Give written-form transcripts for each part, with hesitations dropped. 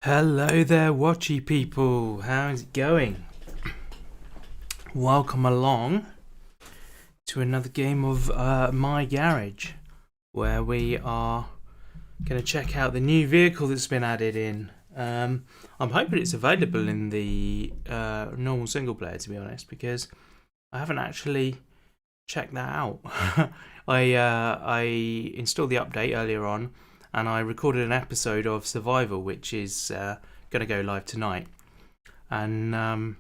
Hello there, watchy people. How's it going? Welcome along to another game of My Garage, where we are going to check out the new vehicle that's been added in. I'm hoping it's available in the normal single player, to be honest, because I haven't actually checked that out. I installed the update earlier on, and I recorded an episode of Survival, which is going to go live tonight. And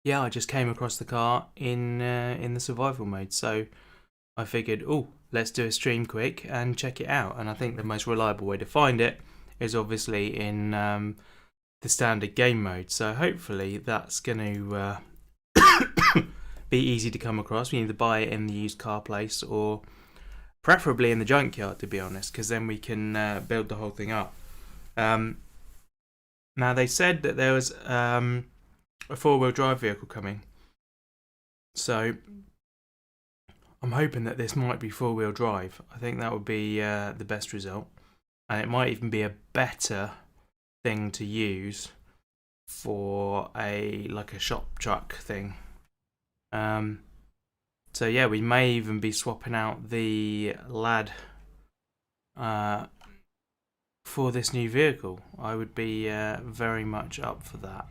yeah, I just came across the car in the survival mode, so I figured, let's do a stream quick and check it out. And I think the most reliable way to find it is obviously in the standard game mode. So hopefully that's going to be easy to come across. We need to buy it in the used car place, or preferably in the junkyard, to be honest, because then we can build the whole thing up. Now, they said that there was a four-wheel drive vehicle coming, so I'm hoping that this might be four-wheel drive. I think that would be the best result, and it might even be a better thing to use for a shop truck thing. So yeah, we may even be swapping out the lad for this new vehicle. I would be very much up for that.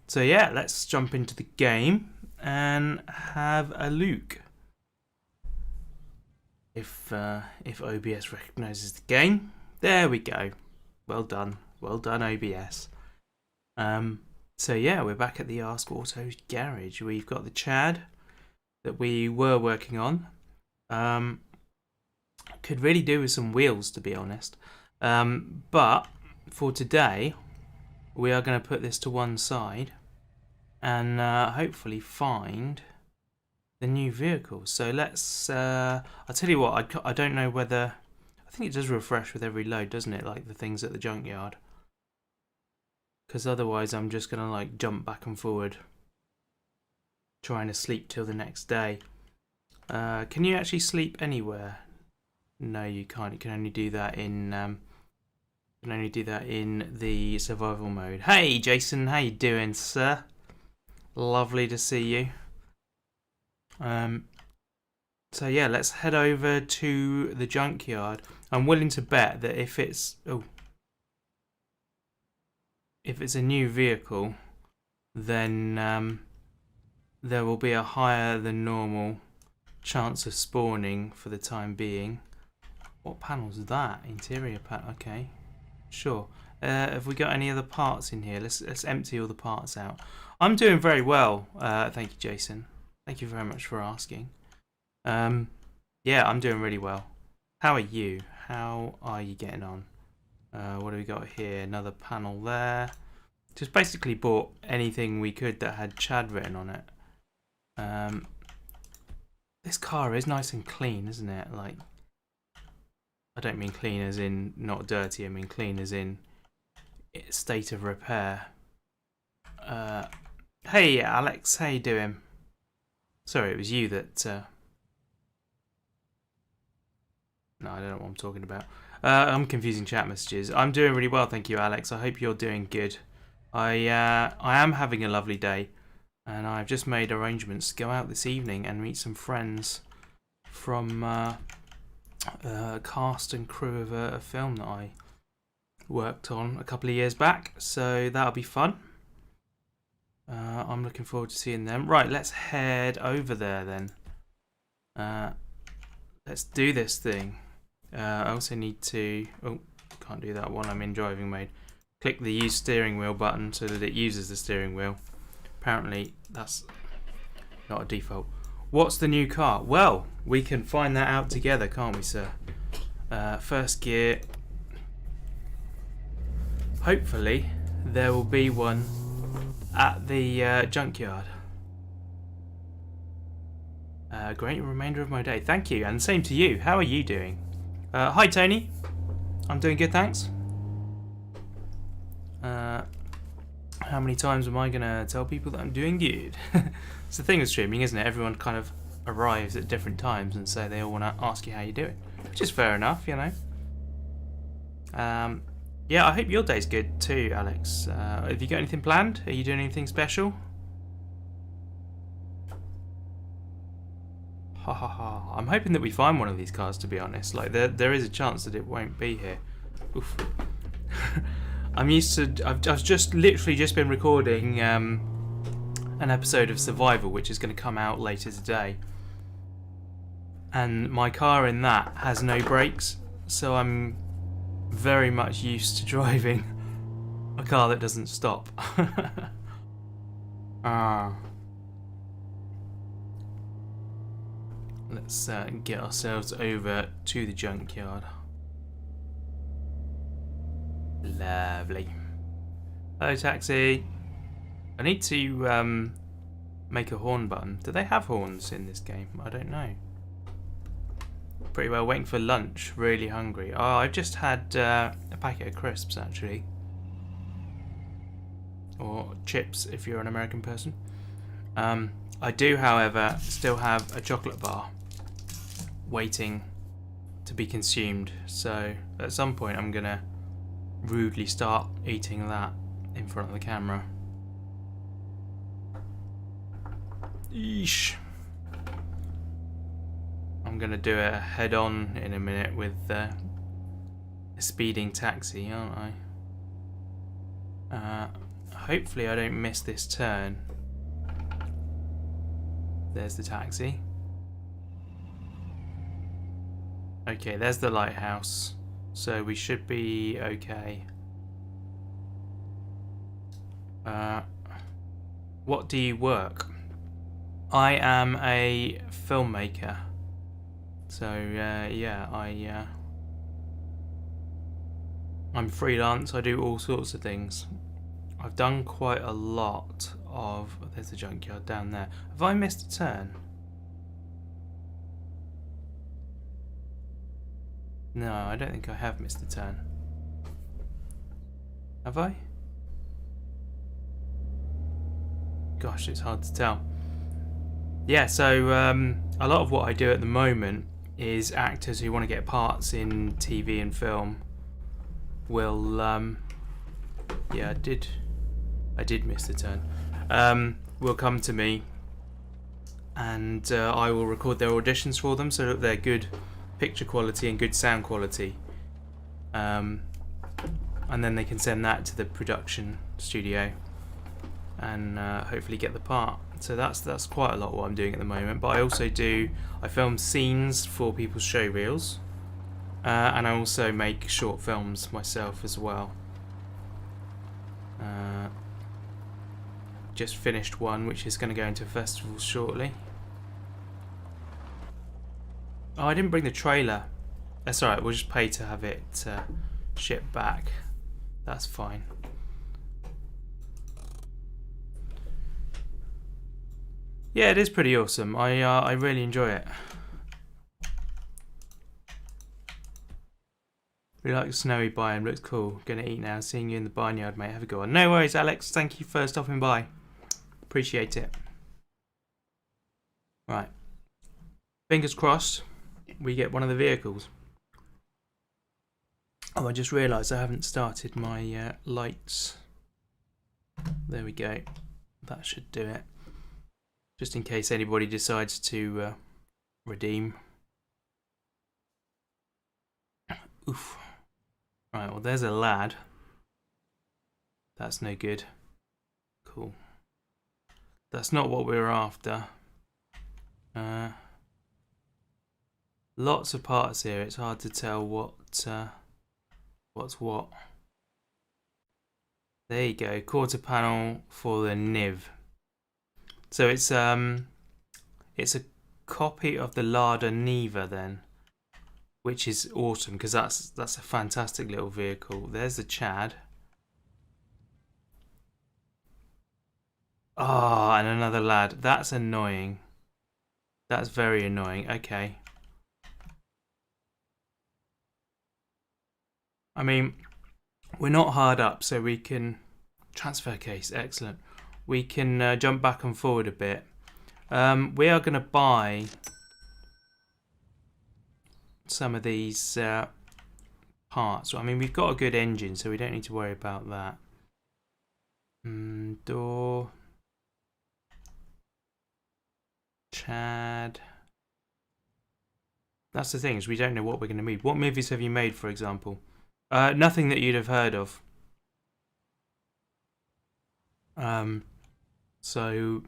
So yeah, let's jump into the game and have a look. If OBS recognises the game, there we go. Well done, OBS. So yeah, we're back at the Ask Auto's garage. We've got the Chad that we were working on. Could really do with some wheels, to be honest. But for today, we are going to put this to one side and hopefully find the new vehicle. So let's. I'll tell you what. I don't know whether. I think it does refresh with every load, doesn't it? Like the things at the junkyard. Because otherwise, I'm just gonna jump back and forward, trying to sleep till the next day. Can you actually sleep anywhere? No, you can't. You can only do that in the survival mode. Hey, Jason, how you doing, sir? Lovely to see you. So yeah, let's head over to the junkyard. I'm willing to bet that if it's a new vehicle, then there will be a higher than normal chance of spawning for the time being. What panel's that? Interior panel. Okay, sure. Have we got any other parts in here? Let's empty all the parts out. I'm doing very well. Thank you, Jason. Thank you very much for asking. Yeah, I'm doing really well. How are you? How are you getting on? What do we got here? Another panel there. Just basically bought anything we could that had Chad written on it. This car is nice and clean, isn't it? Like, I don't mean clean as in not dirty. I mean clean as in state of repair. Hey, Alex, how you doing? Sorry, it was you that. No, I don't know what I'm talking about. I'm confusing chat messages. I'm doing really well, thank you, Alex. I hope you're doing good. I am having a lovely day, and I've just made arrangements to go out this evening and meet some friends from cast and crew of a film that I worked on a couple of years back. So that'll be fun. I'm looking forward to seeing them. Right, let's head over there then. Let's do this thing. I also need to. Oh, can't do that while I'm in driving mode. Click the use steering wheel button so that it uses the steering wheel. Apparently that's not a default. What's the new car? Well, we can find that out together, can't we, sir? First gear. Hopefully there will be one at the junkyard. Great remainder of my day. Thank you, and same to you. How are you doing? Hi, Tony. I'm doing good, thanks. How many times am I going to tell people that I'm doing good? It's the thing with streaming, isn't it? Everyone kind of arrives at different times, and so they all want to ask you how you're doing, which is fair enough, you know. Yeah, I hope your day's good too, Alex. Have you got anything planned? Are you doing anything special? Ha ha ha. I'm hoping that we find one of these cars, to be honest. Like, there is a chance that it won't be here. Oof. I'm used to... I've just literally just been recording an episode of Survival, which is going to come out later today. And my car in that has no brakes, so I'm very much used to driving a car that doesn't stop. Let's get ourselves over to the junkyard. Lovely. Hello, taxi. I need to make a horn button. Do they have horns in this game? I don't know. Pretty well waiting for lunch. Really hungry. Oh, I've just had a packet of crisps, actually. Or chips, if you're an American person. I do, however, still have a chocolate bar waiting to be consumed. So at some point I'm going to rudely start eating that in front of the camera. Eesh. I'm going to do a head-on in a minute with a speeding taxi, aren't I? Hopefully I don't miss this turn. There's the taxi. Okay, there's the lighthouse. So we should be okay. What do you work? I am a filmmaker. So yeah, I'm freelance. I do all sorts of things. I've done quite a lot of... There's the junkyard down there. Have I missed a turn? No, I don't think I have missed a turn. Have I? Gosh, it's hard to tell. Yeah, so a lot of what I do at the moment is actors who want to get parts in TV and film will... yeah, I did miss the turn. Will come to me and I will record their auditions for them so that they're good picture quality and good sound quality. And then they can send that to the production studio and hopefully get the part. So that's quite a lot of what I'm doing at the moment. But I also I film scenes for people's show reels, and I also make short films myself as well. Just finished one which is going to go into festivals shortly. Oh, I didn't bring the trailer. That's alright, we'll just pay to have it shipped back. That's fine. Yeah, it is pretty awesome. I really enjoy it. Really like the snowy biome, looks cool. Gonna eat now, seeing you in the barnyard, mate. Have a good one. No worries, Alex. Thank you for stopping by. Appreciate it. Right. Fingers crossed we get one of the vehicles. Oh, I just realised I haven't started my lights. There we go. That should do it. Just in case anybody decides to redeem. Oof. Right, well there's a lad. That's no good. Cool. That's not what we were after. Lots of parts here. It's hard to tell what's what. There you go. Quarter panel for the Niv. So it's a copy of the Lada Niva then, which is awesome because that's a fantastic little vehicle. There's the Chad. Oh, and another lad. That's annoying. That's very annoying. Okay. I mean, we're not hard up, so we can... Transfer case, excellent. We can jump back and forward a bit. We are going to buy some of these parts. I mean, we've got a good engine, so we don't need to worry about that. Door. Chad. That's the thing, is we don't know what we're going to need. What movies have you made, for example? Nothing that you'd have heard of. So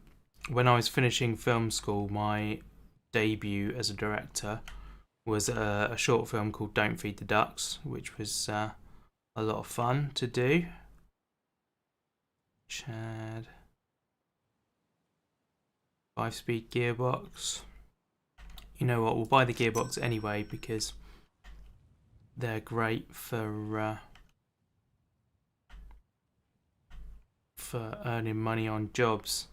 when I was finishing film school, my debut as a director was a short film called Don't Feed the Ducks, which was a lot of fun to do. Chad. 5-speed gearbox. You know what, we'll buy the gearbox anyway because they're great for earning money on jobs.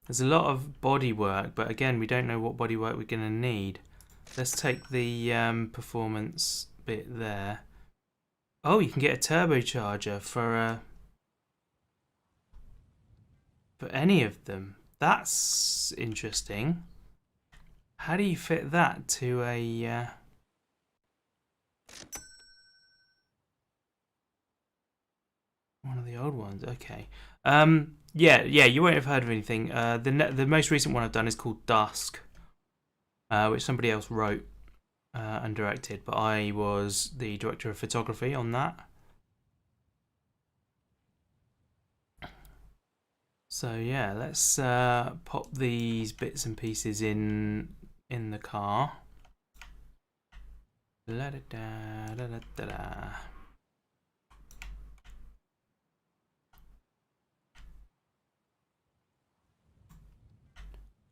There's a lot of body work, but again, we don't know what body work we're going to need. Let's take the performance bit there. Oh, you can get a turbocharger for any of them. That's interesting. How do you fit that to a... one of the old ones? Okay. Yeah, you won't have heard of anything. The most recent one I've done is called Dusk, which somebody else wrote and directed, but I was the director of photography on that. So yeah, let's pop these bits and pieces in the car. La da da da da da da.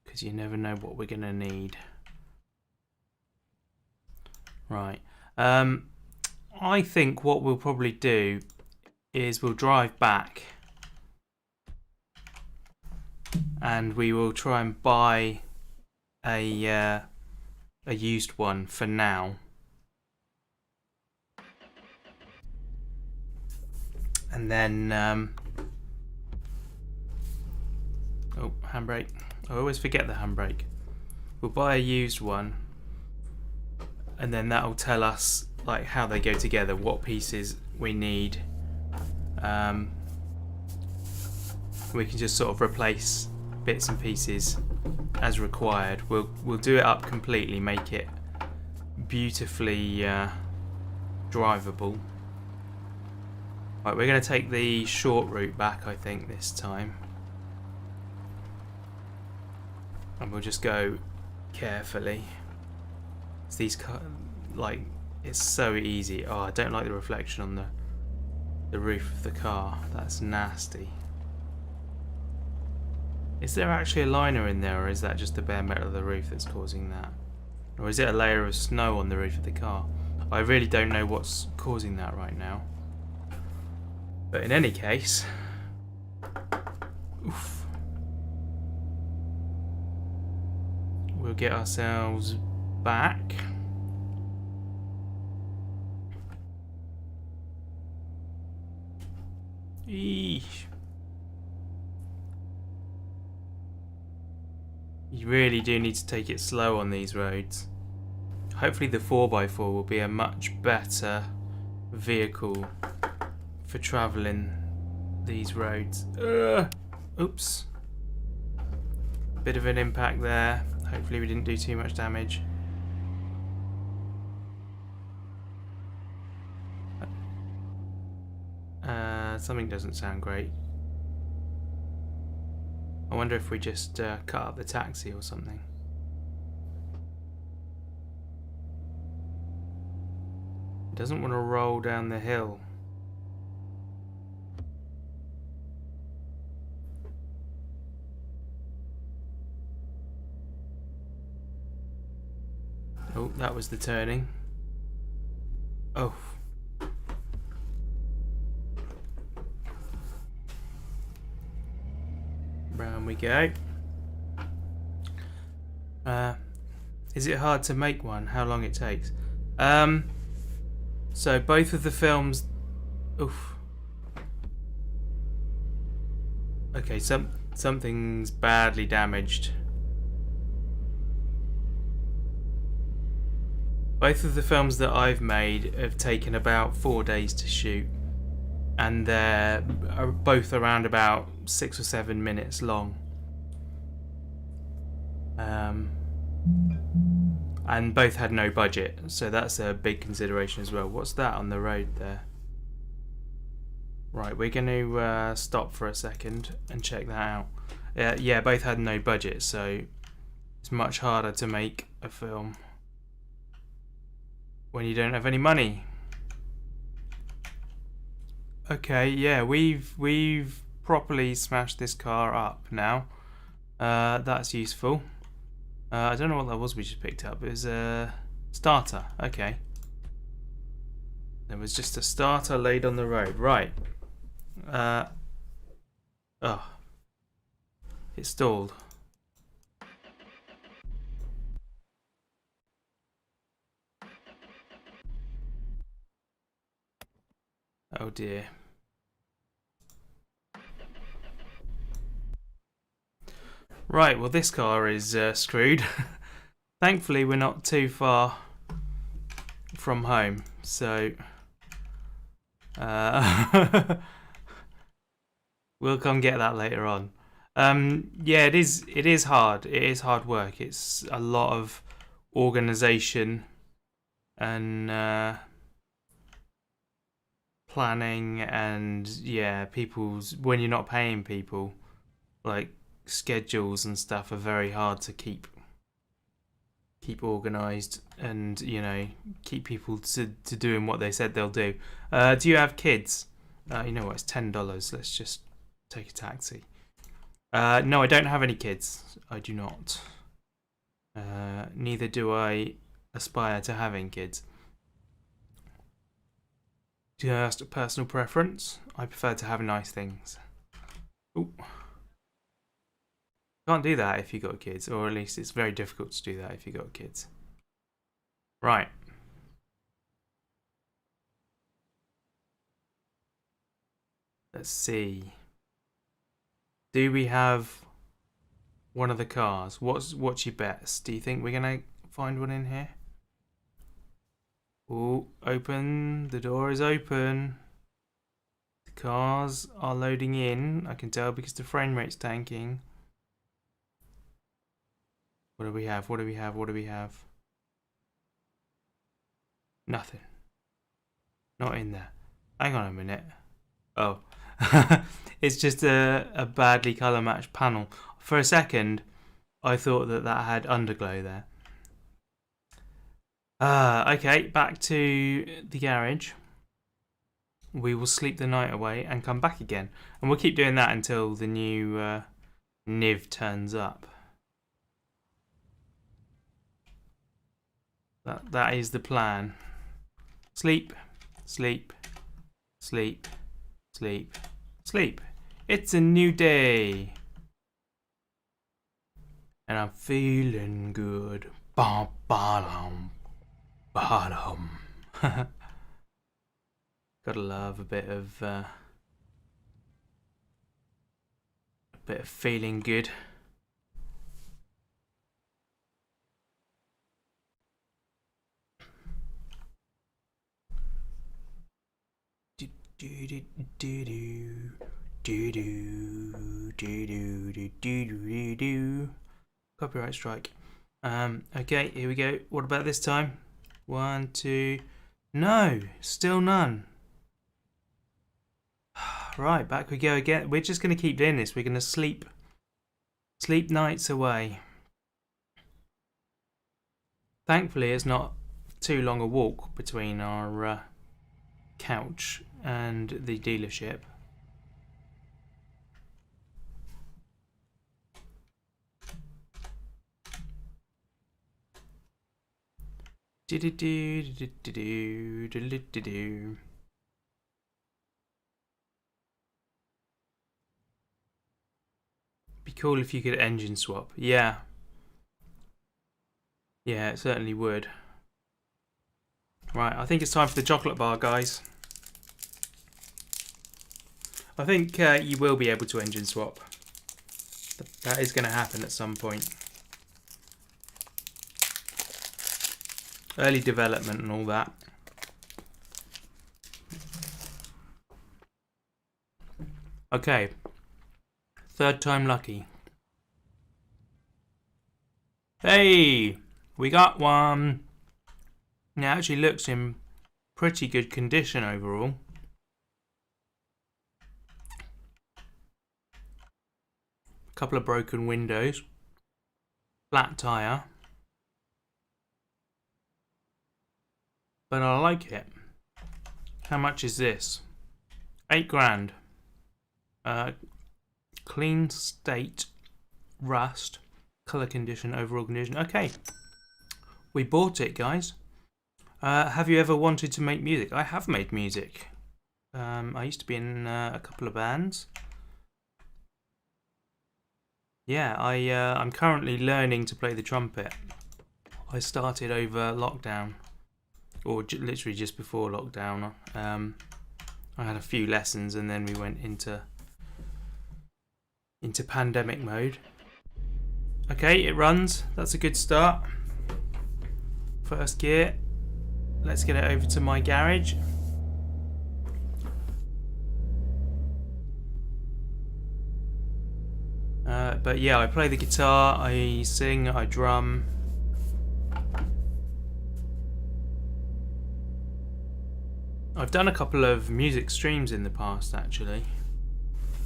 Because you never know what we're gonna need. Right. I think what we'll probably do is we'll drive back and we will try and buy a used one for now. And then oh, handbrake. I always forget the handbrake. We'll buy a used one, and then that'll tell us like how they go together, what pieces we need. We can just sort of replace bits and pieces as required. We'll do it up completely, make it beautifully drivable. Right, we're going to take the short route back, I think, this time. And we'll just go carefully. These like, it's so easy. Oh, I don't like the reflection on the roof of the car. That's nasty. Is there actually a liner in there, or is that just the bare metal of the roof that's causing that? Or is it a layer of snow on the roof of the car? I really don't know what's causing that right now. But in any case, oof, we'll get ourselves back. Eesh. You really do need to take it slow on these roads. Hopefully the 4x4 will be a much better vehicle for travelling these roads. Oops. Bit of an impact there. Hopefully we didn't do too much damage. Something doesn't sound great. I wonder if we just cut up the taxi or something. It doesn't want to roll down the hill. Oh, that was the turning. Oh. Round we go. Is it hard to make one? How long it takes? So both of the films. Oof. Okay, something's badly damaged. Both of the films that I've made have taken about 4 days to shoot, and they're both around about 6 or 7 minutes long. And both had no budget, so that's a big consideration as well. What's that on the road there? Right, we're going to stop for a second and check that out. Yeah, both had no budget, so it's much harder to make a film when you don't have any money. Okay, yeah, we've properly smashed this car up now. That's useful. I don't know what that was we just picked up. It was a starter. Okay. There was just a starter laid on the road. Right. Oh. It stalled. Oh dear. Right, well this car is screwed. Thankfully we're not too far from home, so we'll come get that later on. Yeah, it is hard. It is hard work. It's a lot of organisation and planning, and yeah, when you're not paying people, like schedules and stuff are very hard to keep organised, and you know, keep people to doing what they said they'll do. Do you have kids? You know what, it's $10. Let's just take a taxi. No, I don't have any kids. I do not. Neither do I aspire to having kids. Just a personal preference. I prefer to have nice things. Ooh. Can't do that if you got kids, or at least it's very difficult to do that if you got kids. Right. Let's see. Do we have one of the cars? What's your bets? Do you think we're gonna find one in here? Oh, open. The door is open. The cars are loading in. I can tell because the frame rate's tanking. What do we have? What do we have? What do we have? Nothing. Not in there. Hang on a minute. Oh. It's just a badly colour matched panel. For a second, I thought that had underglow there. Okay, back to the garage. We will sleep the night away and come back again. And we'll keep doing that until the new Niv turns up. That is the plan. Sleep, sleep, sleep, sleep, sleep. It's a new day. And I'm feeling good. Bum, ba-dum, ba-dum. Gotta love a bit of feeling good. Copyright strike. Okay, here we go. What about this time? 1, 2. No, still none. Right, back we go again. We're just going to keep doing this. We're going to sleep nights away. Thankfully, it's not too long a walk between our couch and the dealership. Be cool if you could engine swap. Yeah. Yeah, it certainly would. Right, I think it's time for the chocolate bar, guys. I think you will be able to engine swap. That is going to happen at some point. Early development and all that. Okay. Third time lucky. Hey! We got one! It actually looks in pretty good condition overall. A couple of broken windows. Flat tyre. But I like it. How much is this? 8 grand. Clean state. Rust. Colour condition. Overall condition. Okay. We bought it, guys. Have you ever wanted to make music? I have made music. I used to be in a couple of bands. Yeah, I'm currently learning to play the trumpet. I started over lockdown, or literally just before lockdown. I had a few lessons, and then we went into pandemic mode. Okay, it runs. That's a good start. First gear. Let's get it over to my garage. But yeah, I play the guitar, I sing, I drum. I've done a couple of music streams in the past, actually.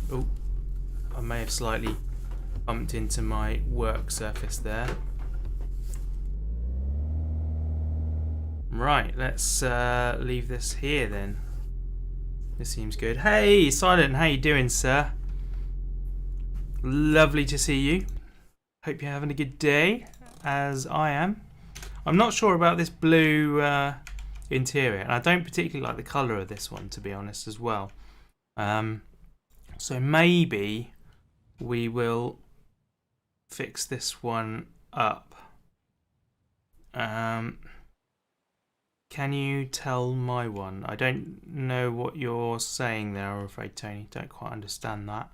Oh, I may have slightly bumped into my work surface there. Right, let's leave this here then. This seems good. Hey, Silent, how you doing, sir? Lovely to see you. Hope you're having a good day, as I am. I'm not sure about this blue interior, and I don't particularly like the colour of this one, to be honest, as well. So maybe we will fix this one up. Can you tell my one? I don't know what you're saying there, I'm afraid, Tony. Don't quite understand that.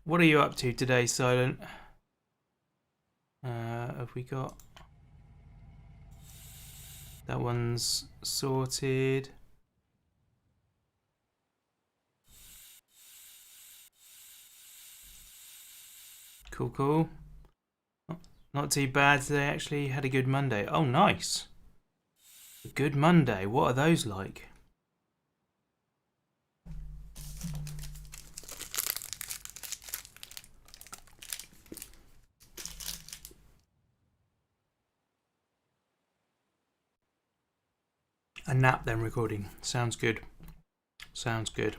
What are you up to today, Silent? Have we got... That one's sorted. Cool, cool. Not too bad today, actually. Had a good Monday. Oh, nice. A good Monday. What are those like? A nap then recording. Sounds good. Sounds good.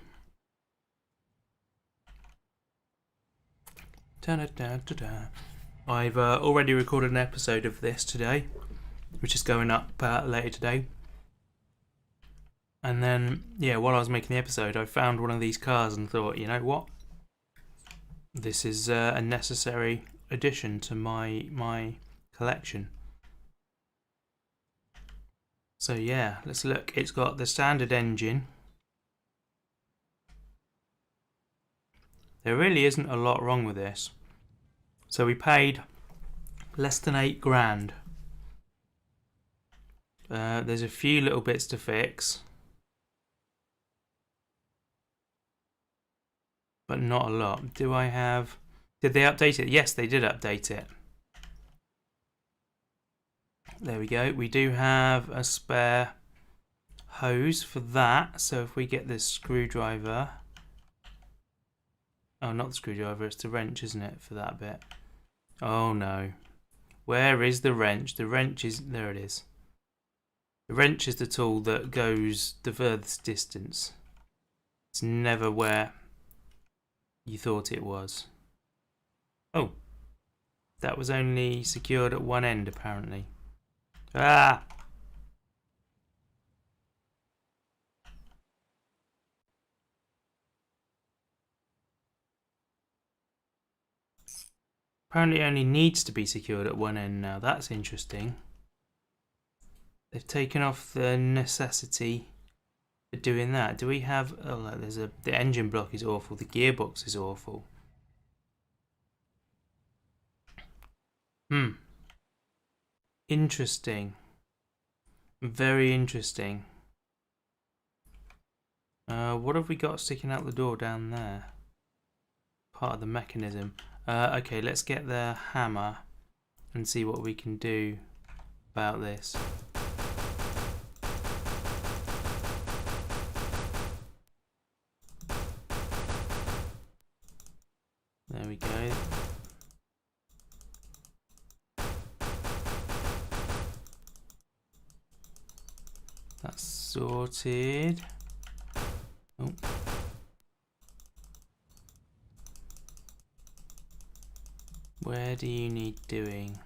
I've already recorded an episode of this today, which is going up later today. And then, yeah, while I was making the episode, I found one of these cars and thought, you know what? This is a necessary addition to my collection. So yeah, let's look. It's got the standard engine. There really isn't a lot wrong with this. So we paid less than 8 grand. There's a few little bits to fix, but not a lot. Do I have... Did they update it? Yes, they did update it. There we go. We do have a spare hose for that. So if we get this screwdriver... Oh, not the screwdriver. It's the wrench, isn't it, for that bit? Oh, no. Where is the wrench? The wrench is... There it is. The wrench is the tool that goes the furthest distance. It's never where you thought it was. Oh. That was only secured at one end, apparently. Ah! Apparently it only needs to be secured at one end now. That's interesting. They've taken off the necessity for doing that. Do we have... Oh, look, there's a... The engine block is awful. The gearbox is awful. Interesting. Very interesting. What have we got sticking out the door down there? Part of the mechanism. Okay, let's get the hammer and see what we can do about this. There we go. That's sorted. Oh. Where do you need doing?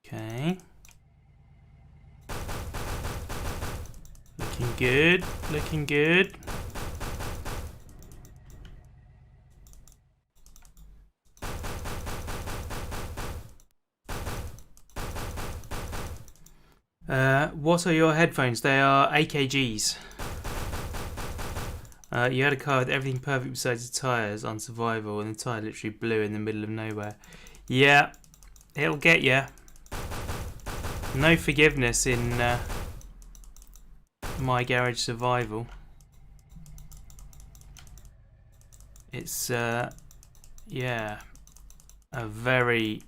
Okay. Looking good, looking good. What are your headphones? They are AKGs. You had a car with everything perfect besides the tyres on survival, and the tyre literally blew in the middle of nowhere. Yeah, it'll get you. No forgiveness in My Garage Survival. It's, yeah, a very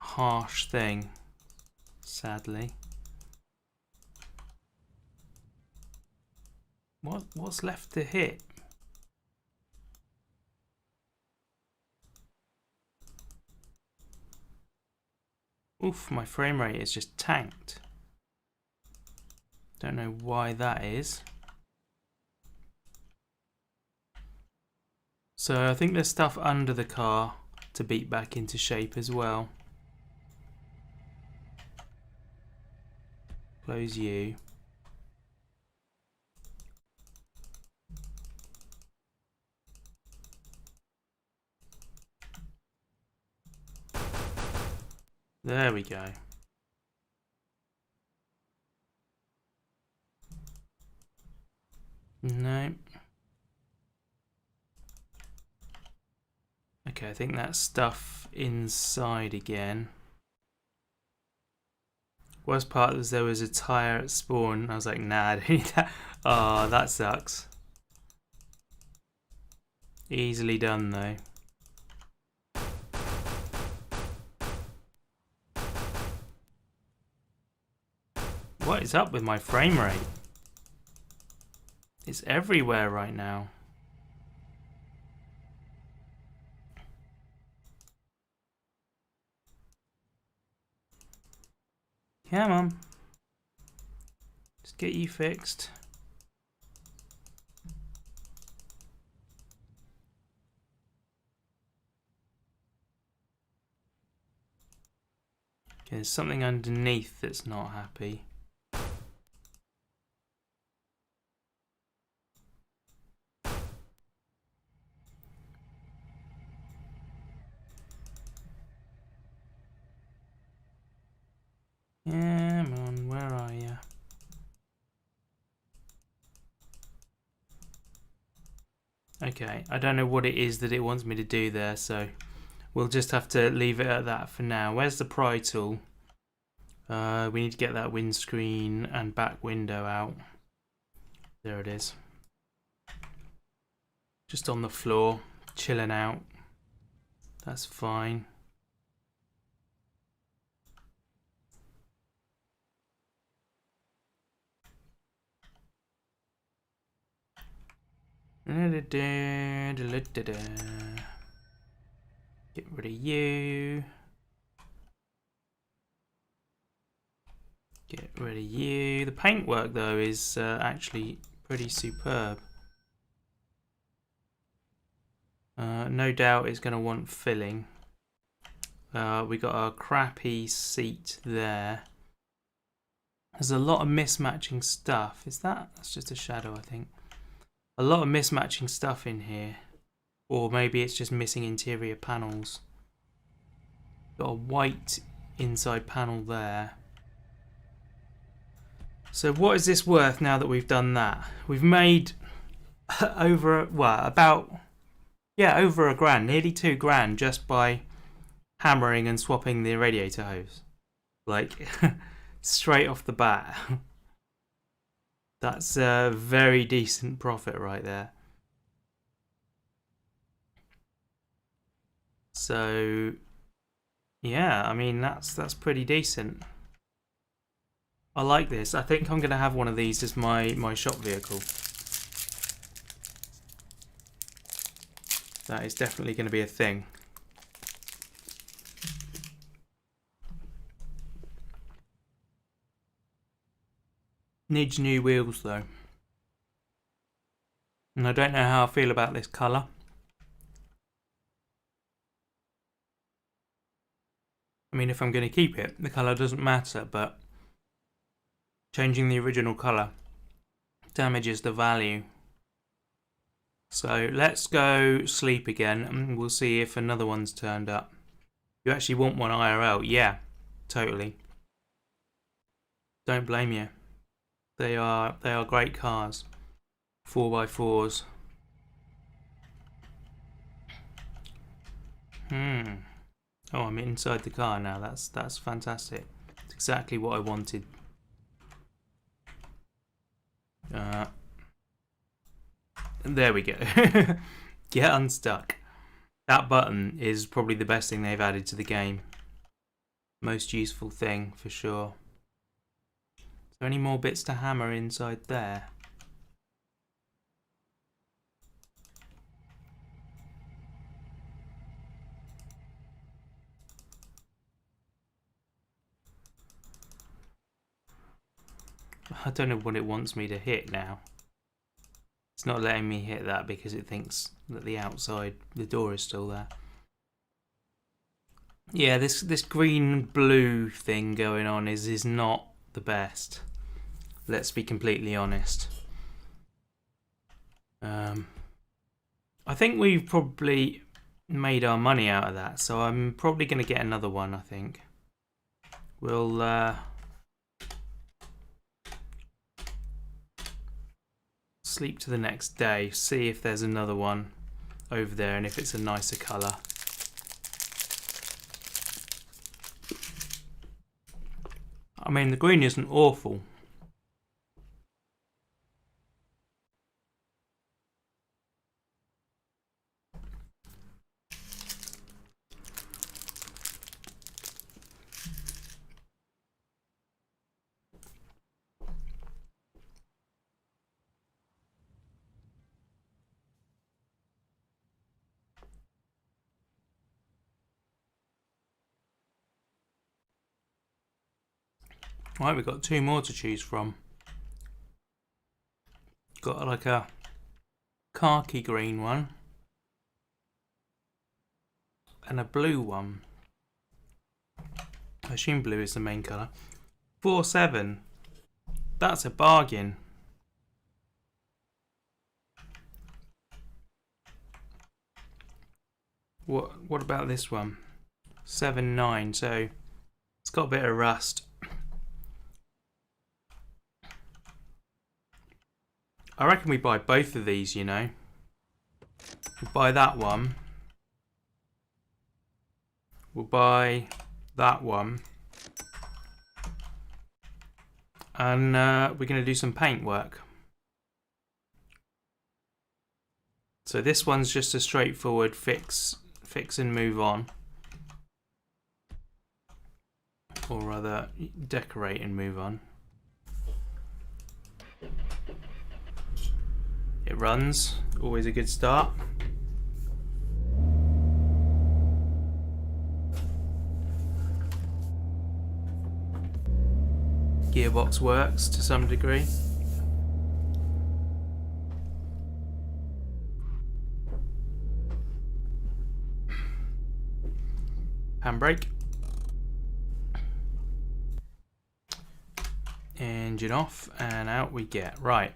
harsh thing, sadly. What's left to hit? Oof, my frame rate is just tanked. Don't know why that is. So I think there's stuff under the car to beat back into shape as well. Close you. There we go. No. Okay, I think that's stuff inside again. Worst part was there was a tyre at spawn. I was like, nah, I don't need that. Oh, that sucks. Easily done though. What is up with my frame rate? It's everywhere right now. Come on. Just get you fixed. Okay, there's something underneath that's not happy. Come on, where are you? Okay, I don't know what it is that it wants me to do there, so we'll just have to leave it at that for now. Where's the pry tool? We need to get that windscreen and back window out. There it is. Just on the floor, chilling out. That's fine. Get rid of you. Get rid of you. The paintwork though is actually pretty superb. No doubt it's going to want filling. We got a crappy seat there. There's a lot of mismatching stuff. Is that? That's just a shadow, I think. A lot of mismatching stuff in here. Or maybe it's just missing interior panels. Got a white inside panel there. So what is this worth now that we've done that? We've made over a grand, nearly £2,000 just by hammering and swapping the radiator hose. Like, straight off the bat. That's a very decent profit right there. So, yeah, I mean, that's pretty decent. I like this. I think I'm going to have one of these as my shop vehicle. That is definitely going to be a thing. Needs new wheels though. And I don't know how I feel about this colour. I mean, if I'm going to keep it, the colour doesn't matter, but changing the original colour damages the value. So let's go sleep again and we'll see if another one's turned up. You actually want one IRL? Yeah, totally. Don't blame you. They are great cars. 4x4s. Oh, I'm inside the car now. That's fantastic. It's exactly what I wanted. There we go. Get unstuck. That button is probably the best thing they've added to the game. Most useful thing for sure. Is there any more bits to hammer inside there? I don't know what it wants me to hit now. It's not letting me hit that because it thinks that the door is still there. Yeah, this green-blue thing going on is not the best. Let's be completely honest. I think we've probably made our money out of that, so I'm probably going to get another one, I think. We'll sleep to the next day, see if there's another one over there and if it's a nicer colour. I mean, the green isn't awful. Right, we've got two more to choose from. Got like a khaki green one and a blue one. I assume blue is the main colour. 4.7. That's a bargain. What about this one? 7.9. So it's got a bit of rust. I reckon we buy both of these, you know. We'll buy that one. We'll buy that one. And we're going to do some paint work. So this one's just a straightforward fix and move on. Or rather, decorate and move on. It runs, always a good start. Gearbox works to some degree. Handbrake. Engine off and out we get. Right.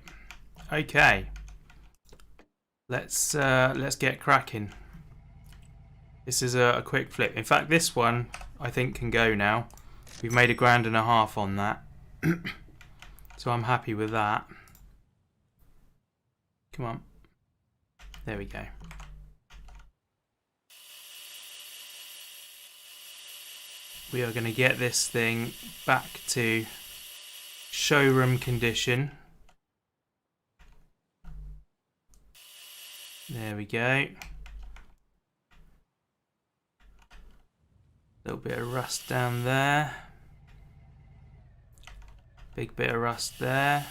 Okay. Let's get cracking. This is a quick flip. In fact, this one I think can go now. We've made £1.50 on that. So I'm happy with that. Come on. There we go. We are going to get this thing back to showroom condition. There we go. Little bit of rust down there. Big bit of rust there.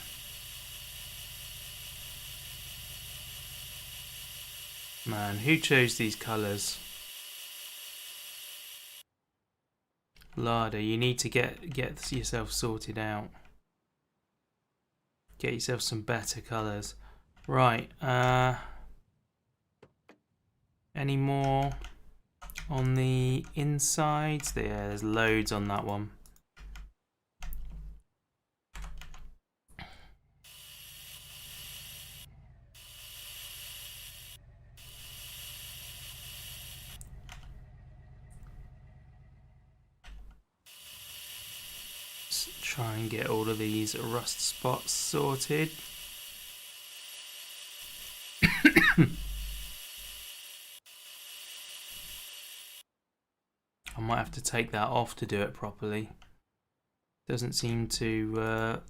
Man, who chose these colours? Larder, you need to get yourself sorted out. Get yourself some better colours. Right, any more on the insides? Yeah, there's loads on that one. Let's try and get all of these rust spots sorted. I might have to take that off to do it properly. Doesn't seem to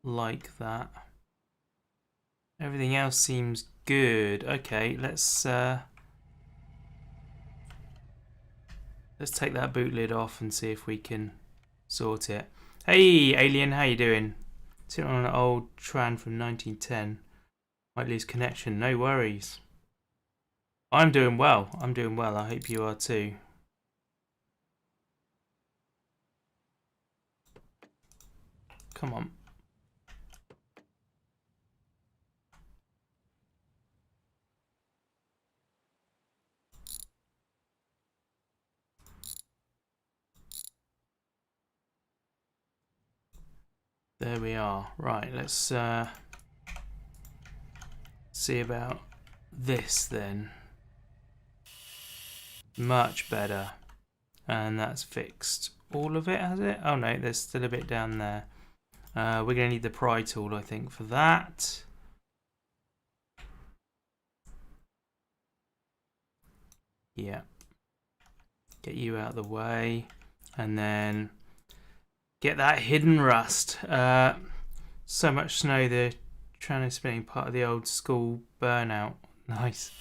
like that. Everything else seems good. Okay, let's take that boot lid off and see if we can sort it. Hey, Alien, how you doing? Sitting on an old Tran from 1910. Might lose connection. No worries. I'm doing well. I'm doing well. I hope you are too. Come on. There we are. Right, let's see about this then. Much better. And that's fixed all of it, has it? Oh no, there's still a bit down there. We're going to need the pry tool, I think, for that. Yeah. Get you out of the way. And then get that hidden rust. So much snow, the tran is spinning, part of the old school burnout. Nice.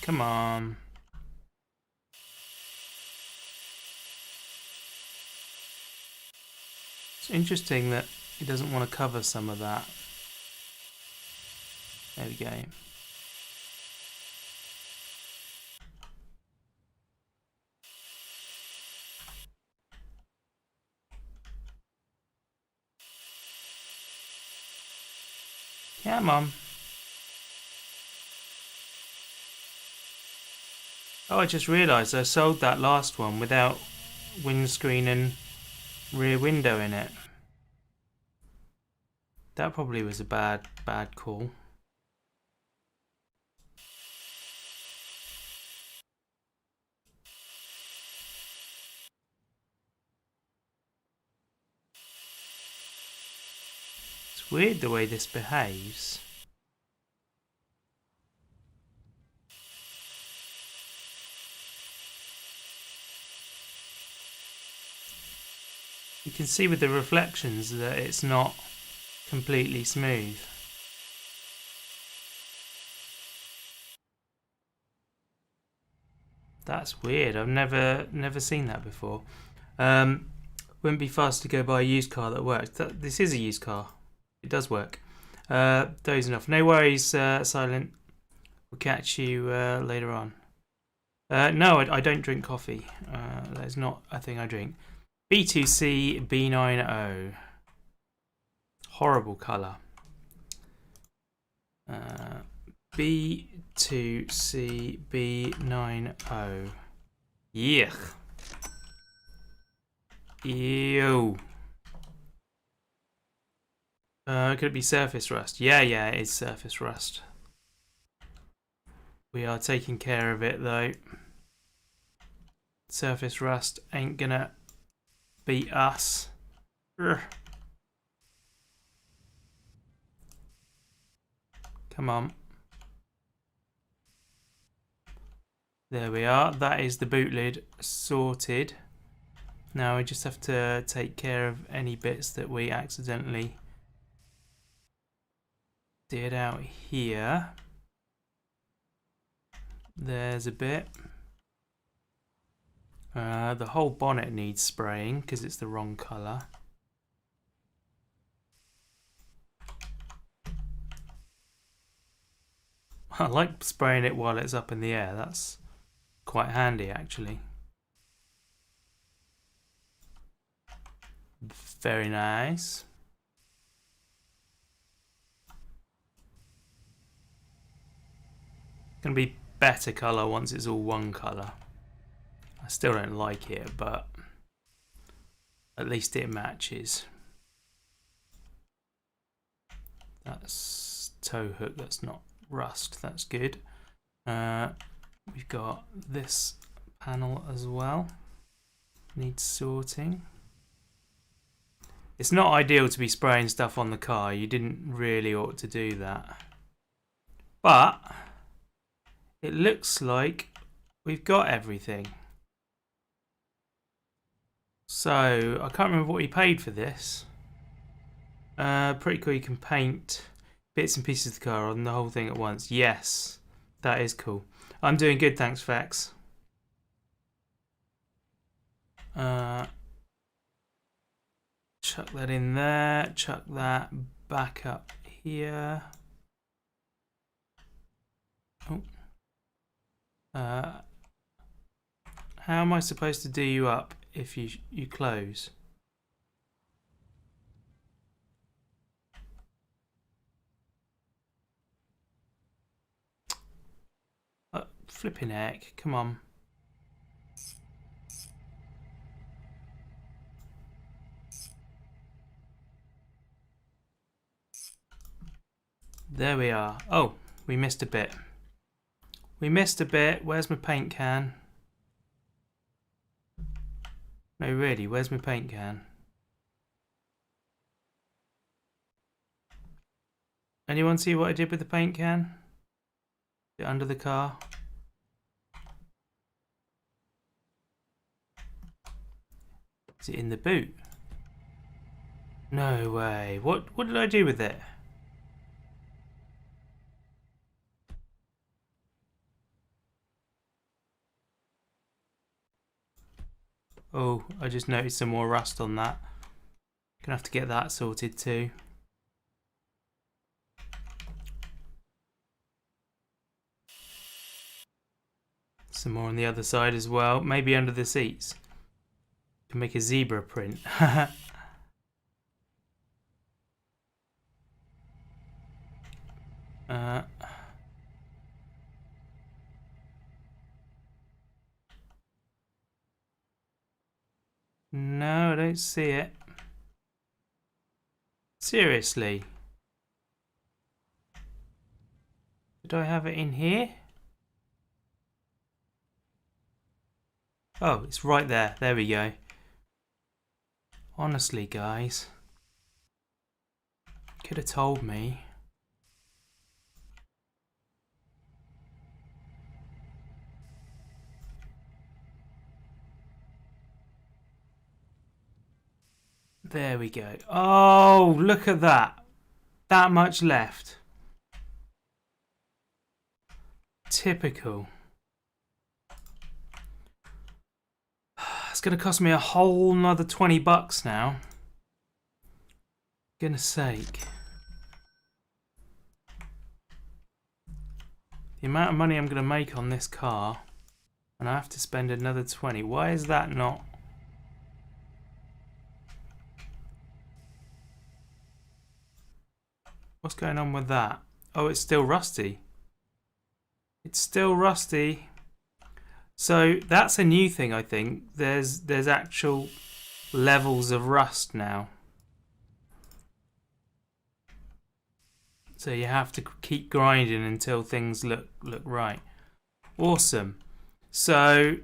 Come on. It's interesting that it doesn't want to cover some of that. There we go. Come on. Oh, I just realised I sold that last one without windscreen and rear window in it. That probably was a bad call. It's weird the way this behaves. You can see with the reflections that it's not completely smooth. That's weird. I've never seen that before. Wouldn't be fast to go buy a used car that works. This is a used car. It does work. Dozing off. No worries, Silent. We'll catch you later on. No, I don't drink coffee. That is not a thing I drink. B2C B90. Horrible colour. B2C B90. Yuck. Ew. Could it be surface rust? Yeah, it is surface rust. We are taking care of it though. Surface rust ain't gonna beat us. Urgh. Come on. There we are. That is the boot lid sorted. Now we just have to take care of any bits that we accidentally did out here. There's a bit. The whole bonnet needs spraying because it's the wrong colour. I like spraying it while it's up in the air. That's quite handy actually. Very nice. Gonna be better colour once it's all one colour. I still don't like it, but at least it matches. That's tow hook, that's not rust, that's good. We've got this panel as well. Needs sorting. It's not ideal to be spraying stuff on the car. You didn't really ought to do that. But it looks like we've got everything. So I can't remember what he paid for this. Pretty cool. You can paint bits and pieces of the car on the whole thing at once. Yes, that is cool. I'm doing good, thanks, Fax. Chuck that in there. Chuck that back up here. Oh. How am I supposed to do you up if you close? Flipping heck, come on. There we are. Oh, we missed a bit. We missed a bit. Where's my paint can? No, really, where's my paint can? Anyone see what I did with the paint can? Is it under the car? Is it in the boot? No way. What did I do with it? Oh, I just noticed some more rust on that. Gonna have to get that sorted too. Some more on the other side as well. Maybe under the seats. Can make a zebra print. No, I don't see it. Seriously? Did I have it in here? Oh, it's right there. There we go. Honestly, guys. Could have told me. There we go. Oh, look at that. That much left. Typical. It's going to cost me a whole nother 20 bucks now. Goodness sake. The amount of money I'm going to make on this car, and I have to spend another 20. Why is that not? What's going on with that? Oh, it's still rusty. It's still rusty. So that's a new thing, I think. There's actual levels of rust now. So you have to keep grinding until things look right. Awesome. So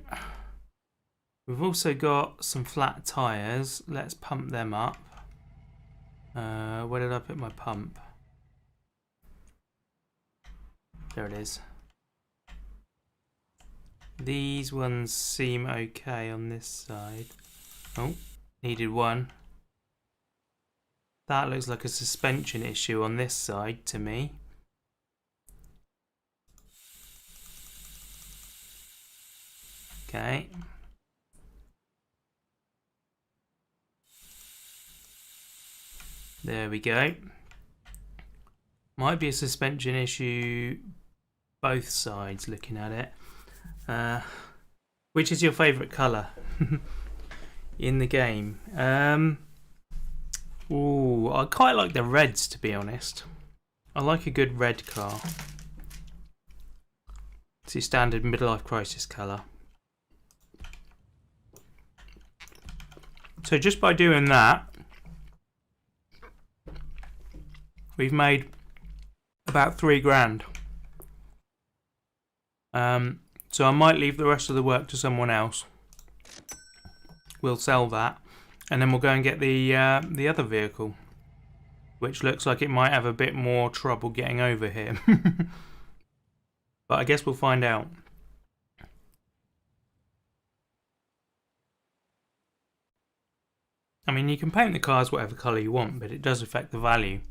we've also got some flat tires. Let's pump them up. Where did I put my pump? There it is. These ones seem okay on this side. Oh, needed one. That looks like a suspension issue on this side to me. Okay. There we go. Might be a suspension issue both sides looking at it. Which is your favourite colour in the game? Ooh, I quite like the reds, to be honest. I like a good red car. It's your standard midlife crisis colour. So just by doing that, we've made about £3 grand. So I might leave the rest of the work to someone else. We'll sell that, and then we'll go and get the other vehicle, which looks like it might have a bit more trouble getting over here. But I guess we'll find out. I mean, you can paint the cars whatever colour you want, but it does affect the value.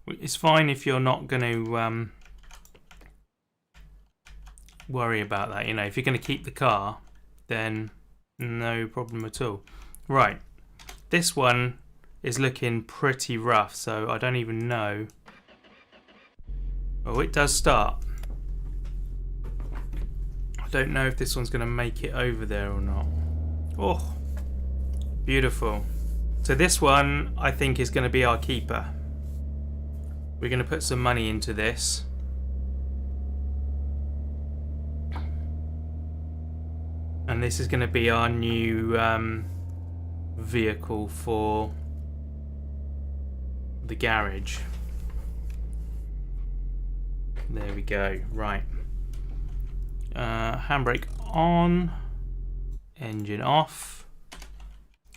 It's fine if you're not going to worry about that. You know, if you're going to keep the car, then no problem at all. Right, this one is looking pretty rough, so I don't even know. Oh, it does start. I don't know if this one's going to make it over there or not. Oh, beautiful. So this one, I think, is going to be our keeper. We're going to put some money into this. And this is going to be our new vehicle for the garage. There we go. Right. Handbrake on. Engine off.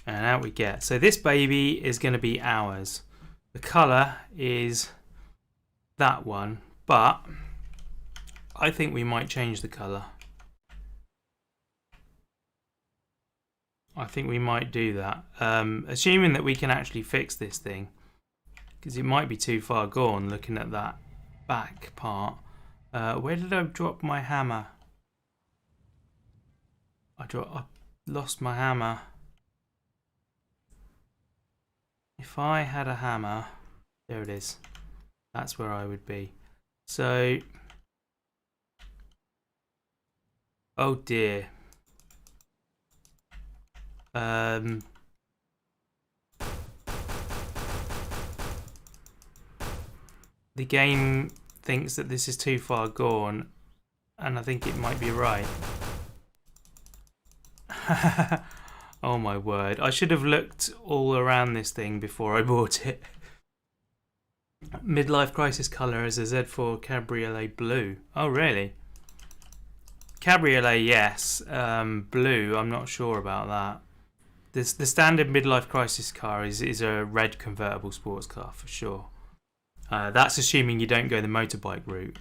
And out we get. So this baby is going to be ours. The colour is that one, but I think we might change the colour. I think we might do that. Assuming that we can actually fix this thing, because it might be too far gone looking at that back part. Where did I drop my hammer? I lost my hammer. If I had a hammer, there it is. That's where I would be. So, oh dear. The game thinks that this is too far gone, and I think it might be right. Oh my word. I should have looked all around this thing before I bought it. Midlife crisis colour is a Z4 Cabriolet blue. Oh really? Cabriolet, yes. Blue, I'm not sure about that. The standard midlife crisis car is a red convertible sports car for sure. That's assuming you don't go the motorbike route.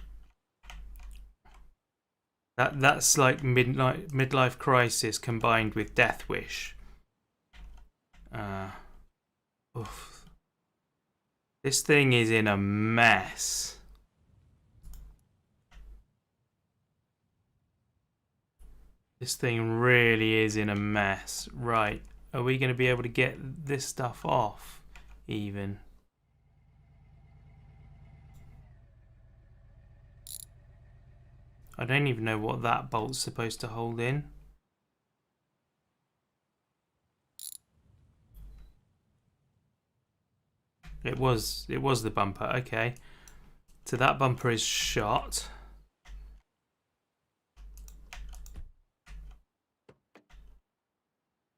That's like midlife crisis combined with Death Wish. Oof. This thing is in a mess. This thing really is in a mess. Right. Are we going to be able to get this stuff off even? I don't even know what that bolt's supposed to hold in. It was the bumper, okay. So that bumper is shot.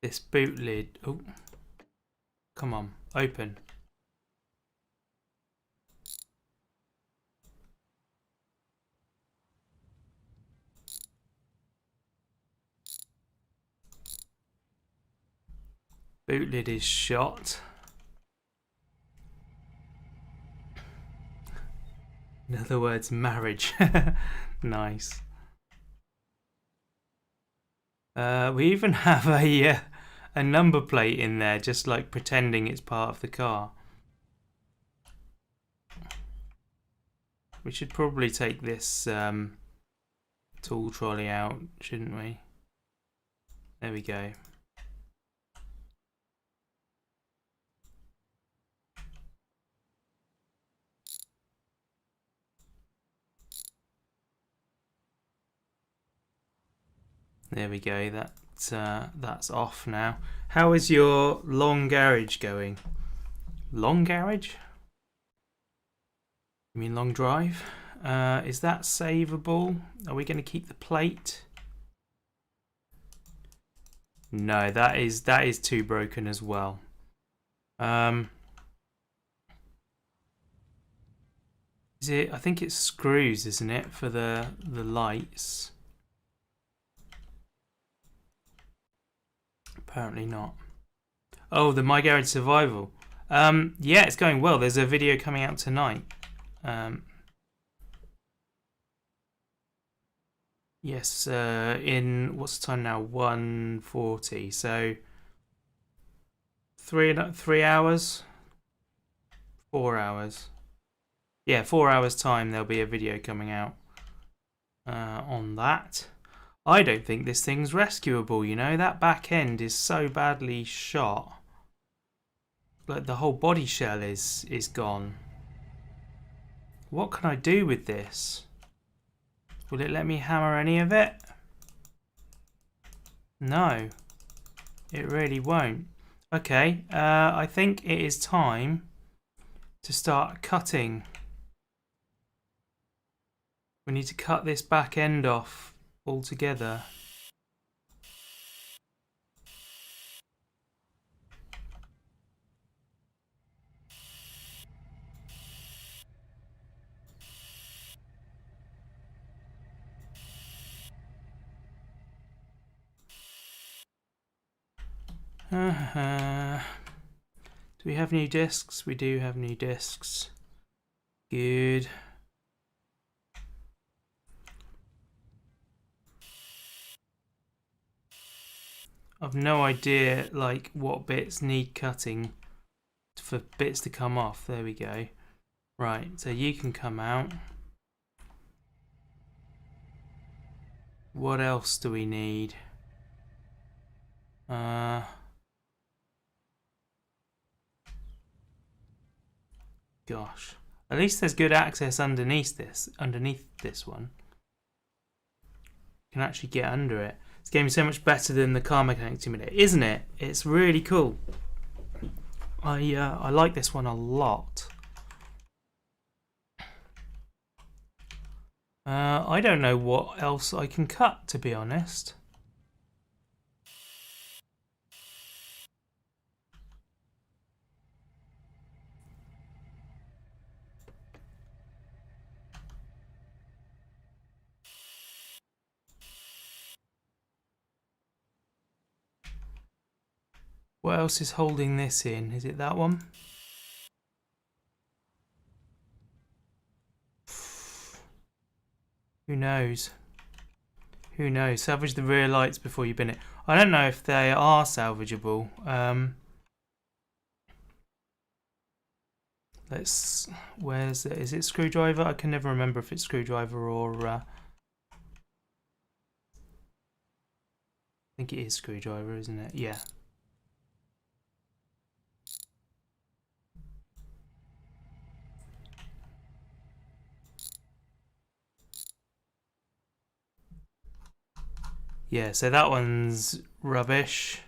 This boot lid, oh, come on, open. Boot lid is shot. In other words, marriage. Nice. We even have a number plate in there, just like pretending it's part of the car. We should probably take this tool trolley out, shouldn't we? There we go. There we go. That's off now. How is your long garage going? Long garage? You mean long drive? Is that savable? Are we going to keep the plate? No, that is too broken as well. Is it? I think it's screws, isn't it, for the lights? Apparently not. Oh, the My Garage Survival. Yeah, it's going well. There's a video coming out tonight. Yes, in what's the time now? 1:40. So 3 hours, 4 hours. Yeah, 4 hours time. There'll be a video coming out on that. I don't think this thing's rescuable. You know, that back end is so badly shot. Like the whole body shell is gone. What can I do with this? Will it let me hammer any of it? No, it really won't. Okay, I think it is time to start cutting. We need to cut this back end off altogether. Do we have new discs? We do have new discs. Good. I've no idea like what bits need cutting for bits to come off. There we go. Right, so you can come out. What else do we need? Gosh, at least there's good access underneath this one. You can actually get under it. This game is so much better than the Car Mechanic Simulator, isn't it? It's really cool. I like this one a lot. I don't know what else I can cut, to be honest. What else is holding this in? Is it that one? Who knows? Who knows? Salvage the rear lights before you bin it. I don't know if they are salvageable. Where's it? Is it screwdriver? I can never remember if it's screwdriver or I think it is screwdriver, isn't it? Yeah. Yeah, so that one's rubbish.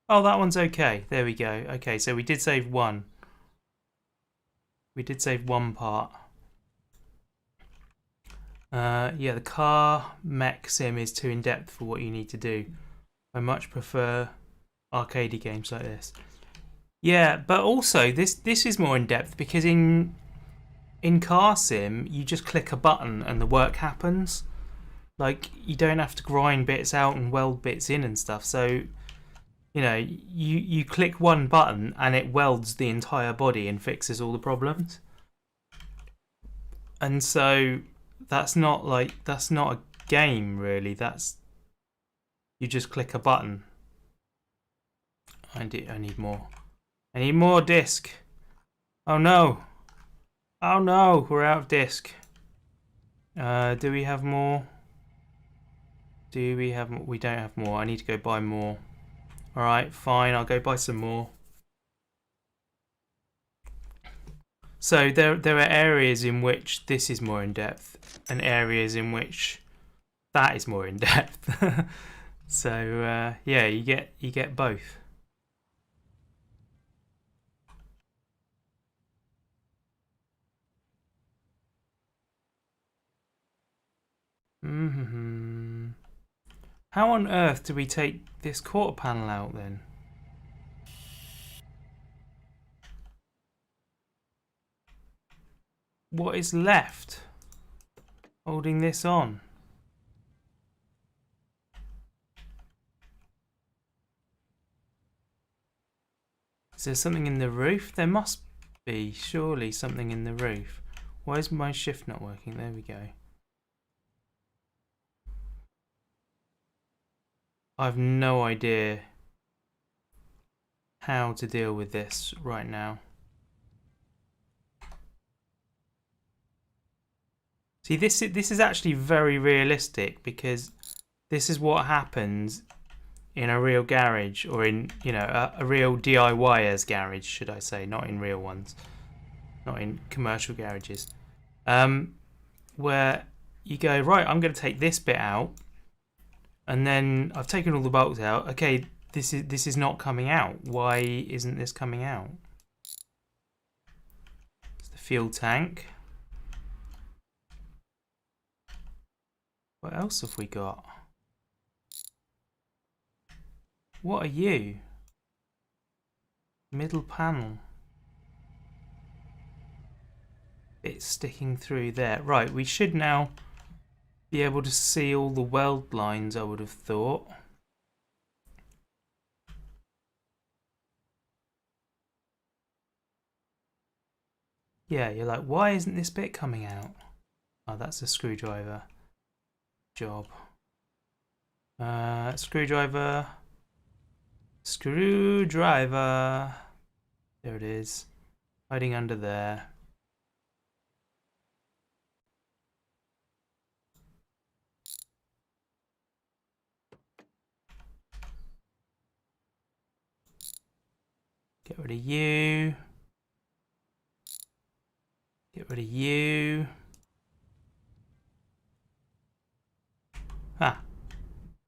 Oh, that one's okay. There we go. Okay, so we did save one. We did save one part. Yeah, the car mech sim is too in-depth for what you need to do. I much prefer arcadey games like this. Yeah, but also this is more in-depth because in car sim you just click a button and the work happens. Like, you don't have to grind bits out and weld bits in and stuff. So, you know, you click one button and it welds the entire body and fixes all the problems. And so that's not a game really. That's, you just click a button. I need more. I need more disc. Oh no. Oh no, we're out of disc. Do we have more? We don't have more. I need to go buy more. Alright, fine, I'll go buy some more. So there are areas in which this is more in depth and areas in which that is more in depth. So yeah, you get both. How on earth do we take this quarter panel out then? What is left holding this on? Is there something in the roof? There must be, surely, something in the roof. Why is my shift not working? There we go. I've no idea how to deal with this right now. See, this is actually very realistic, because this is what happens in a real garage, or in, you know, a real DIYer's garage, should I say, not in real ones, not in commercial garages, where you go, right, I'm going to take this bit out, and then I've taken all the bolts out. Okay, this is not coming out. Why isn't this coming out? It's the fuel tank. What else have we got? What are you? Middle panel. It's sticking through there. Right, we should now be able to see all the weld lines, I would have thought. Yeah, you're like, why isn't this bit coming out? Oh, that's a screwdriver job. Screwdriver. Screwdriver. There it is. Hiding under there. Get rid of you. Get rid of you. Ah.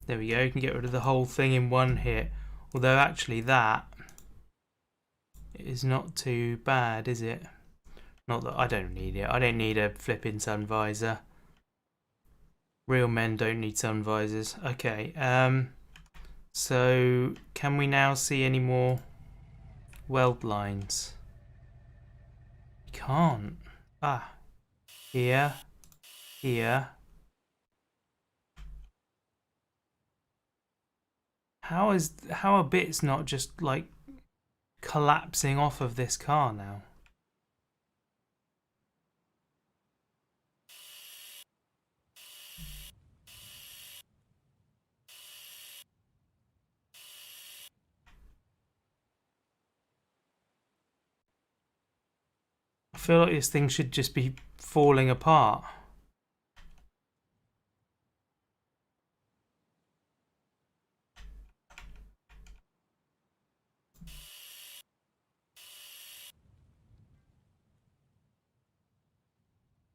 There we go. You can get rid of the whole thing in one hit. Although actually that is not too bad, is it? Not that I don't need it. I don't need a flipping sun visor. Real men don't need sun visors. Okay. So can we now see any more weld lines? You can't. Ah. Here. Here. How are bits not just like collapsing off of this car now? I feel like this thing should just be falling apart.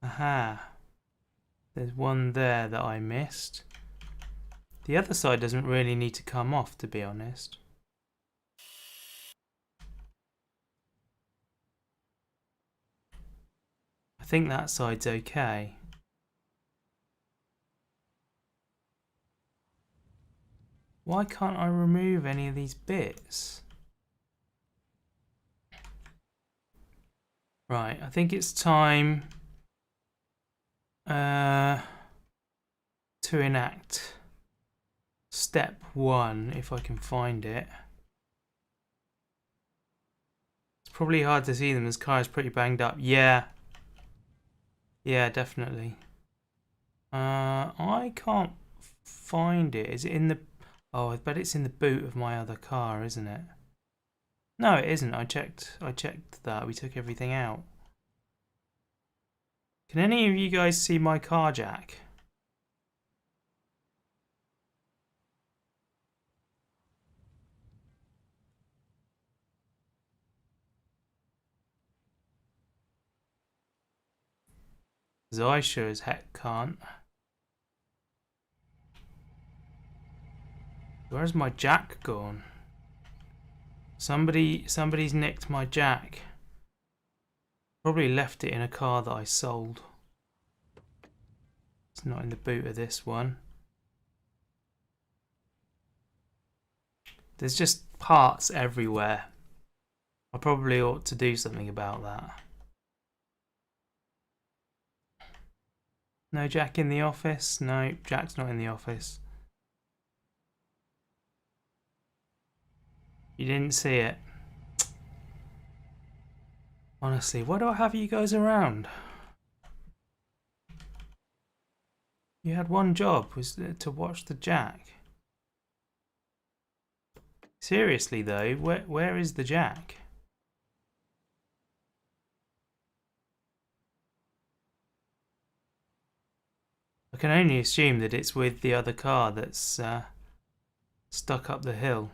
Aha. There's one there that I missed. The other side doesn't really need to come off, to be honest. I think that side's okay. Why can't I remove any of these bits? Right, I think it's time to to enact step 1 if I can find it. It's probably hard to see them as car is pretty banged up. Yeah. Yeah, definitely. I can't find it. Is it in the... Oh, I bet it's in the boot of my other car, isn't it? No, it isn't. I checked that. We took everything out. Can any of you guys see my car jack? Because I sure as heck can't. Where's my jack gone? Somebody's nicked my jack. Probably left it in a car that I sold. It's not in the boot of this one. There's just parts everywhere. I probably ought to do something about that. No Jack in the office? No, Jack's not in the office. You didn't see it. Honestly, why do I have you guys around? You had one job, was to watch the Jack. Seriously though, where is the Jack? I can only assume that it's with the other car that's stuck up the hill.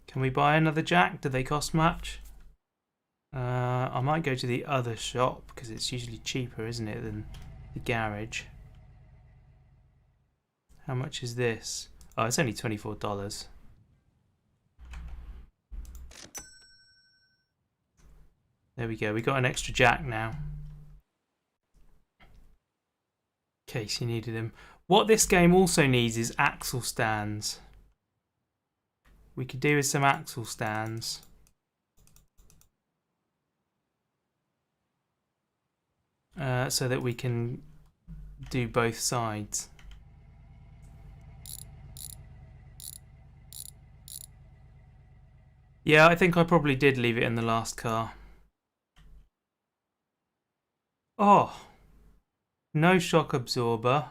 Can we buy another Jack? Do they cost much? I might go to the other shop because it's usually cheaper, isn't it, than the garage. How much is this? Oh, it's only $24. There we go. We got an extra Jack now. In case you needed them. What this game also needs is axle stands. We could do with some axle stands. So that we can do both sides. Yeah, I think I probably did leave it in the last car. Oh, no shock absorber.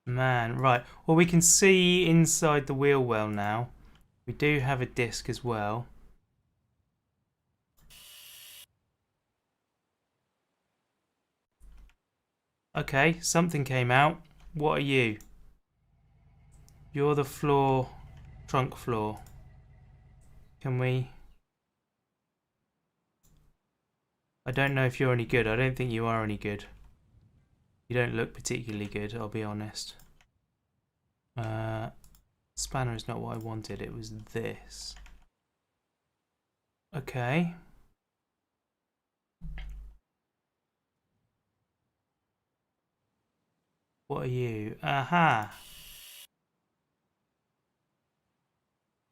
Man, right. Well, we can see inside the wheel well now. We do have a disc as well. Okay, something came out. What are you? You're the floor, trunk floor. Can we... I don't know if you're any good. I don't think you are any good. You don't look particularly good, I'll be honest. Spanner is not what I wanted. It was this. Okay. What are you? Aha!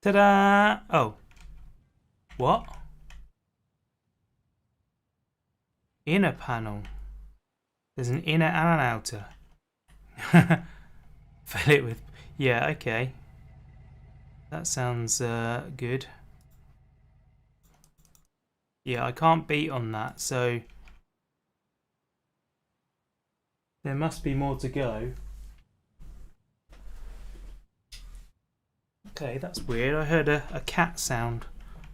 Ta-da! Oh. What? Inner panel. There's an inner and an outer. Fill it with... Yeah, okay. That sounds good. Yeah, I can't beat on that, so... There must be more to go. Okay, that's weird. I heard a cat sound,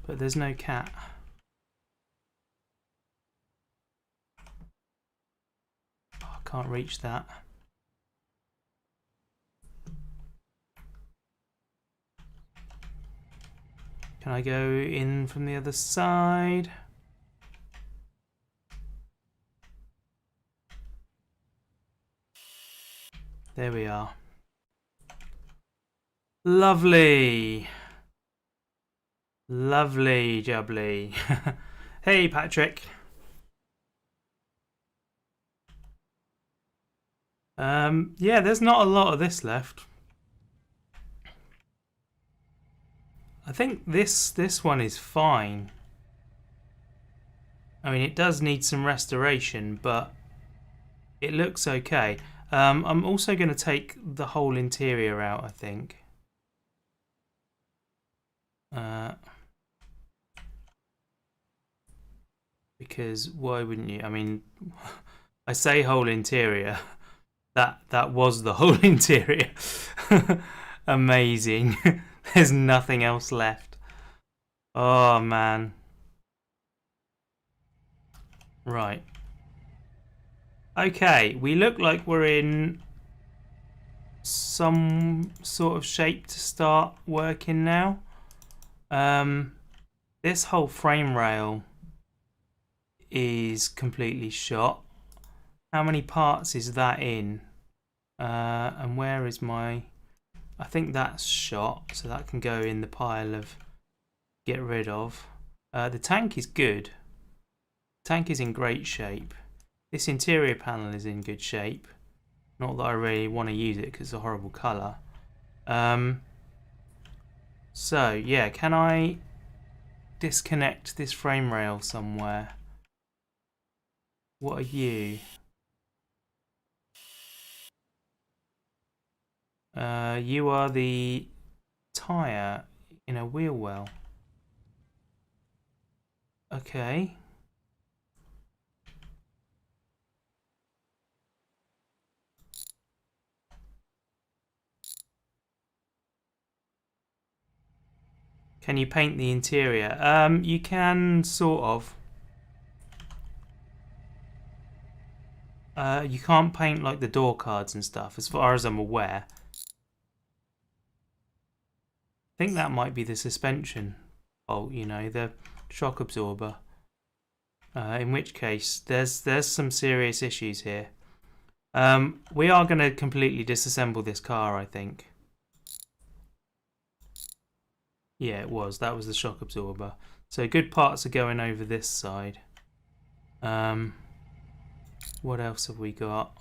but there's no cat. Oh, I can't reach that. Can I go in from the other side? There we are. Lovely. Lovely jubbly. Hey, Patrick. Yeah, there's not a lot of this left. I think this one is fine. I mean, it does need some restoration, but it looks okay. I'm also going to take the whole interior out, I think. Because why wouldn't you? I mean, I say whole interior. That was the whole interior. Amazing. There's nothing else left. Oh man. Right. Okay, we look like we're in some sort of shape to start working now. This whole frame rail is completely shot. How many parts is that in? And where is my... I think that's shot, so that can go in the pile of get rid of. The tank is good. The tank is in great shape. This interior panel is in good shape. Not that I really want to use it because it's a horrible colour. So, yeah, can I disconnect this frame rail somewhere? What are you? You are the tyre in a wheel well. Okay. Can you paint the interior? You can, sort of. You can't paint like the door cards and stuff, as far as I'm aware. I think that might be the suspension bolt, you know, the shock absorber. In which case, there's some serious issues here. We are going to completely disassemble this car, I think. Yeah, it was. That was the shock absorber. So good parts are going over this side. What else have we got?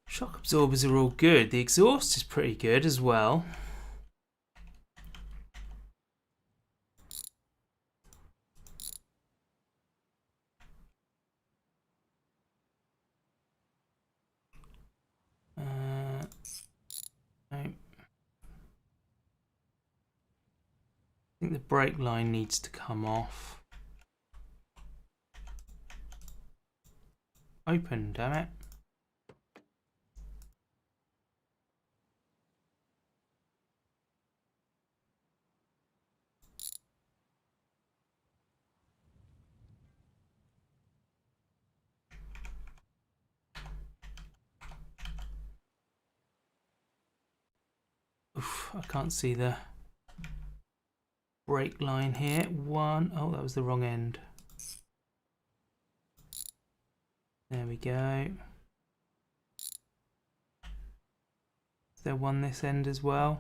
Shock absorbers are all good. The exhaust is pretty good as well. No. I think the brake line needs to come off. Open, damn it. Oof, I can't see the brake line here. Oh, that was the wrong end. There we go. Is there one this end as well?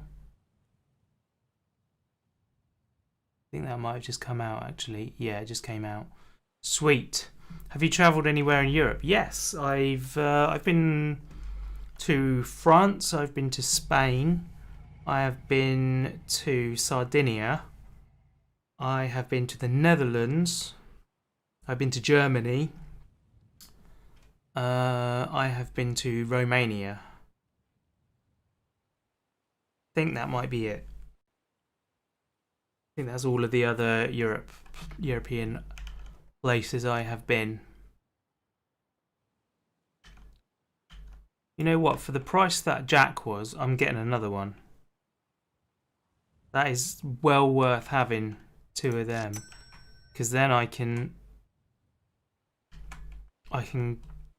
I think that might have just come out actually. Yeah, it just came out. Sweet. Have you travelled anywhere in Europe? Yes, I've been to France. I've been to Spain. I have been to Sardinia. I have been to the Netherlands. I've been to Germany. I have been to Romania. I think that might be it. I think that's all of the other European places I have been. You know what? For the price that Jack was, I'm getting another one. That is well worth having two of them, because then I can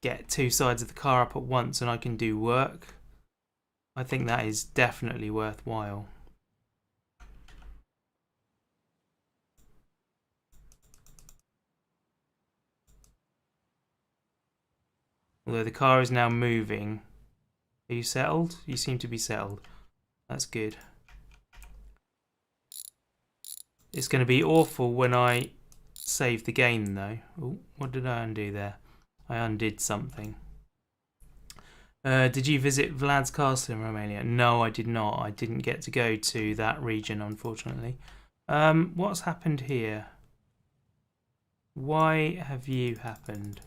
get two sides of the car up at once and I can do work. I think that is definitely worthwhile. Although the car is now moving, Are you settled? You seem to be settled. That's good. It's going to be awful when I save the game, though. Oh, what did I undo there? I undid something. Did you visit Vlad's castle in Romania? No, I did not. I didn't get to go to that region, unfortunately. What's happened here? Why have you happened?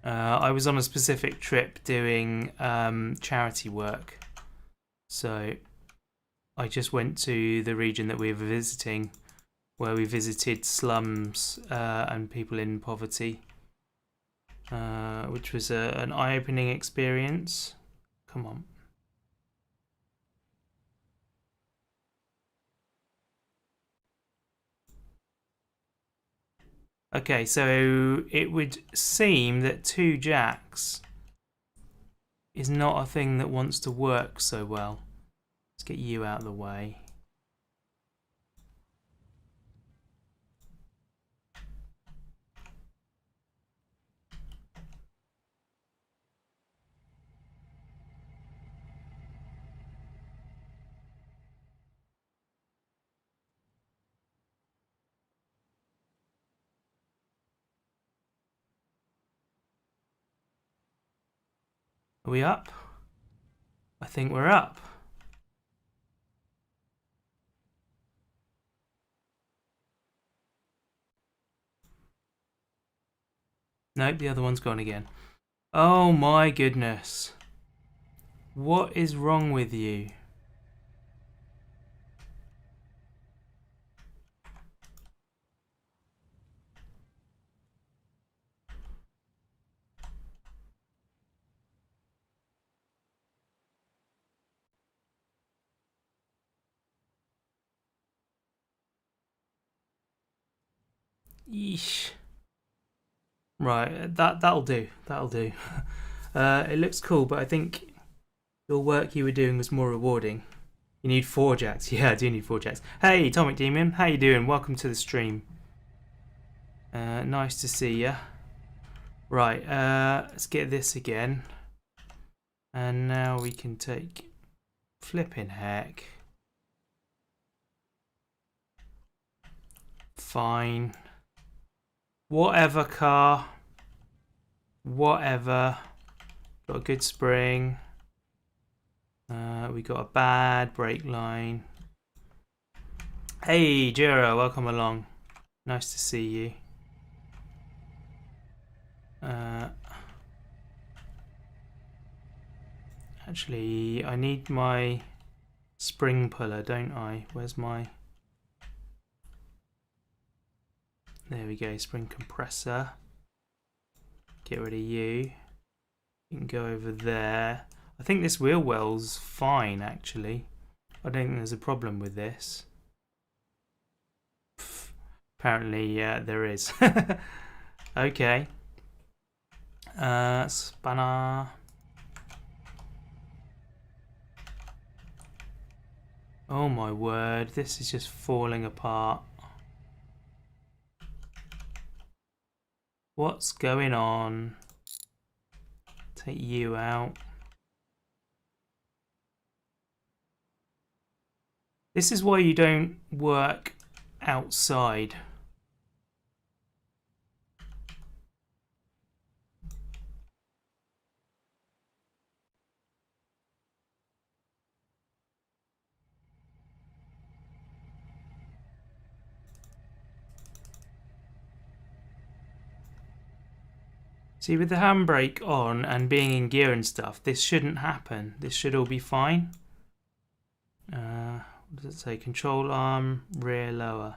I was on a specific trip doing charity work. So I just went to the region that we were visiting, where we visited slums and people in poverty, which was an eye-opening experience. Come on. Okay, so it would seem that 2 jacks is not a thing that wants to work so well. Let's get you out of the way. Are we up? I think we're up. Nope, the other one's gone again. Oh my goodness. What is wrong with you? Yeesh. Right, that'll do. That'll do. It looks cool, but I think your work you were doing was more rewarding. You need 4 jacks. Yeah, I do need 4 jacks. Hey, Atomic Demon, how you doing? Welcome to the stream. Nice to see ya. Right, let's get this again. And now we can take flipping heck. Fine. Whatever, car. Whatever. Got a good spring. We got a bad brake line. Hey, Jiro, welcome along. Nice to see you. Actually, I need my spring puller, don't I? Where's my... There we go, spring compressor. Get rid of you. You can go over there. I think this wheel well's fine, actually. I don't think there's a problem with this. Pff, apparently, there is. Okay. Spanner. Oh my word, this is just falling apart. What's going on? Take you out. This is why you don't work outside. See, with the handbrake on and being in gear and stuff, this shouldn't happen. This should all be fine. What does it say? Control arm, rear lower.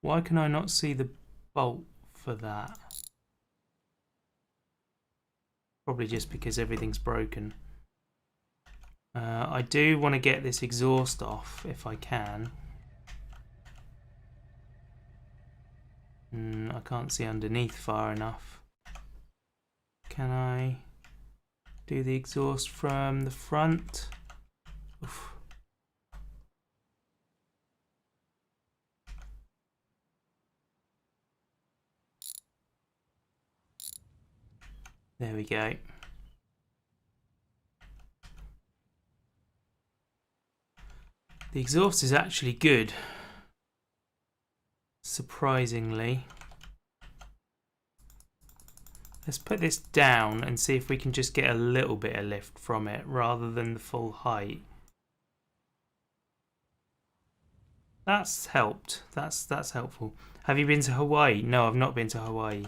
Why can I not see the bolt for that? Probably just because everything's broken. I do want to get this exhaust off if I can. I can't see underneath far enough. Can I do the exhaust from the front? Oof. There we go. The exhaust is actually good, surprisingly. Let's put this down and see if we can just get a little bit of lift from it rather than the full height. That's helped. That's helpful. Have you been to Hawaii? No, I've not been to Hawaii.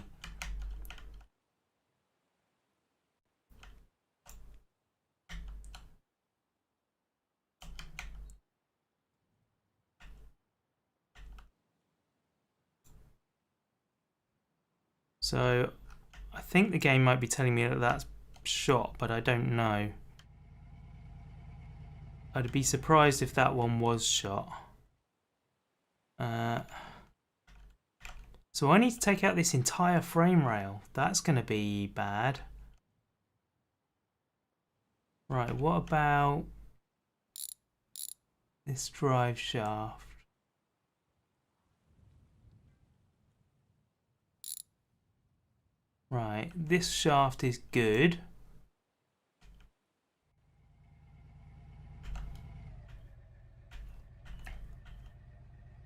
So I think the game might be telling me that that's shot, but I don't know. I'd be surprised if that one was shot. So I need to take out this entire frame rail. That's going to be bad. Right, what about this drive shaft? Right, this shaft is good.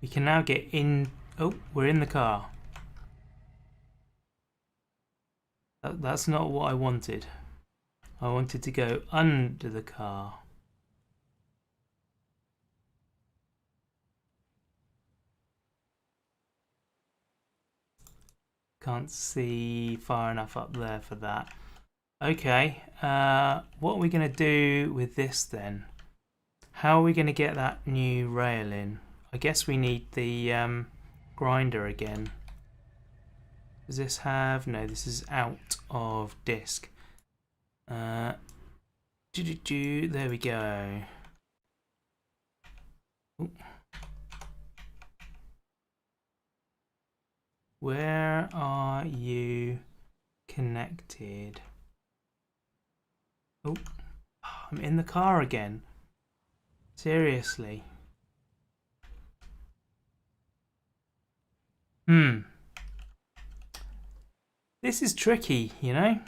We can now get in. Oh, we're in the car. That's not what I wanted. I wanted to go under the car. Can't see far enough up there for that. Okay, what are we going to do with this then? How are we going to get that new rail in? I guess we need the grinder again. Does this have... No, this is out of disc. There we go. Ooh. Where are you connected? Oh, I'm in the car again. Seriously. This is tricky, you know?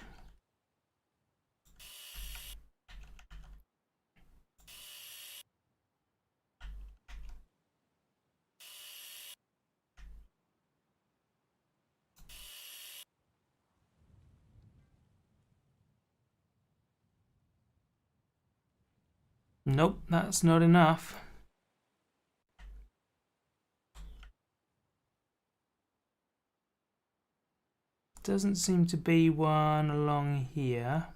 Nope, that's not enough. Doesn't seem to be one along here.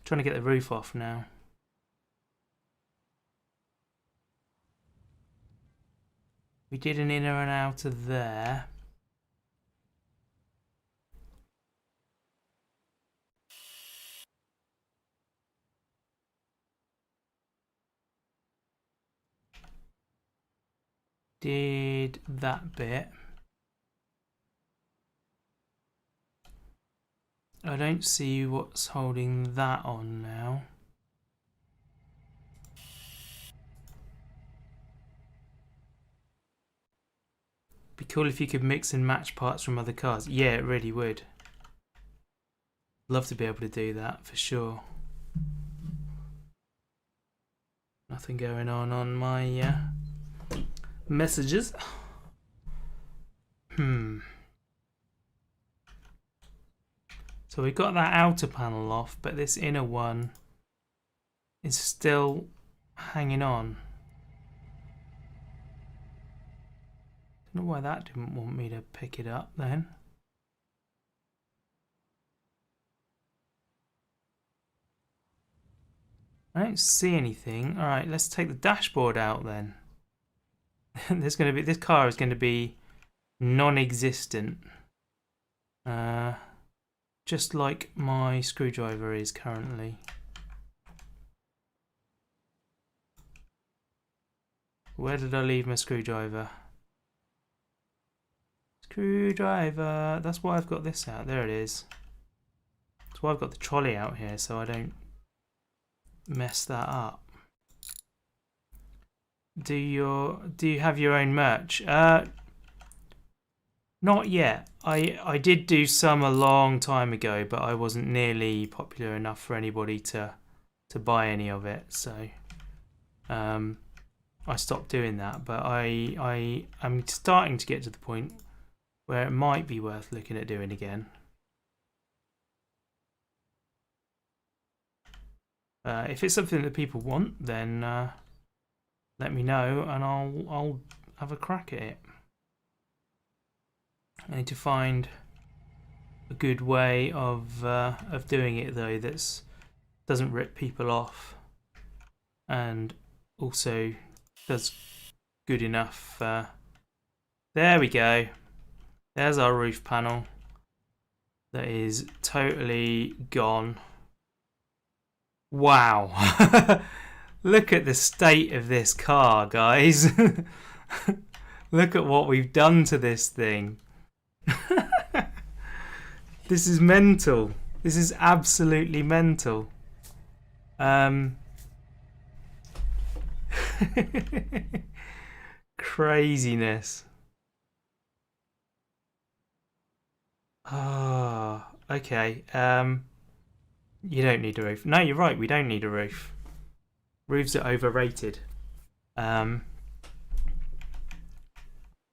Trying to get the roof off now. We did an inner and outer there. Did that bit. I don't see what's holding that on now. Be cool if you could mix and match parts from other cars. Yeah, it really would. Love to be able to do that for sure. Nothing going on my messages. So we got that outer panel off, but this inner one is still hanging on. Don't know why that didn't want me to pick it up then. I don't see anything. All right, let's take the dashboard out then. This car is going to be non-existent, just like my screwdriver is currently. Where did I leave my screwdriver? Screwdriver. That's why I've got this out. There it is. That's why I've got the trolley out here, so I don't mess that up. Do you have your own merch? Not yet. I did do some a long time ago, but I wasn't nearly popular enough for anybody to buy any of it. So I stopped doing that. But I'm starting to get to the point where it might be worth looking at doing again. If it's something that people want, then let me know and I'll have a crack at it. I need to find a good way of doing it though that doesn't rip people off and also does good enough. There we go. There's our roof panel that is totally gone. Wow. Look at the state of this car, guys. Look at what we've done to this thing. This is mental. This is absolutely mental. Craziness. Ah, okay. You don't need a roof. No, you're right. We don't need a roof. Roofs are overrated.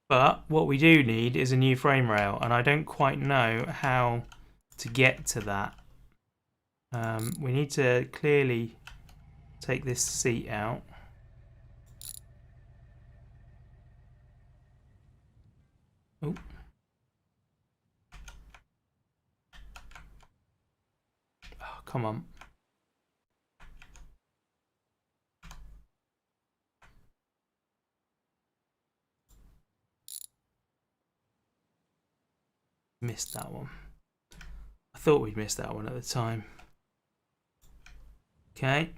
But what we do need is a new frame rail, and I don't quite know how to get to that. We need to clearly take this seat out. Oh. Oh, come on. Missed that one. I thought we'd missed that one at the time. Okay.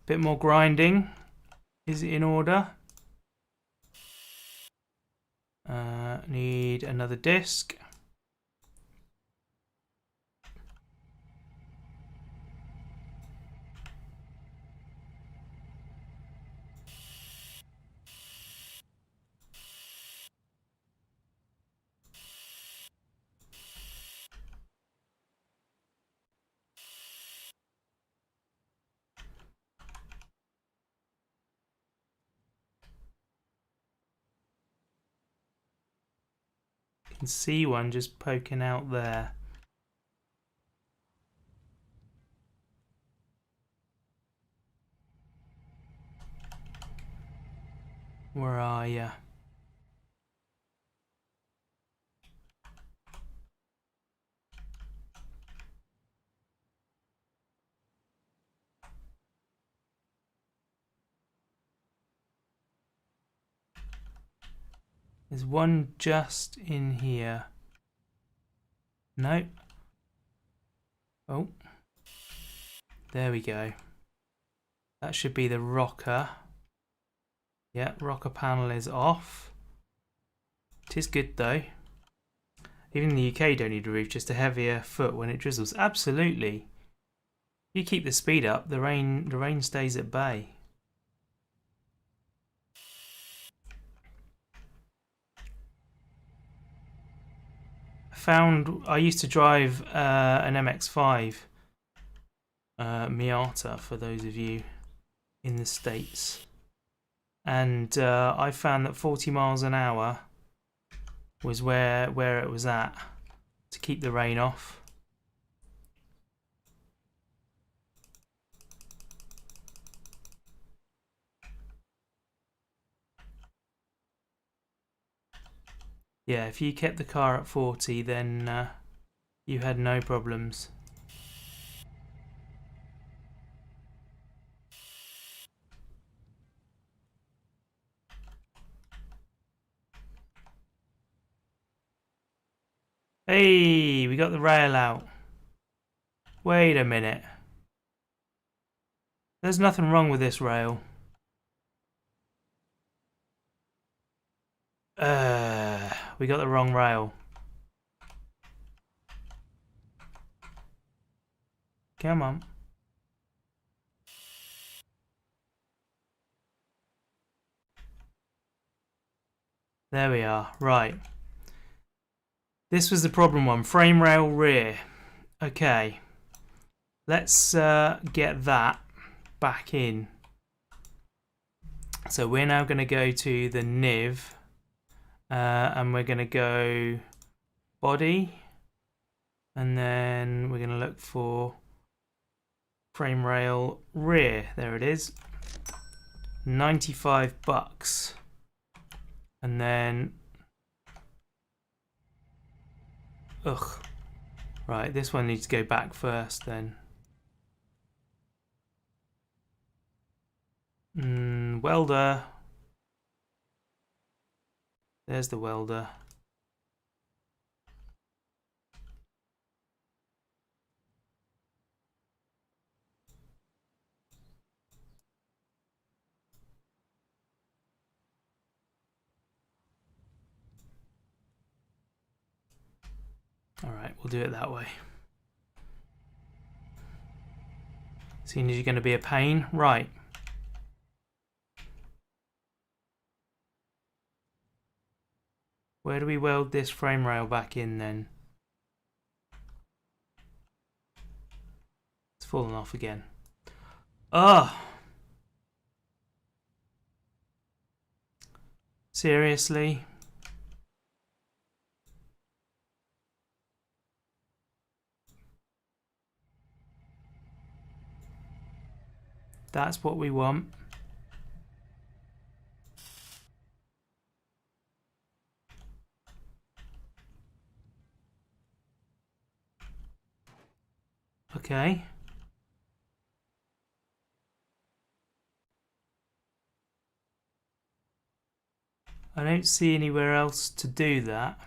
Bit more grinding. Is it in order? Need another disc. You can see one just poking out there. Where are you? There's one just in here. No. Oh. There we go. That should be the rocker. Yeah, rocker panel is off. It is good though. Even in the UK don't need a roof, just a heavier foot when it drizzles. Absolutely. You keep the speed up, the rain stays at bay. I used to drive an MX-5 Miata, for those of you in the States, and I found that 40 miles an hour was where it was at to keep the rain off. Yeah, if you kept the car at 40, then you had no problems. Hey, we got the rail out. Wait a minute. There's nothing wrong with this rail. We got the wrong rail. Come on. There we are. Right. This was the problem one. Frame rail rear. Okay. Let's get that back in. So we're now going to go to the Niv. And we're going to go body. And then we're going to look for frame rail rear. There it is. $95. And then... Ugh. Right, this one needs to go back first then. Welder. There's the welder. Alright, we'll do it that way. Seeing as you're going to be a pain. Right. Where do we weld this frame rail back in then? It's fallen off again. Ugh! Seriously? That's what we want. Okay. I don't see anywhere else to do that.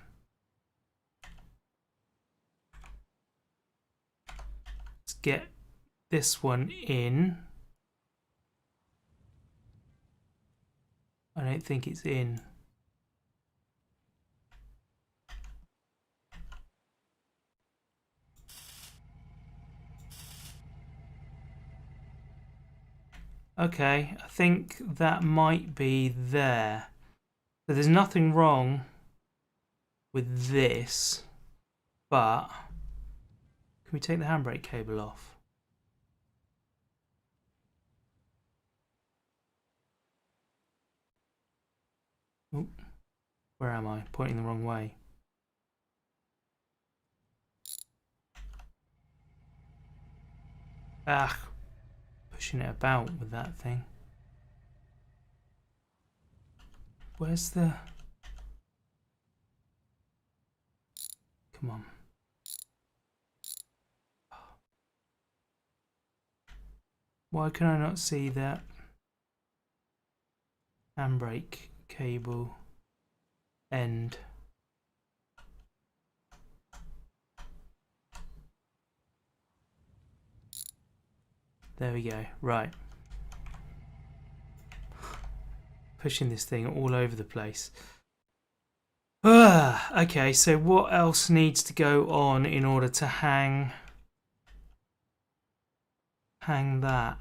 Let's get this one in. I don't think it's in. Okay, I think that might be there. So there's nothing wrong with this, but can we take the handbrake cable off? Oop. Where am I? Pointing the wrong way. Ah, pushing it about with that thing. Where's the... Come on. Why can I not see that handbrake cable end? There we go. Right. Pushing this thing all over the place. Okay, so what else needs to go on in order to hang that?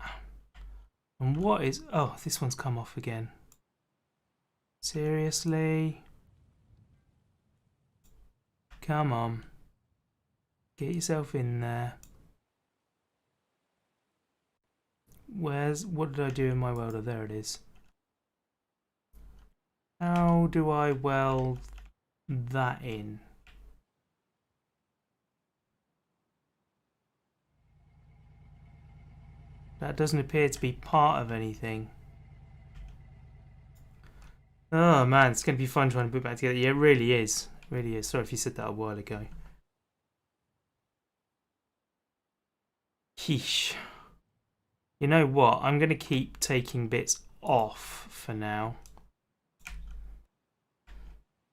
And what is... Oh, this one's come off again. Seriously? Come on. Get yourself in there. What did I do in my welder? There it is. How do I weld that in? That doesn't appear to be part of anything. Oh man, it's going to be fun trying to put it back together. Yeah, it really is. It really is. Sorry if you said that a while ago. Yeesh. You know what? I'm going to keep taking bits off for now.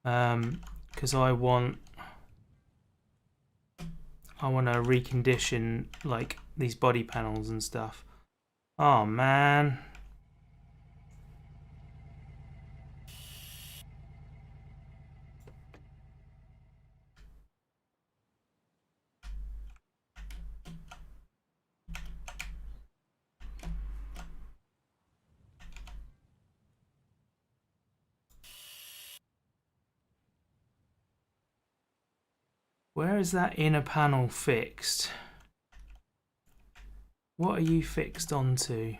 Because I want to recondition like these body panels and stuff. Oh man. Where is that inner panel fixed? What are you fixed onto?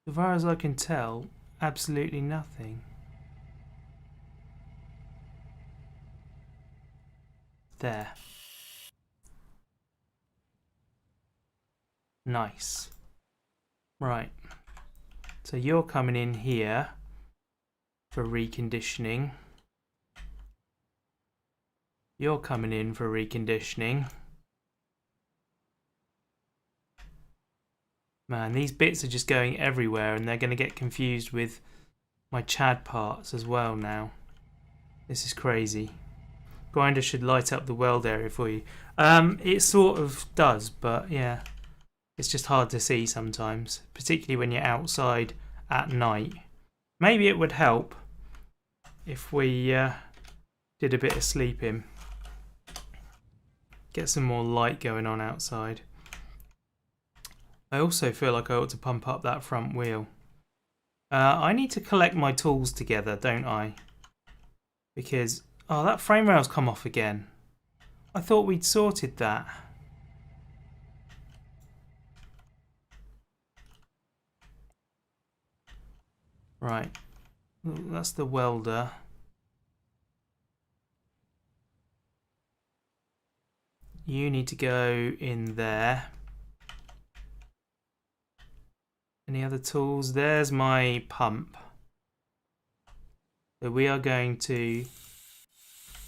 As far as I can tell, absolutely nothing. There. Nice. Right. So you're coming in here for reconditioning. You're coming in for reconditioning. Man, these bits are just going everywhere and they're going to get confused with my Chad parts as well now. This is crazy. Grinder should light up the weld area for you. It sort of does, but yeah. It's just hard to see sometimes, particularly when you're outside at night. Maybe it would help if we did a bit of sleeping. Get some more light going on outside. I also feel like I ought to pump up that front wheel. I need to collect my tools together, don't I? Because, oh, that frame rail's come off again. I thought we'd sorted that. Right, that's the welder. You need to go in there. Any other tools? There's my pump. So we are going to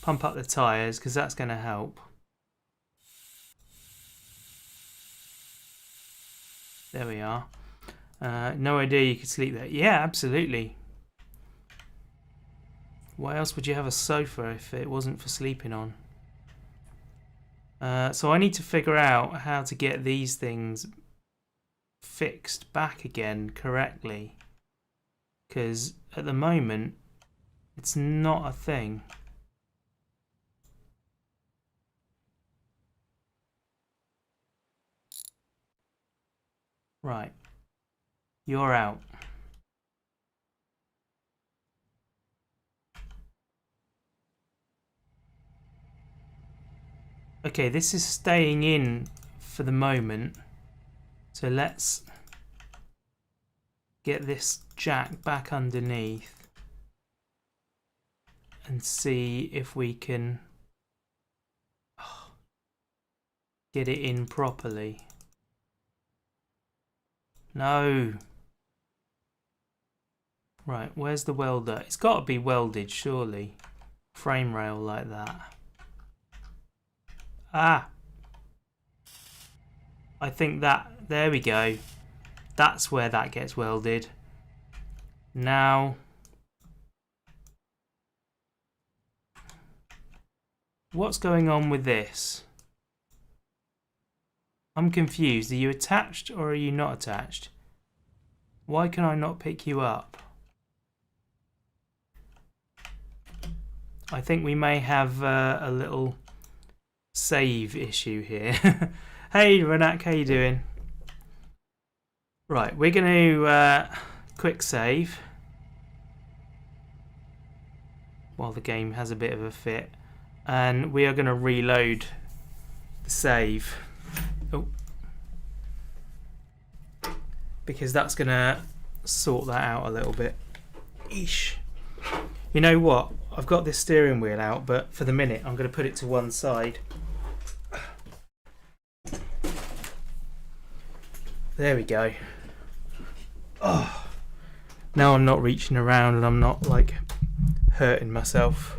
pump up the tyres because that's going to help. There we are. No idea you could sleep there. Yeah, absolutely. Why else would you have a sofa if it wasn't for sleeping on? So I need to figure out how to get these things fixed back again correctly. Because at the moment, it's not a thing. Right. You're out. Okay, this is staying in for the moment. So let's get this jack back underneath and see if we can get it in properly. No. Right, where's the welder? It's got to be welded, surely. Frame rail like that. Ah! I think that... There we go. That's where that gets welded. Now... What's going on with this? I'm confused. Are you attached or are you not attached? Why can I not pick you up? I think we may have a little save issue here. Hey Renak, how you doing? Right, we're going to quick save while the game has a bit of a fit, and we are going to reload the save. Oh, because that's going to sort that out a little bit. Eesh. You know what? I've got this steering wheel out, but for the minute I'm going to put it to one side. There we go. Oh, now I'm not reaching around and I'm not like hurting myself.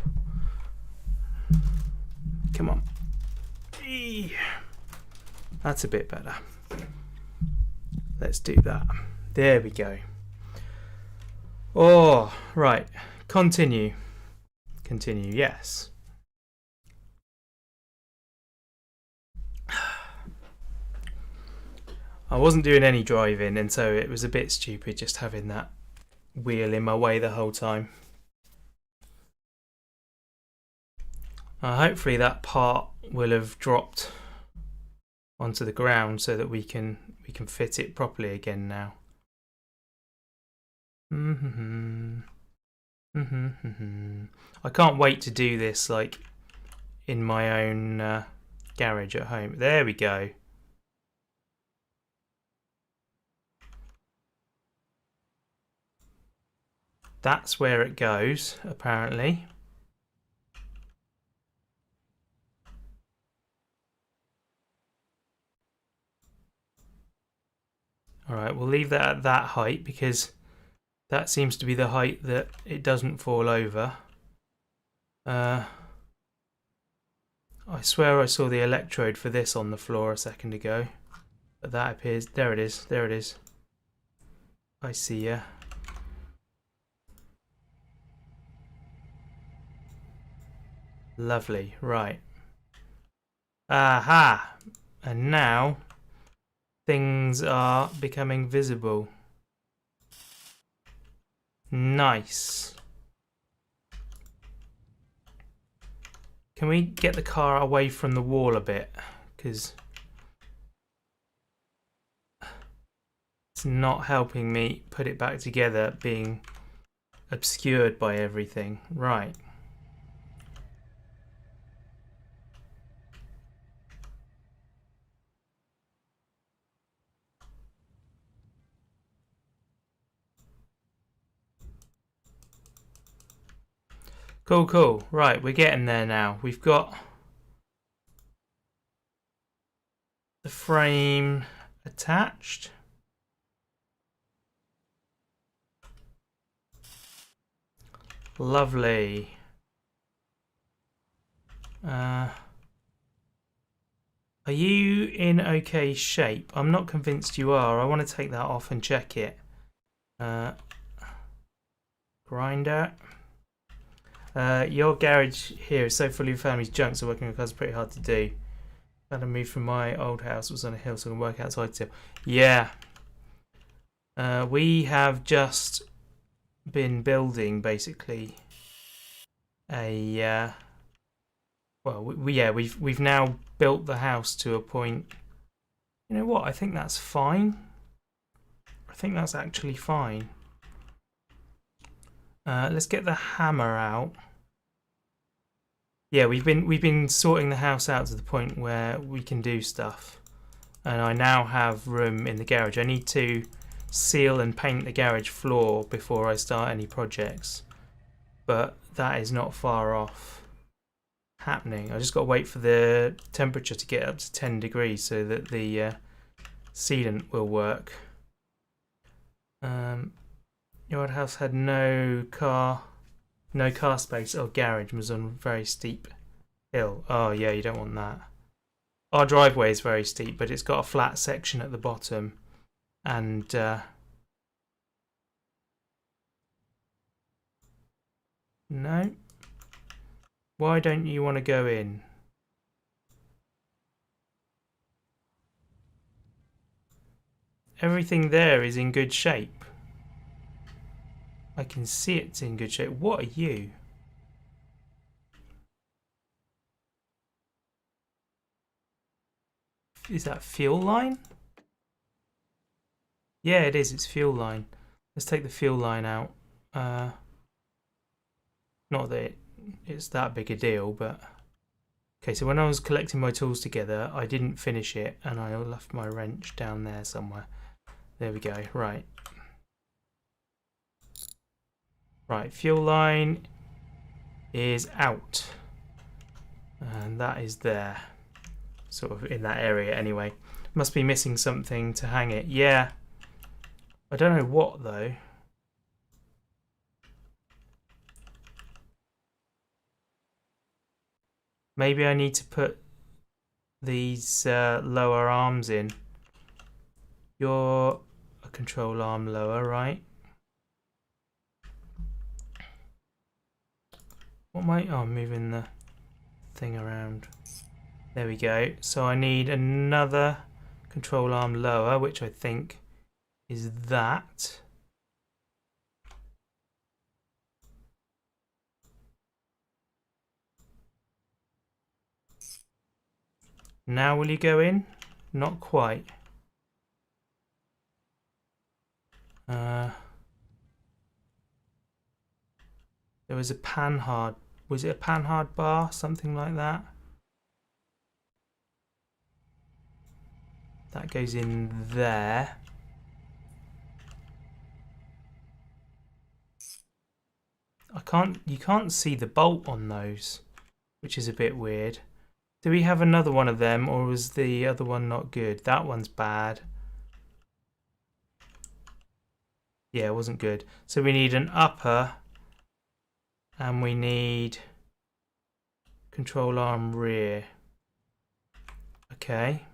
Come on. That's a bit better. Let's do that. There we go. Oh, right. Continue. Continue, yes. I wasn't doing any driving, and so it was a bit stupid just having that wheel in my way the whole time. Hopefully that part will have dropped onto the ground so that we can fit it properly again now. I can't wait to do this, like, in my own garage at home. There we go. That's where it goes, apparently. Alright, we'll leave that at that height because that seems to be the height that it doesn't fall over. I swear I saw the electrode for this on the floor a second ago. But that appears... There it is. There it is. I see ya. Lovely. Right. Aha! And now things are becoming visible. Nice. Can we get the car away from the wall a bit? Because it's not helping me put it back together, being obscured by everything. Right. Cool, cool. Right, we're getting there now. We've got the frame attached. Lovely. Are you in okay shape? I'm not convinced you are. I want to take that off and check it. Grinder. Your garage here is so full of family's junk, so working with cars is pretty hard to do. Had to move from my old house, was on a hill, so I can work outside still. Yeah. We have just been building basically a well, we've now built the house to a point. You know what? I think that's fine. I think that's actually fine. Let's get the hammer out. Yeah, we've been sorting the house out to the point where we can do stuff, and I now have room in the garage. I need to seal and paint the garage floor before I start any projects, but that is not far off happening. I just got to wait for the temperature to get up to 10 degrees so that the sealant will work. Your old house had no car space. Oh, garage was on a very steep hill. Oh yeah, you don't want that. Our driveway is very steep, but it's got a flat section at the bottom, and no. Why don't you want to go in? Everything there is in good shape. I can see it's in good shape. What are you? Is that fuel line? Yeah, it is. It's fuel line. Let's take the fuel line out. Not that it's that big a deal, but... Okay, so when I was collecting my tools together, I didn't finish it, and I left my wrench down there somewhere. There we go. Right. Right, fuel line is out. And that is there. Sort of in that area anyway. Must be missing something to hang it. Yeah. I don't know what though. Maybe I need to put these lower arms in. You're a control arm lower, right? What am I? Oh, I'm moving the thing around. There we go. So I need another control arm lower, which I think is that. Now will you go in? Not quite. There was a panhard. Was it a panhard bar? Something like that. That goes in there. You can't see the bolt on those, which is a bit weird. Do we have another one of them, or was the other one not good? That one's bad. Yeah, it wasn't good. So we need an upper, and we need control arm rear. Okay.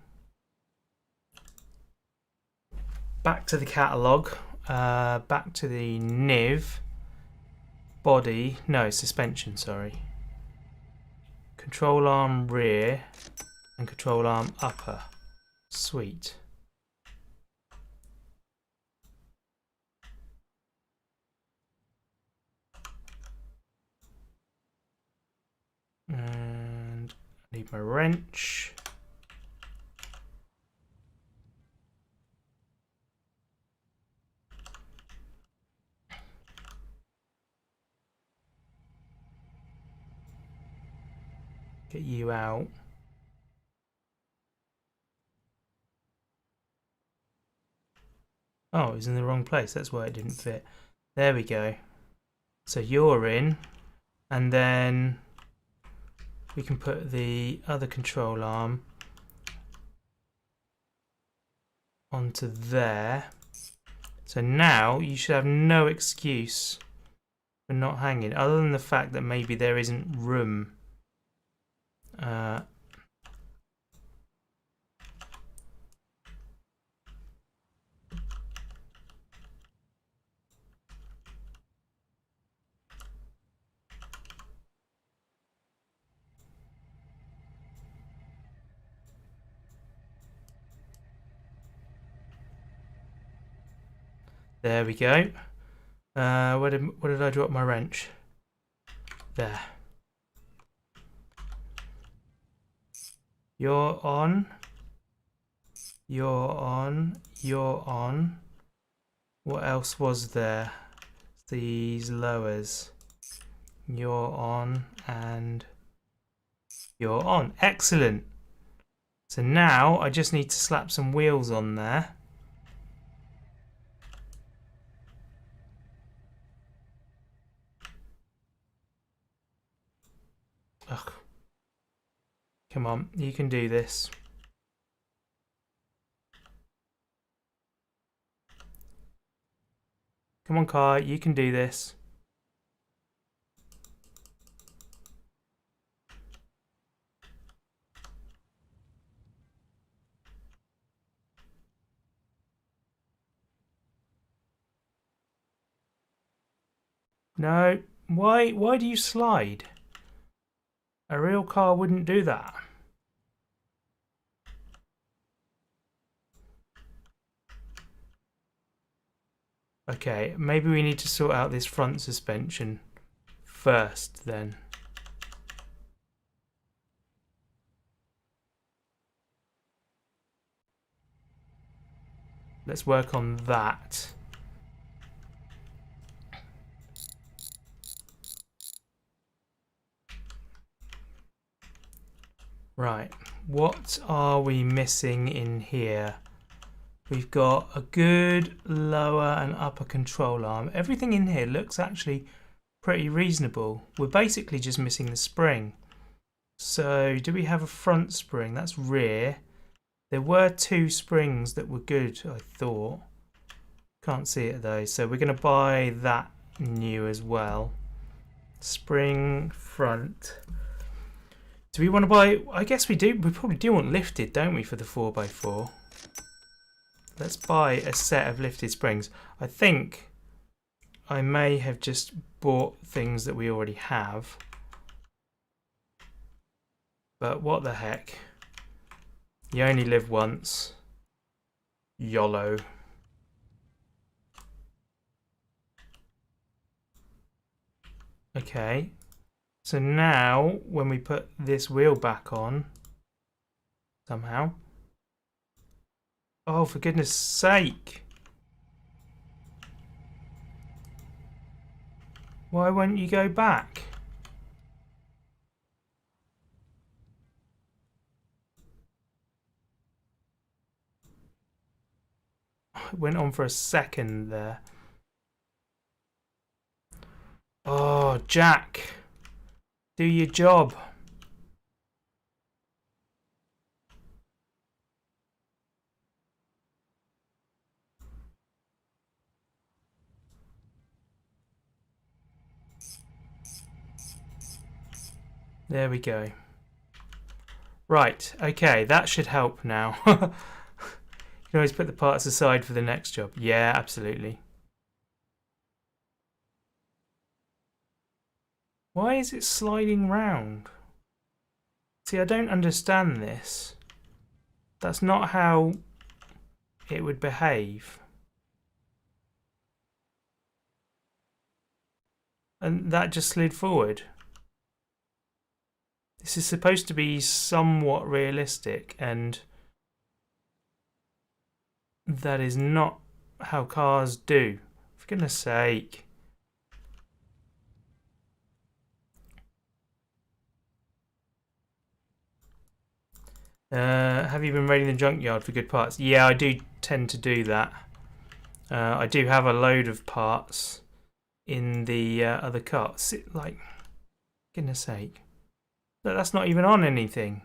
Back to the catalogue. Back to the Niv. Body. No, suspension, sorry. Control arm rear and control arm upper. Sweet. And I need my wrench. Get you out. Oh, it was in the wrong place. That's why it didn't fit. There we go. So you're in, and then we can put the other control arm onto there. So now you should have no excuse for not hanging, other than the fact that maybe there isn't room. There we go. Where did I drop my wrench? There. You're on. You're on. You're on. What else was there? These lowers. You're on and you're on. Excellent. So now I just need to slap some wheels on there. Ugh. Come on, you can do this. Come on, car, you can do this. No, why do you slide? A real car wouldn't do that. Okay, maybe we need to sort out this front suspension first then. Let's work on that. Right, what are we missing in here? We've got a good lower and upper control arm. Everything in here looks actually pretty reasonable. We're basically just missing the spring. So do we have a front spring? That's rear. There were two springs that were good, I thought. Can't see it though, so we're going to buy that new as well. Spring front. Do we want to buy... I guess we do. We probably do want lifted, don't we, for the 4x4? Let's buy a set of lifted springs. I think I may have just bought things that we already have. But what the heck? You only live once. YOLO. Okay. So now, when we put this wheel back on, somehow... Oh, for goodness sake! Why won't you go back? It went on for a second there. Oh, Jack. Do your job. There we go. Right, okay, that should help now. You can always put the parts aside for the next job. Yeah, absolutely. Why is it sliding round? See, I don't understand this. That's not how it would behave. And that just slid forward. This is supposed to be somewhat realistic, and that is not how cars do. For goodness sake. Have you been raiding the junkyard for good parts? Yeah, I do tend to do that. I do have a load of parts in the other carts. Like, goodness sake. That's not even on anything.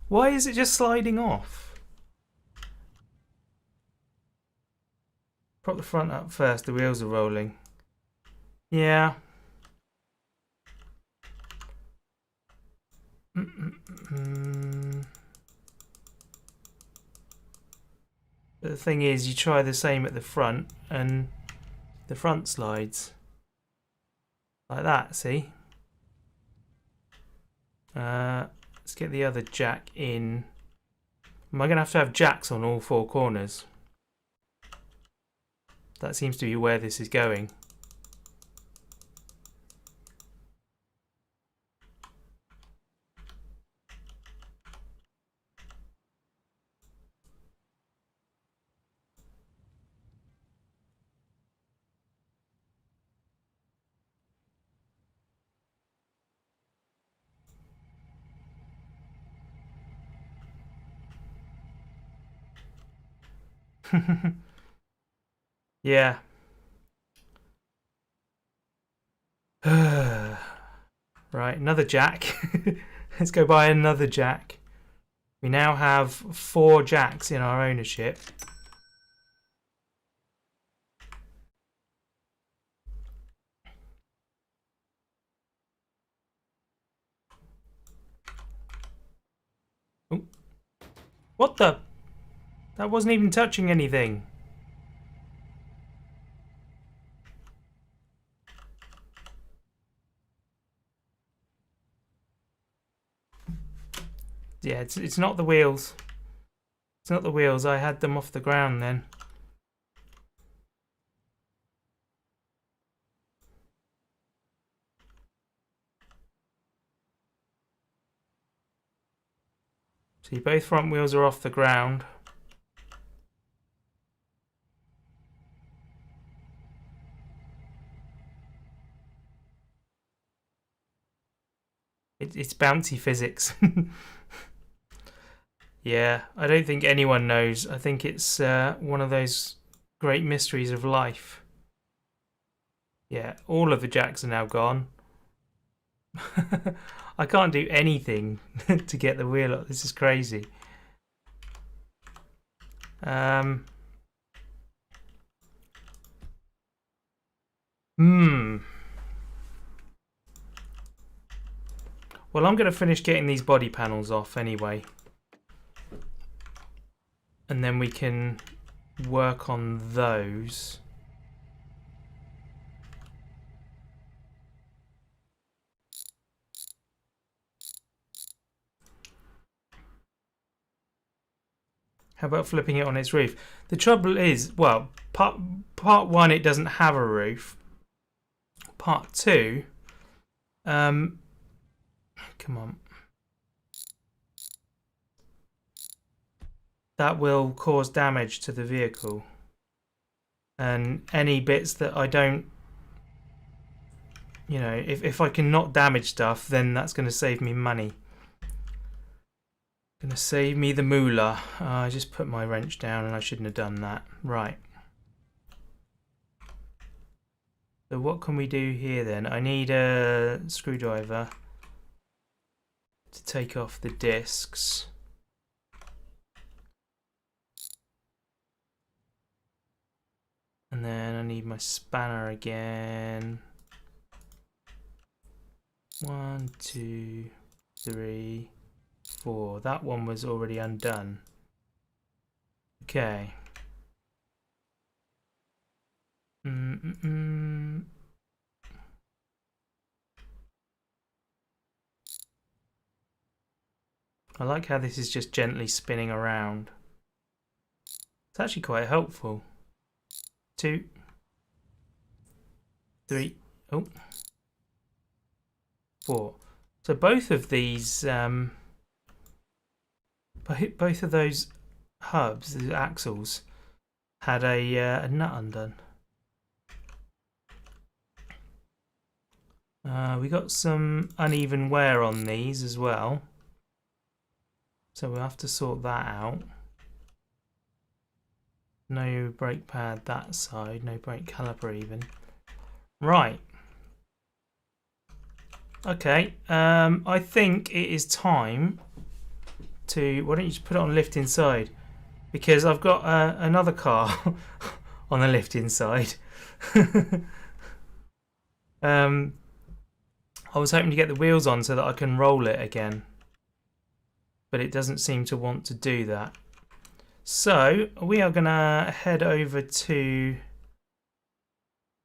Why is it just sliding off? Prop the front up first, the wheels are rolling. Yeah. But the thing is, you try the same at the front and the front slides. Like that, see? Let's get the other jack in. Am I going to have jacks on all four corners? That seems to be where this is going. Yeah. Right, another jack. Let's go buy another jack. We now have 4 jacks in our ownership. Ooh. What the? That wasn't even touching anything. Yeah, it's not the wheels. It's not the wheels. I had them off the ground then. See, both front wheels are off the ground. It's bouncy physics. Yeah, I don't think anyone knows. I think it's one of those great mysteries of life. Yeah, all of the jacks are now gone. I can't do anything to get the wheel up. This is crazy. Well, I'm going to finish getting these body panels off anyway. And then we can work on those. How about flipping it on its roof? The trouble is, well, part 1, it doesn't have a roof. Part 2, come on. That will cause damage to the vehicle. And any bits that I don't you know, if I can not damage stuff, then that's going to save me money. Going to save me the moolah. I just put my wrench down and I shouldn't have done that. Right. So what can we do here then? I need a screwdriver to take off the discs. And then I need my spanner again. 1, 2, 3, 4. That one was already undone. Okay. I like how this is just gently spinning around. It's actually quite helpful. 2, 3, 4. So both of these, both of those hubs, the axles, had a nut undone. We got some uneven wear on these as well, so we'll have to sort that out. No brake pad that side, no brake caliper even. Right. Okay, I think it is time to... Why don't you just put it on lift inside? Because I've got another car on the lift inside. I was hoping to get the wheels on so that I can roll it again, but it doesn't seem to want to do that. So we are going to head over to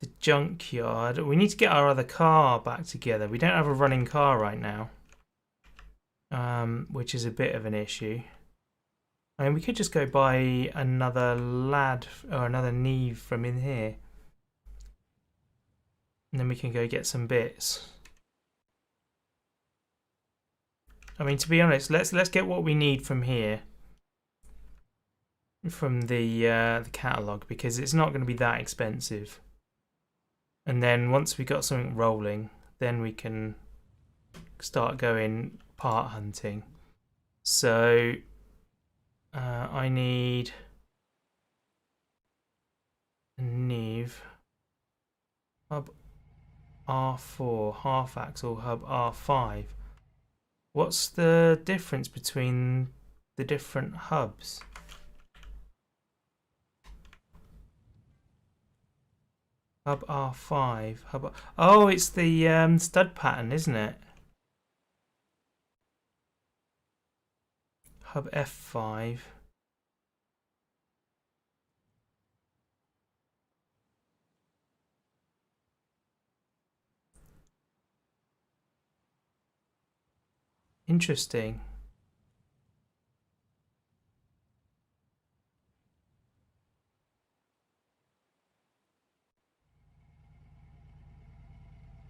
the junkyard. We need to get our other car back together. We don't have a running car right now, which is a bit of an issue. I mean, we could just go buy another lad or another Niv from in here, and then we can go get some bits. I mean, to be honest, let's get what we need from here, from the catalogue, because it's not going to be that expensive. And then once we got something rolling, then we can start going part hunting. So I need a Niv hub R4, half axle hub R5. What's the difference between the different hubs? Hub R5, hub... Oh, it's the stud pattern, isn't it? Hub F5. Interesting.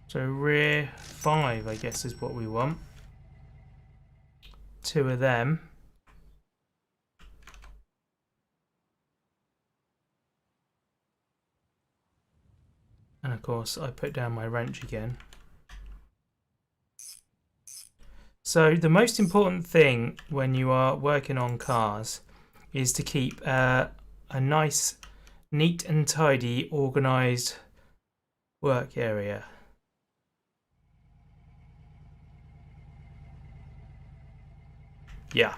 So rear 5, I guess, is what we want. 2 of them. And of course, I put down my wrench again. So the most important thing when you are working on cars is to keep a nice, neat and tidy, organised work area. Yeah.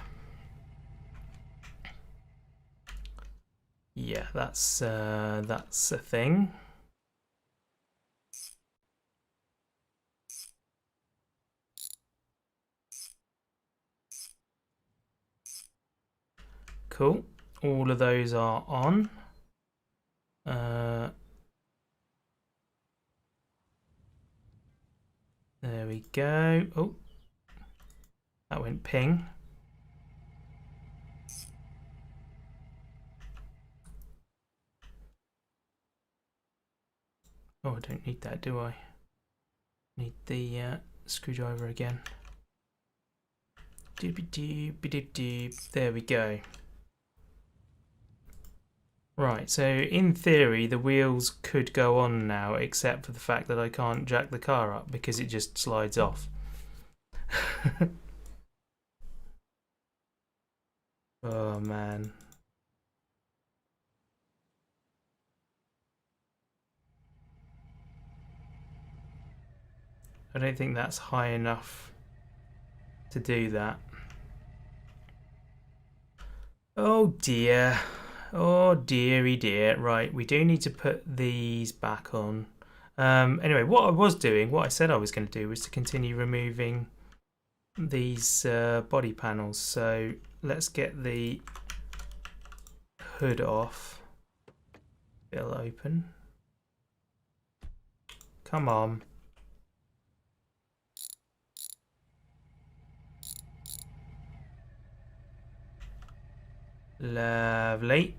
Yeah, that's a thing. Cool. All of those are on. There we go. Oh, that went ping. Oh, I don't need that, do I? Need the screwdriver again. Doobie doop, doop doop. There we go. Right, so in theory the wheels could go on now, except for the fact that I can't jack the car up because it just slides off. Oh man. I don't think that's high enough to do that. Oh dear. Oh dearie dear. Right, we do need to put these back on. Anyway, what I said I was going to do was to continue removing these body panels. So let's get the hood off. It'll open. Come on. Lovely.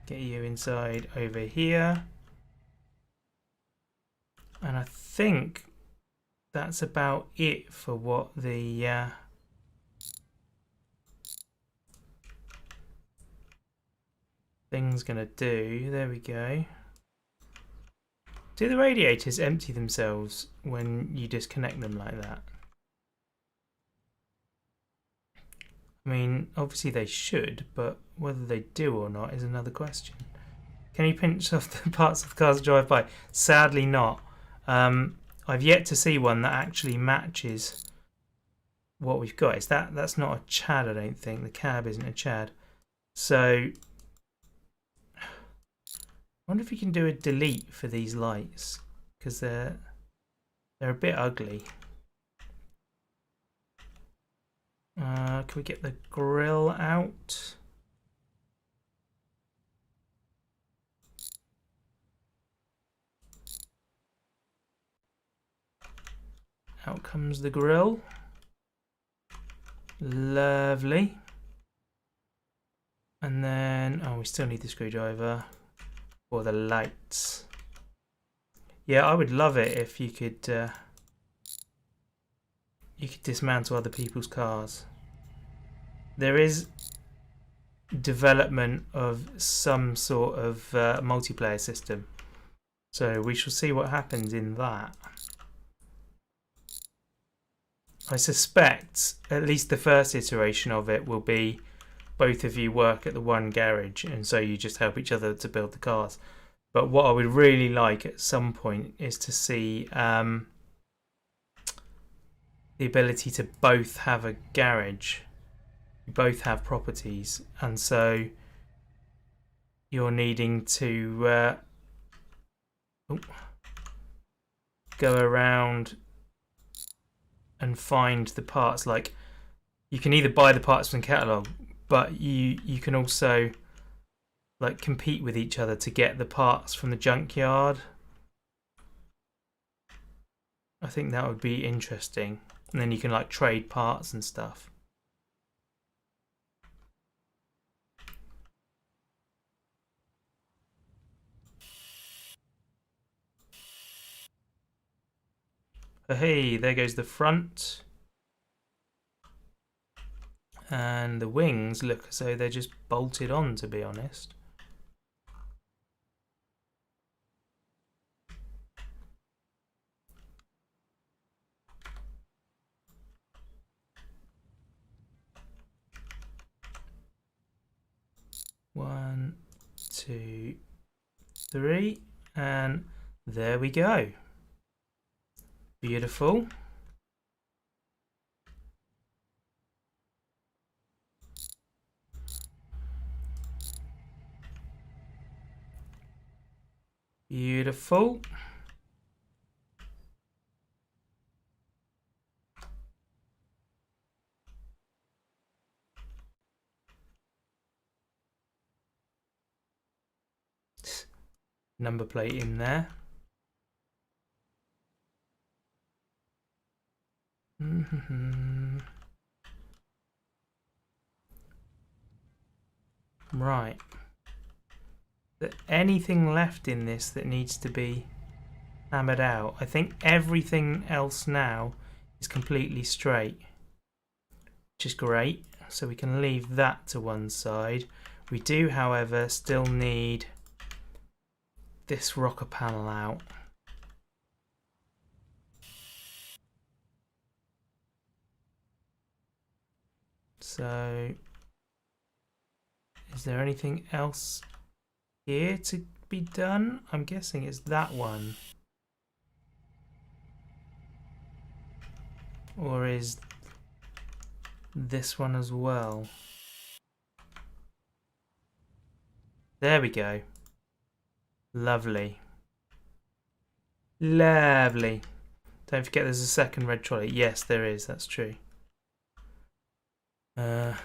Get you inside over here. And I think that's about it for what the thing's gonna do. There we go. Do the radiators empty themselves when you disconnect them like that? I mean, obviously they should, but whether they do or not is another question. Can you pinch off the parts of the cars that drive by? Sadly not. I've yet to see one that actually matches what we've got. That's not a Chad, I don't think. The cab isn't a Chad. So I wonder if we can do a delete for these lights, because they're a bit ugly. Can we get the grill out? Out comes the grill. Lovely. And then, oh, we still need the screwdriver for the lights. Yeah, I would love it if you could dismantle other people's cars. There is development of some sort of multiplayer system, so we shall see what happens in that. I suspect at least the first iteration of it will be both of you work at the one garage, and so you just help each other to build the cars. But what I would really like at some point is to see the ability to both have a garage. You both have properties, and so you're needing to go around and find the parts. Like, you can either buy the parts from the catalogue, but you can also like compete with each other to get the parts from the junkyard. I think that would be interesting, and then you can like trade parts and stuff. Oh, hey, there goes the front. And the wings look as though they're just bolted on, to be honest. One, two, three, and there we go. Beautiful. Beautiful. Number plate in there. Right. Is there anything left in this that needs to be hammered out? I think everything else now is completely straight, which is great. So we can leave that to one side. We do, however, still need this rocker panel out. So, is there anything else here to be done? I'm guessing it's that one. Or is this one as well? There we go. Lovely. Lovely. Don't forget there's a second red trolley. Yes, there is. That's true. Oh.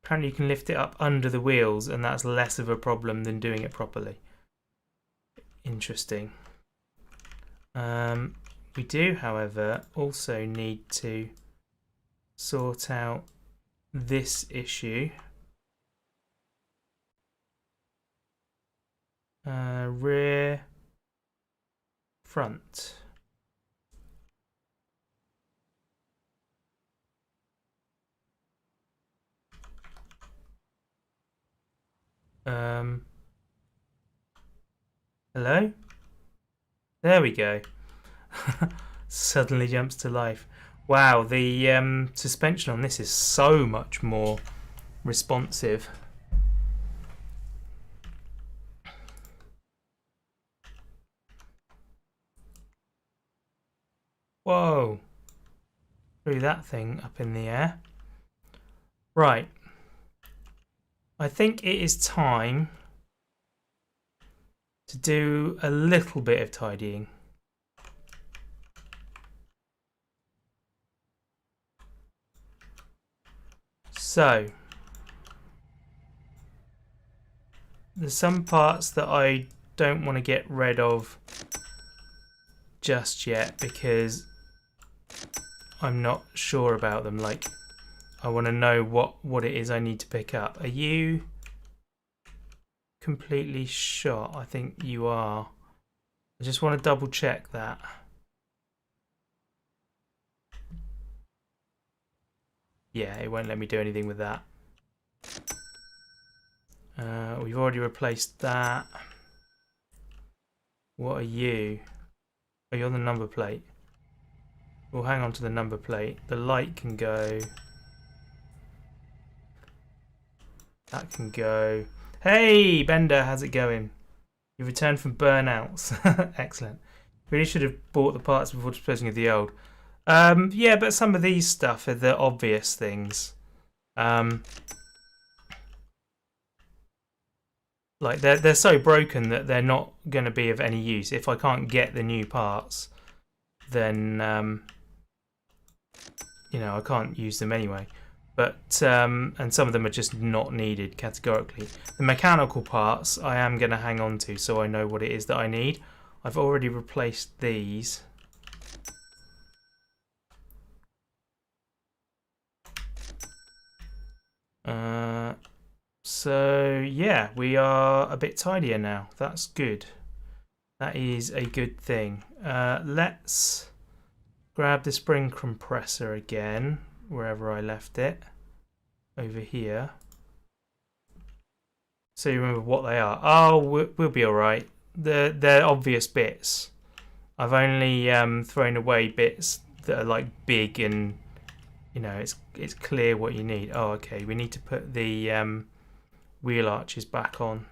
Apparently you can lift it up under the wheels and that's less of a problem than doing it properly. Interesting. We do, however, also need to sort out this issue. Rear, front. Hello? There we go. Suddenly jumps to life. Wow, the suspension on this is so much more responsive. Whoa. Threw that thing up in the air. Right. I think it is time to do a little bit of tidying. So, there's some parts that I don't want to get rid of just yet because I'm not sure about them. Like, I want to know what it is I need to pick up. Are you completely shot? I think you are. I just want to double check that. Yeah, it won't let me do anything with that. We've already replaced that. What are you? Oh, you're the number plate. We'll hang on to the number plate. The light can go. That can go. Hey, Bender, how's it going? You returned from burnouts. Excellent. Really should have bought the parts before disposing of the old. Yeah, but some of these stuff are the obvious things. Like they're so broken that they're not going to be of any use. If I can't get the new parts, then you know, I can't use them anyway. But and some of them are just not needed categorically. The mechanical parts I am going to hang on to so I know what it is that I need. I've already replaced these. So yeah, we are a bit tidier now. That's good. That is a good thing. Let's grab the spring compressor again, wherever I left it, over here. So you remember what they are. Oh, we'll be all right. They're obvious bits. I've only thrown away bits that are like big and, you know, it's clear what you need. Oh, okay. We need to put the wheel arches back on.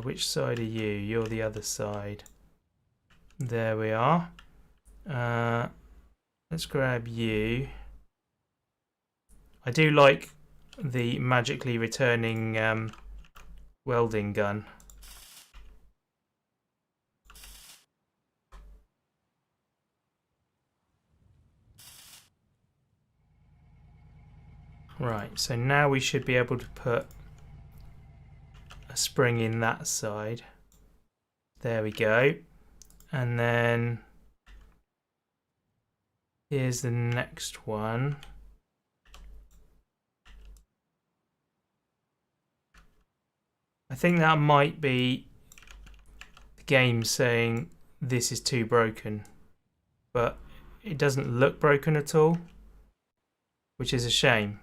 Which side are you? You're the other side. There we are. Let's grab you. I do like the magically returning welding gun. Right, so now we should be able to put a spring in that side. There we go. And then here's the next one. I think that might be the game saying this is too broken, but it doesn't look broken at all, which is a shame.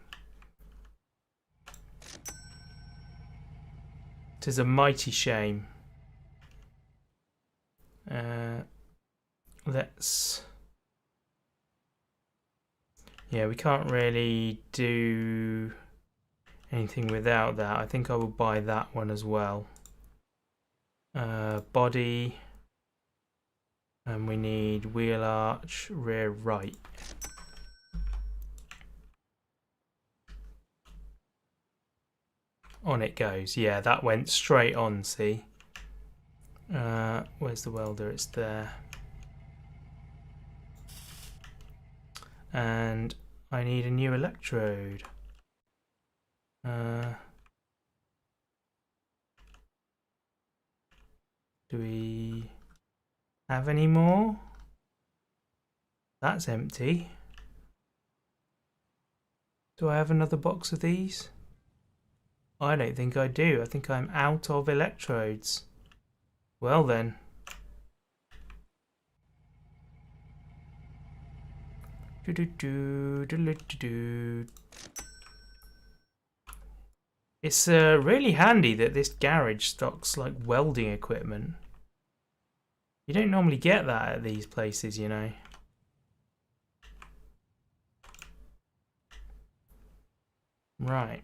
'Tis a mighty shame. Let's... Yeah, we can't really do anything without that. I think I will buy that one as well. Body. And we need wheel arch, rear right. On it goes. Yeah, that went straight on, see? Where's the welder? It's there. And I need a new electrode. Do we have any more? That's empty. Do I have another box of these? I don't think I do. I think I'm out of electrodes. Well then. It's really handy that this garage stocks like welding equipment. You don't normally get that at these places, you know. Right.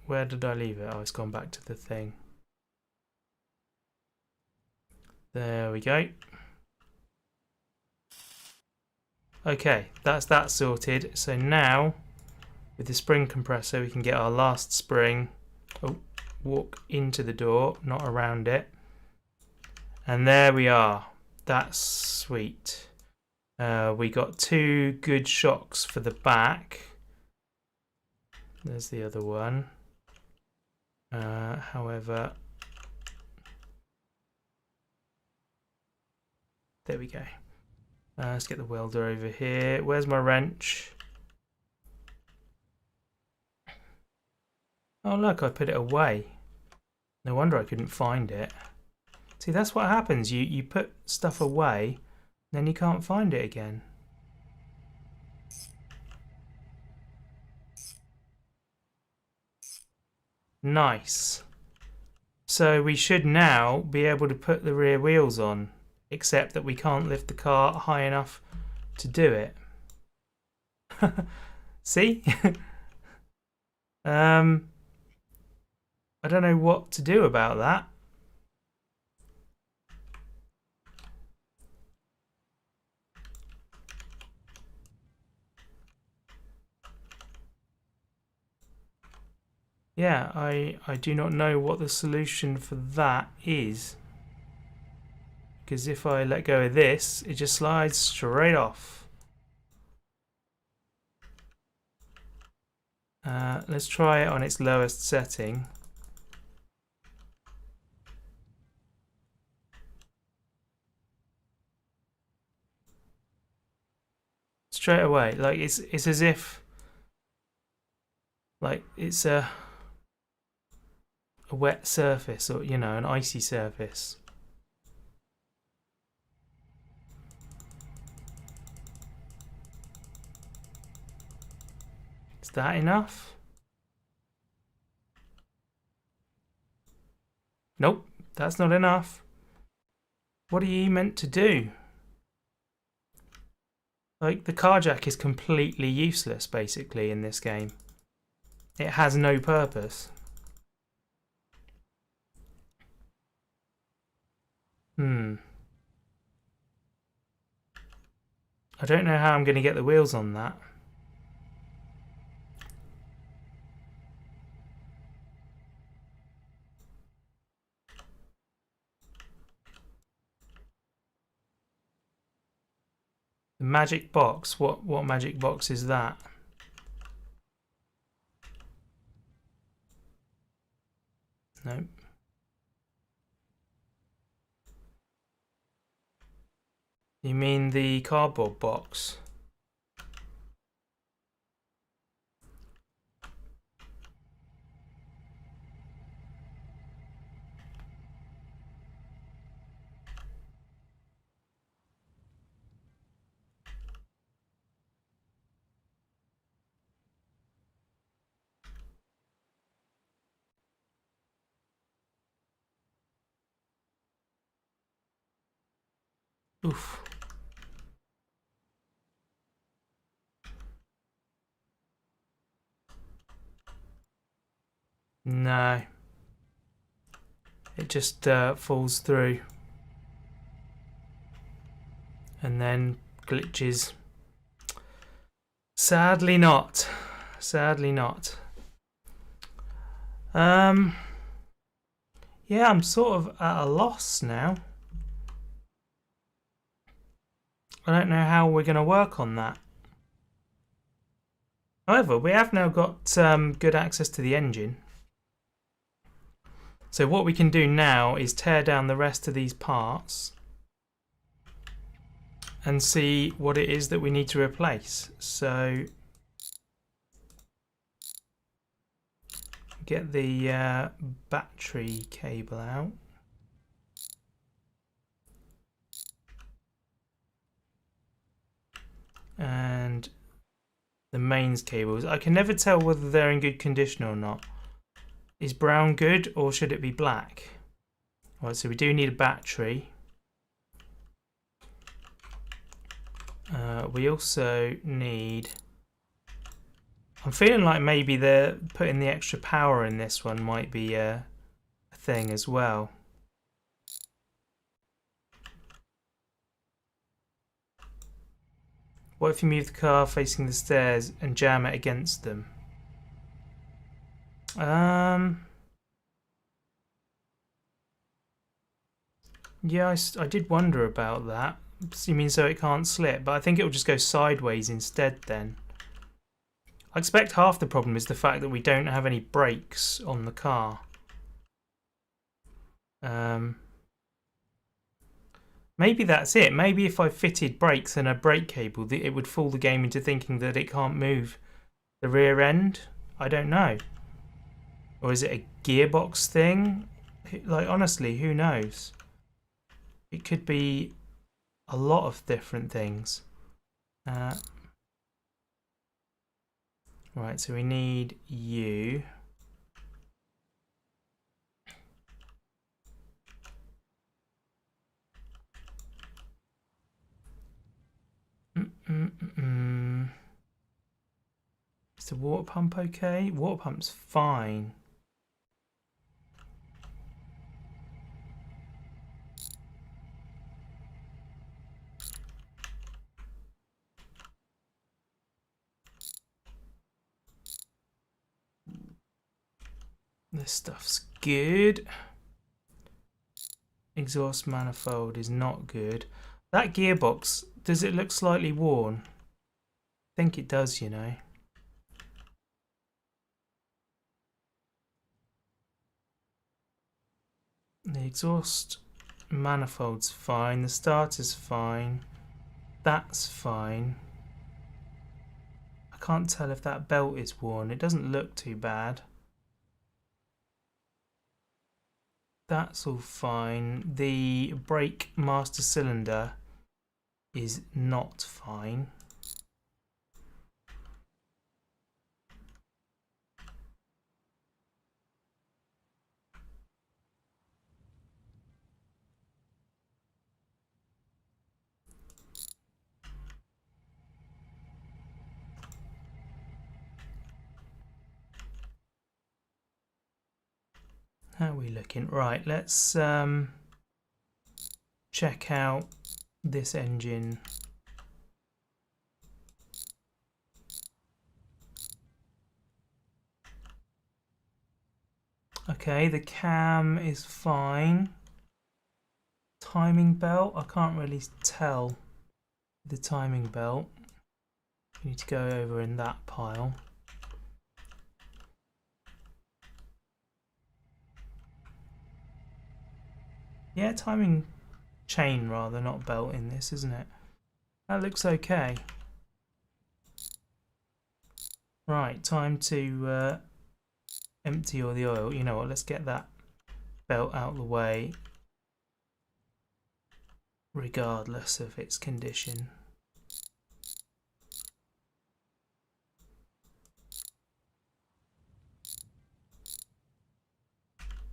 Where did I leave it? Oh, it's gone back to the thing. There we go. Okay, that's that sorted. So now, with the spring compressor, we can get our last spring. Oh, walk into the door, not around it. And there we are. That's sweet. We got 2 good shocks for the back. There's the other one. However, there we go. Let's get the welder over here. Where's my wrench? Oh look, I put it away. No wonder I couldn't find it. See, that's what happens. You put stuff away, then you can't find it again. Nice. So we should now be able to put the rear wheels on, except that we can't lift the car high enough to do it. See? I don't know what to do about that. Yeah, I do not know what the solution for that is. Because if I let go of this, it just slides straight off. Let's try it on its lowest setting. Straight away, like it's as if like it's a wet surface, or you know, an icy surface. Is that enough? Nope, that's not enough. What are you meant to do? Like, the car jack is completely useless, basically, in this game. It has no purpose. I don't know how I'm going to get the wheels on that. The magic box? What magic box is that? Nope. You mean the cardboard box? Oof. No. It just falls through. And then glitches. Sadly not. Sadly not. Yeah, I'm sort of at a loss now. I don't know how we're going to work on that. However, we have now got good access to the engine. So what we can do now is tear down the rest of these parts and see what it is that we need to replace. So get the battery cable out. And the mains cables. I can never tell whether they're in good condition or not. Is brown good or should it be black? Right, so we do need a battery. We also need... I'm feeling like maybe they're putting the extra power in this one might be a thing as well. What if you move the car facing the stairs and jam it against them? Yeah, I did wonder about that. You mean so it can't slip? But I think it will just go sideways instead then. I expect half the problem is the fact that we don't have any brakes on the car. Maybe that's it. Maybe if I fitted brakes and a brake cable, it would fool the game into thinking that it can't move the rear end. I don't know. Or is it a gearbox thing? Like, honestly, who knows? It could be a lot of different things. Right, so we need you. Is the water pump okay? Water pump's fine. This stuff's good. Exhaust manifold is not good. That gearbox, does it look slightly worn? I think it does, you know. The exhaust manifold's fine. The starter's fine. That's fine. I can't tell if that belt is worn. It doesn't look too bad. That's all fine. The brake master cylinder is not fine. How are we looking? Right, let's check out this engine. Okay, the cam is fine. Timing belt, I can't really tell the timing belt. You need to go over in that pile. Yeah, timing chain rather, not belt in this, isn't it? That looks okay. Right, time to empty all the oil. You know what, let's get that belt out of the way regardless of its condition.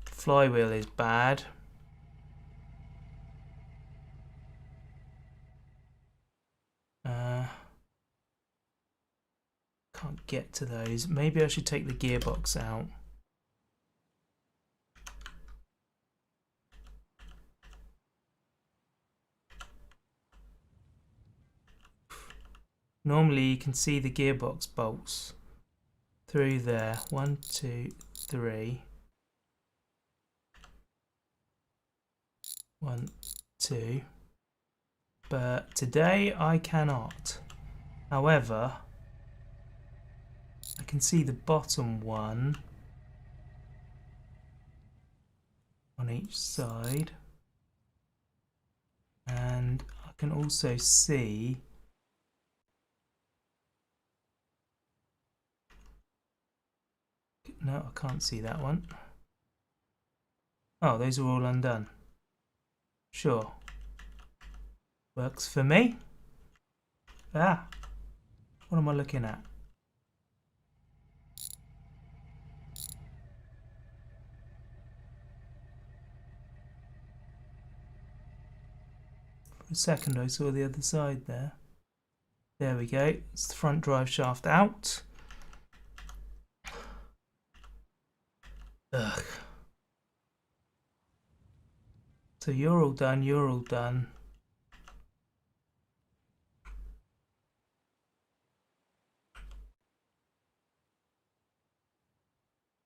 Flywheel is bad. get to those. Maybe I should take the gearbox out. Normally you can see the gearbox bolts through there. 1, 2, 3. 1, 2. But today I cannot. However, I can see the bottom one on each side. And I can also see no, I can't see that one. Oh, those are all undone. Sure. Works for me. Ah, what am I looking at? For a second I saw the other side there. There we go. It's the front drive shaft out. Ugh. So you're all done, you're all done.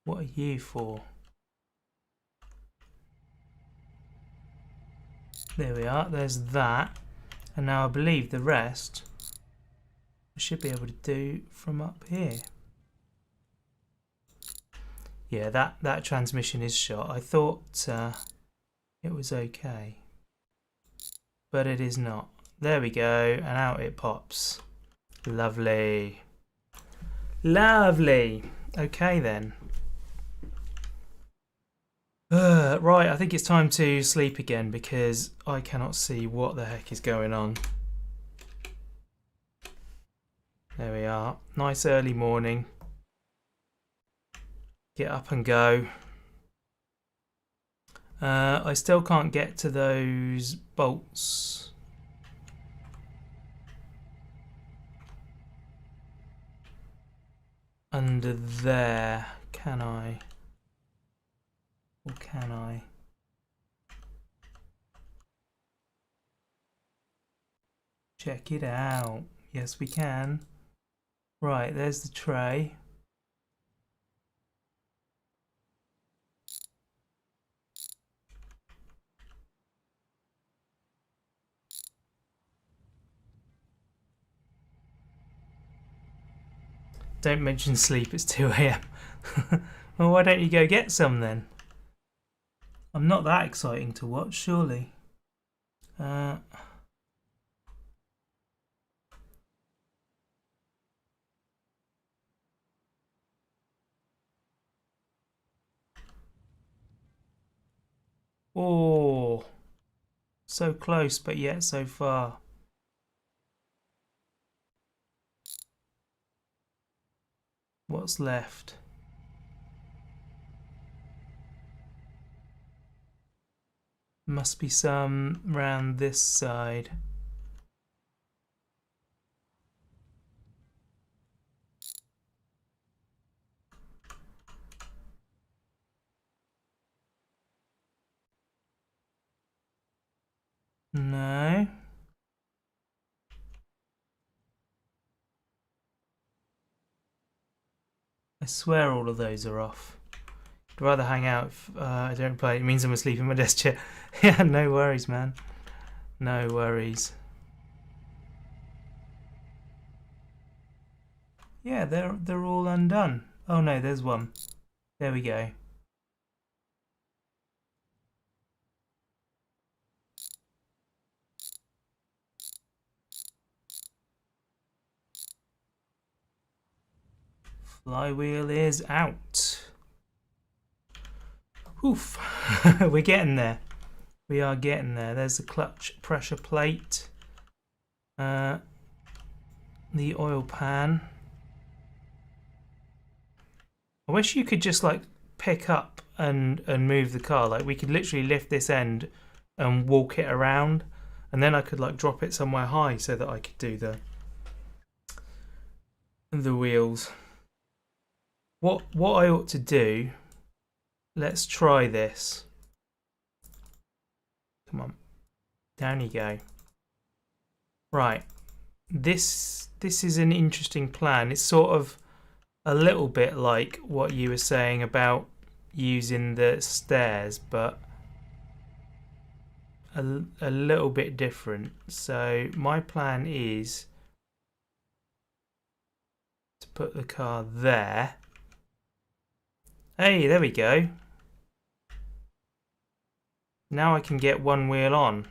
What are you for? There we are, there's that. And now I believe the rest I should be able to do from up here. Yeah, that transmission is shot. I thought it was okay, but it is not. There we go, and out it pops. Lovely. Lovely. Okay then. Right, I think it's time to sleep again because I cannot see what the heck is going on. There we are. Nice early morning. Get up and go. I still can't get to those bolts. Under there, can I? Or can I? Check it out. Yes, we can. Right, there's the tray. Don't mention sleep, it's 2 AM. Well, why don't you go get some then? I'm not that exciting to watch, surely. Oh, so close, but yet so far. What's left? Must be some round this side. No. I swear all of those are off. I'd rather hang out if I don't play. It means I'm asleep in my desk chair. Yeah, no worries, man. No worries. Yeah, they're all undone. Oh no, there's one. There we go. Flywheel is out. Oof. We're getting there. We are getting there. There's the clutch pressure plate. The oil pan. I wish you could just like pick up and move the car. Like we could literally lift this end and walk it around, and then I could like drop it somewhere high so that I could do the wheels. What I ought to do, let's try this. Come on. Down you go. Right. This is an interesting plan. It's sort of a little bit like what you were saying about using the stairs, but a little bit different. So my plan is to put the car there. Hey, there we go. Now I can get one wheel on.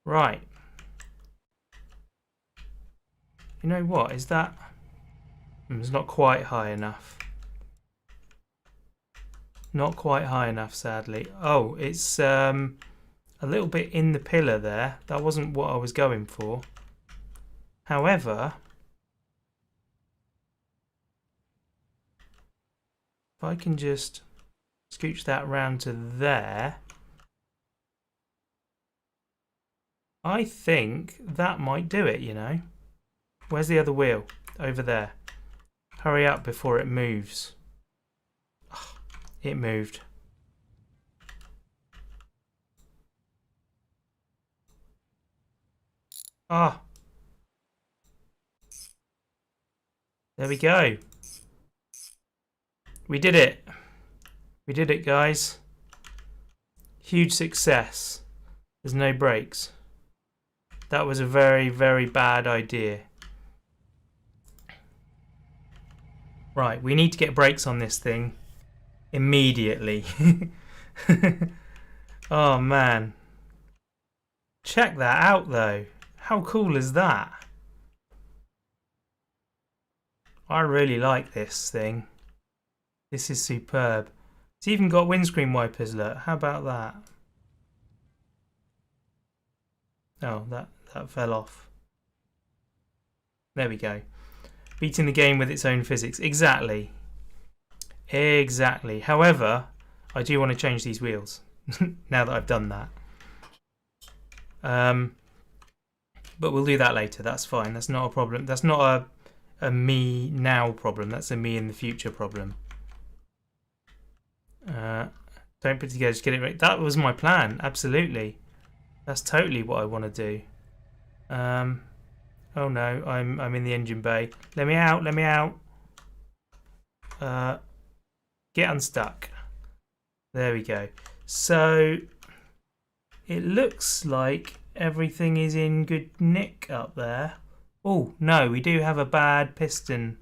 Right. You know what? Is that... It's not quite high enough. Not quite high enough, sadly. Oh, it's a little bit in the pillar there. That wasn't what I was going for. However, if I can just scooch that round to there, I think that might do it, you know. Where's the other wheel? Over there. Hurry up before it moves. Oh, it moved. Ah. There we go. We did it. We did it, guys. Huge success. There's no brakes. That was a very, very bad idea. Right, we need to get brakes on this thing immediately. Oh man. Check that out though. How cool is that? I really like this thing. This is superb. It's even got windscreen wipers, look. How about that? Oh, that fell off. There we go. Beating the game with its own physics. Exactly. Exactly. However, I do want to change these wheels now that I've done that. But we'll do that later. That's fine. That's not a problem. That's not a me now problem. That's a me in the future problem. Don't put it together. Just get it right. That was my plan. Absolutely. That's totally what I want to do. Oh no, I'm in the engine bay. Let me out, let me out. Get unstuck. There we go. So it looks like everything is in good nick up there. Oh no, we do have a bad piston.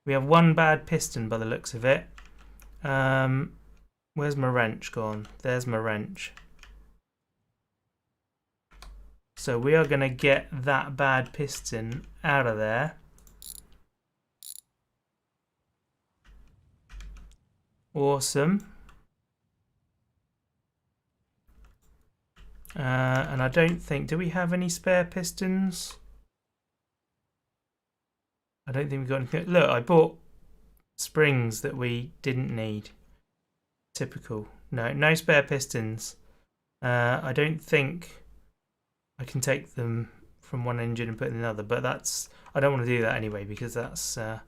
We have one bad piston by the looks of it. Where's my wrench gone? There's my wrench. So we are going to get that bad piston out of there. Awesome. And I don't think... Do we have any spare pistons? I don't think we've got anything. Look, I bought springs that we didn't need. Typical. No spare pistons. I don't think... I can take them from one engine and put in another, but that's... I don't want to do that anyway because that's going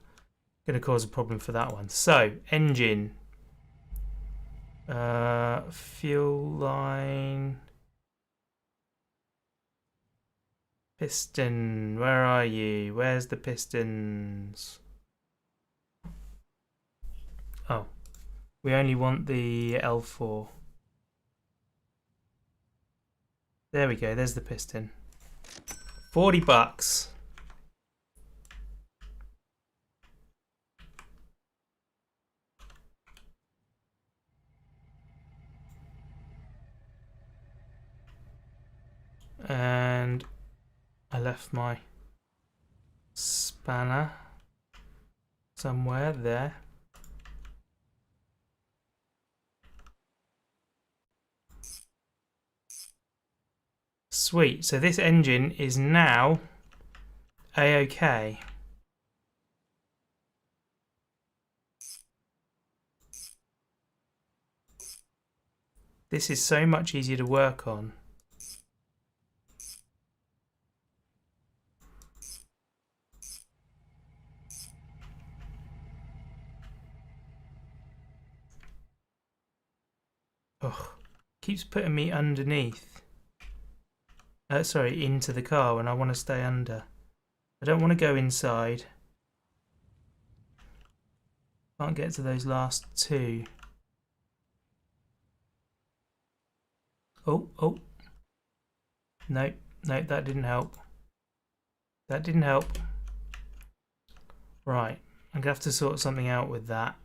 to cause a problem for that one. So, engine. Fuel line. Piston. Where are you? Where's the pistons? Oh. We only want the L4. There we go, there's the piston. $40. And I left my spanner somewhere there. Sweet, so this engine is now A-OK. This is so much easier to work on. Ugh, keeps putting me underneath. Sorry, into the car when I want to stay under. I don't want to go inside. Can't get to those last two. Oh, oh. No, no, that didn't help. That didn't help. Right, I'm going to have to sort something out with that.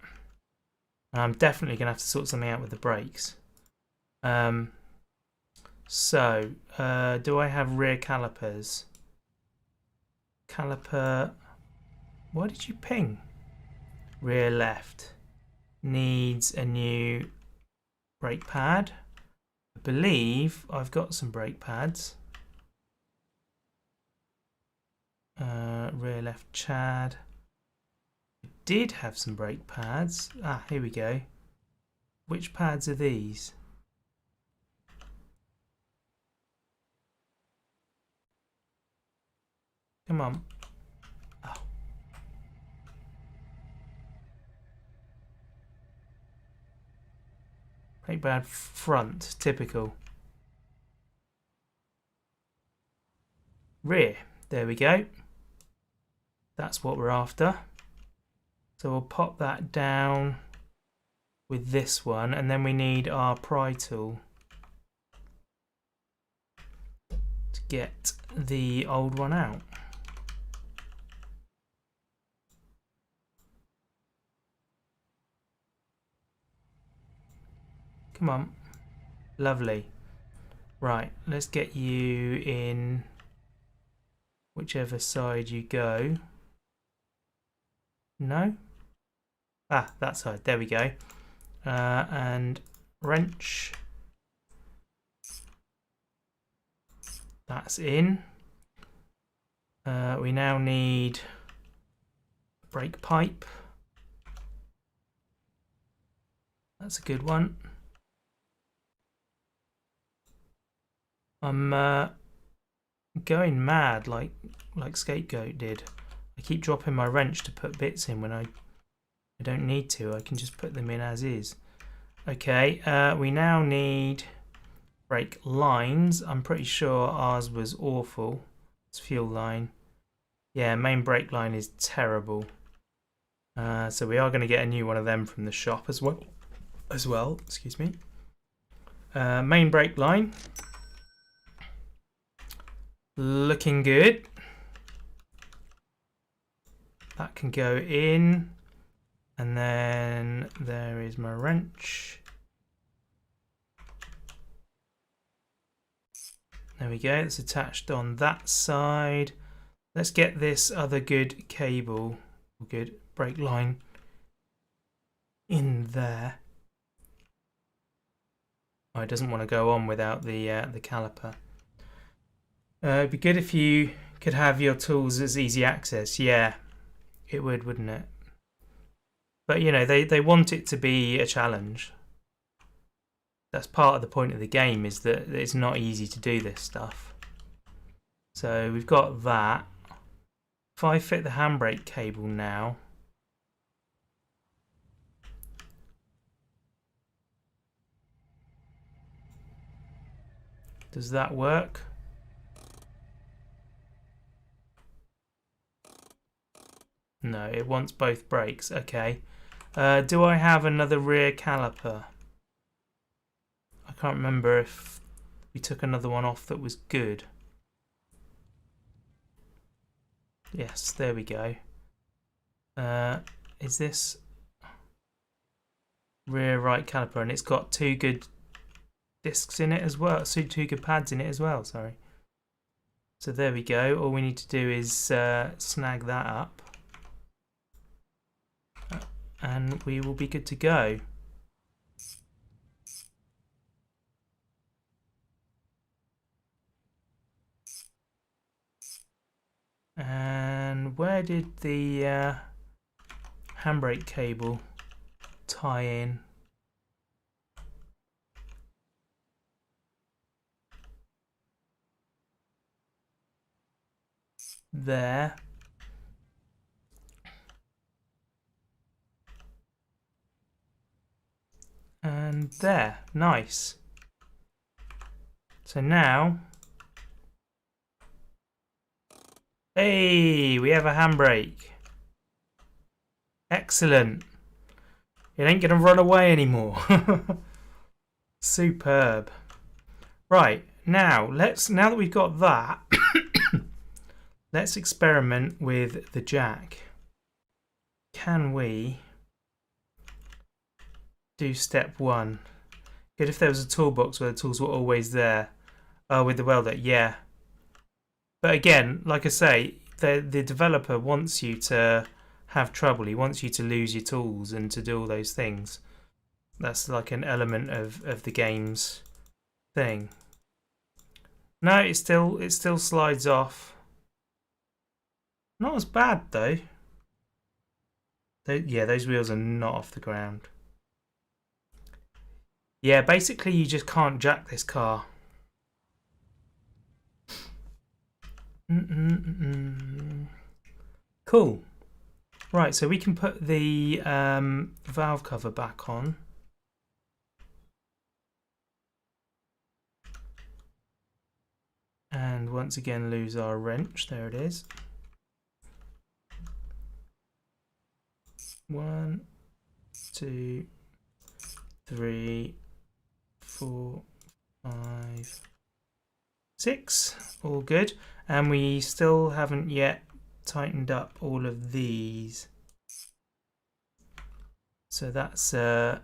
And I'm definitely going to have to sort something out with the brakes. So, do I have rear calipers? Caliper... Why did you ping? Rear left. Needs a new brake pad. I believe I've got some brake pads. Rear left Chad. I did have some brake pads. Ah, here we go. Which pads are these? Come on. Oh. Brake pad front, typical. Rear, there we go. That's what we're after. So we'll pop that down with this one, and then we need our pry tool to get the old one out. Come on. Lovely. Right, let's get you in whichever side you go. No? Ah, that side. There we go. And wrench. That's in. We now need brake pipe. That's a good one. I'm going mad like Scapegoat did. I keep dropping my wrench to put bits in when I don't need to. I can just put them in as is. Okay, we now need brake lines. I'm pretty sure ours was awful. It's fuel line. Yeah, main brake line is terrible. So we are going to get a new one of them from the shop as well. Excuse me. Main brake line. Looking good. That can go in. And then there is my wrench. There we go. It's attached on that side. Let's get this other good cable, good brake line in there. Oh, it doesn't want to go on without the caliper. It'd be good if you could have your tools as easy access. Yeah, it would, wouldn't it? But you know, they want it to be a challenge. That's part of the point of the game, is that it's not easy to do this stuff. So we've got that. If I fit the handbrake cable now, does that work? No, it wants both brakes. Okay. Do I have another rear caliper? I can't remember if we took another one off that was good. Yes, there we go. Is this rear right caliper? And it's got two good discs in it as well. So two good pads in it as well, sorry. So there we go. All we need to do is snag that up. And we will be good to go. And where did the handbrake cable tie in? there. And there. Nice. So now... Hey, we have a handbrake. Excellent. It ain't going to run away anymore. Superb. Right, now that we've got that, let's experiment with the jack. Can we do step 1? Good if there was a toolbox where the tools were always there. Oh, with the welder, yeah. But again, like I say, the developer wants you to have trouble. He wants you to lose your tools and to do all those things. That's like an element of the game's thing. No, it still slides off. Not as bad though. Yeah, those wheels are not off the ground. Yeah, basically you just can't jack this car. Cool. Right, so we can put the valve cover back on. And once again lose our wrench. There it is. 1, 2, 3, 4, 5, 6. All good. And we still haven't yet tightened up all of these. So that's a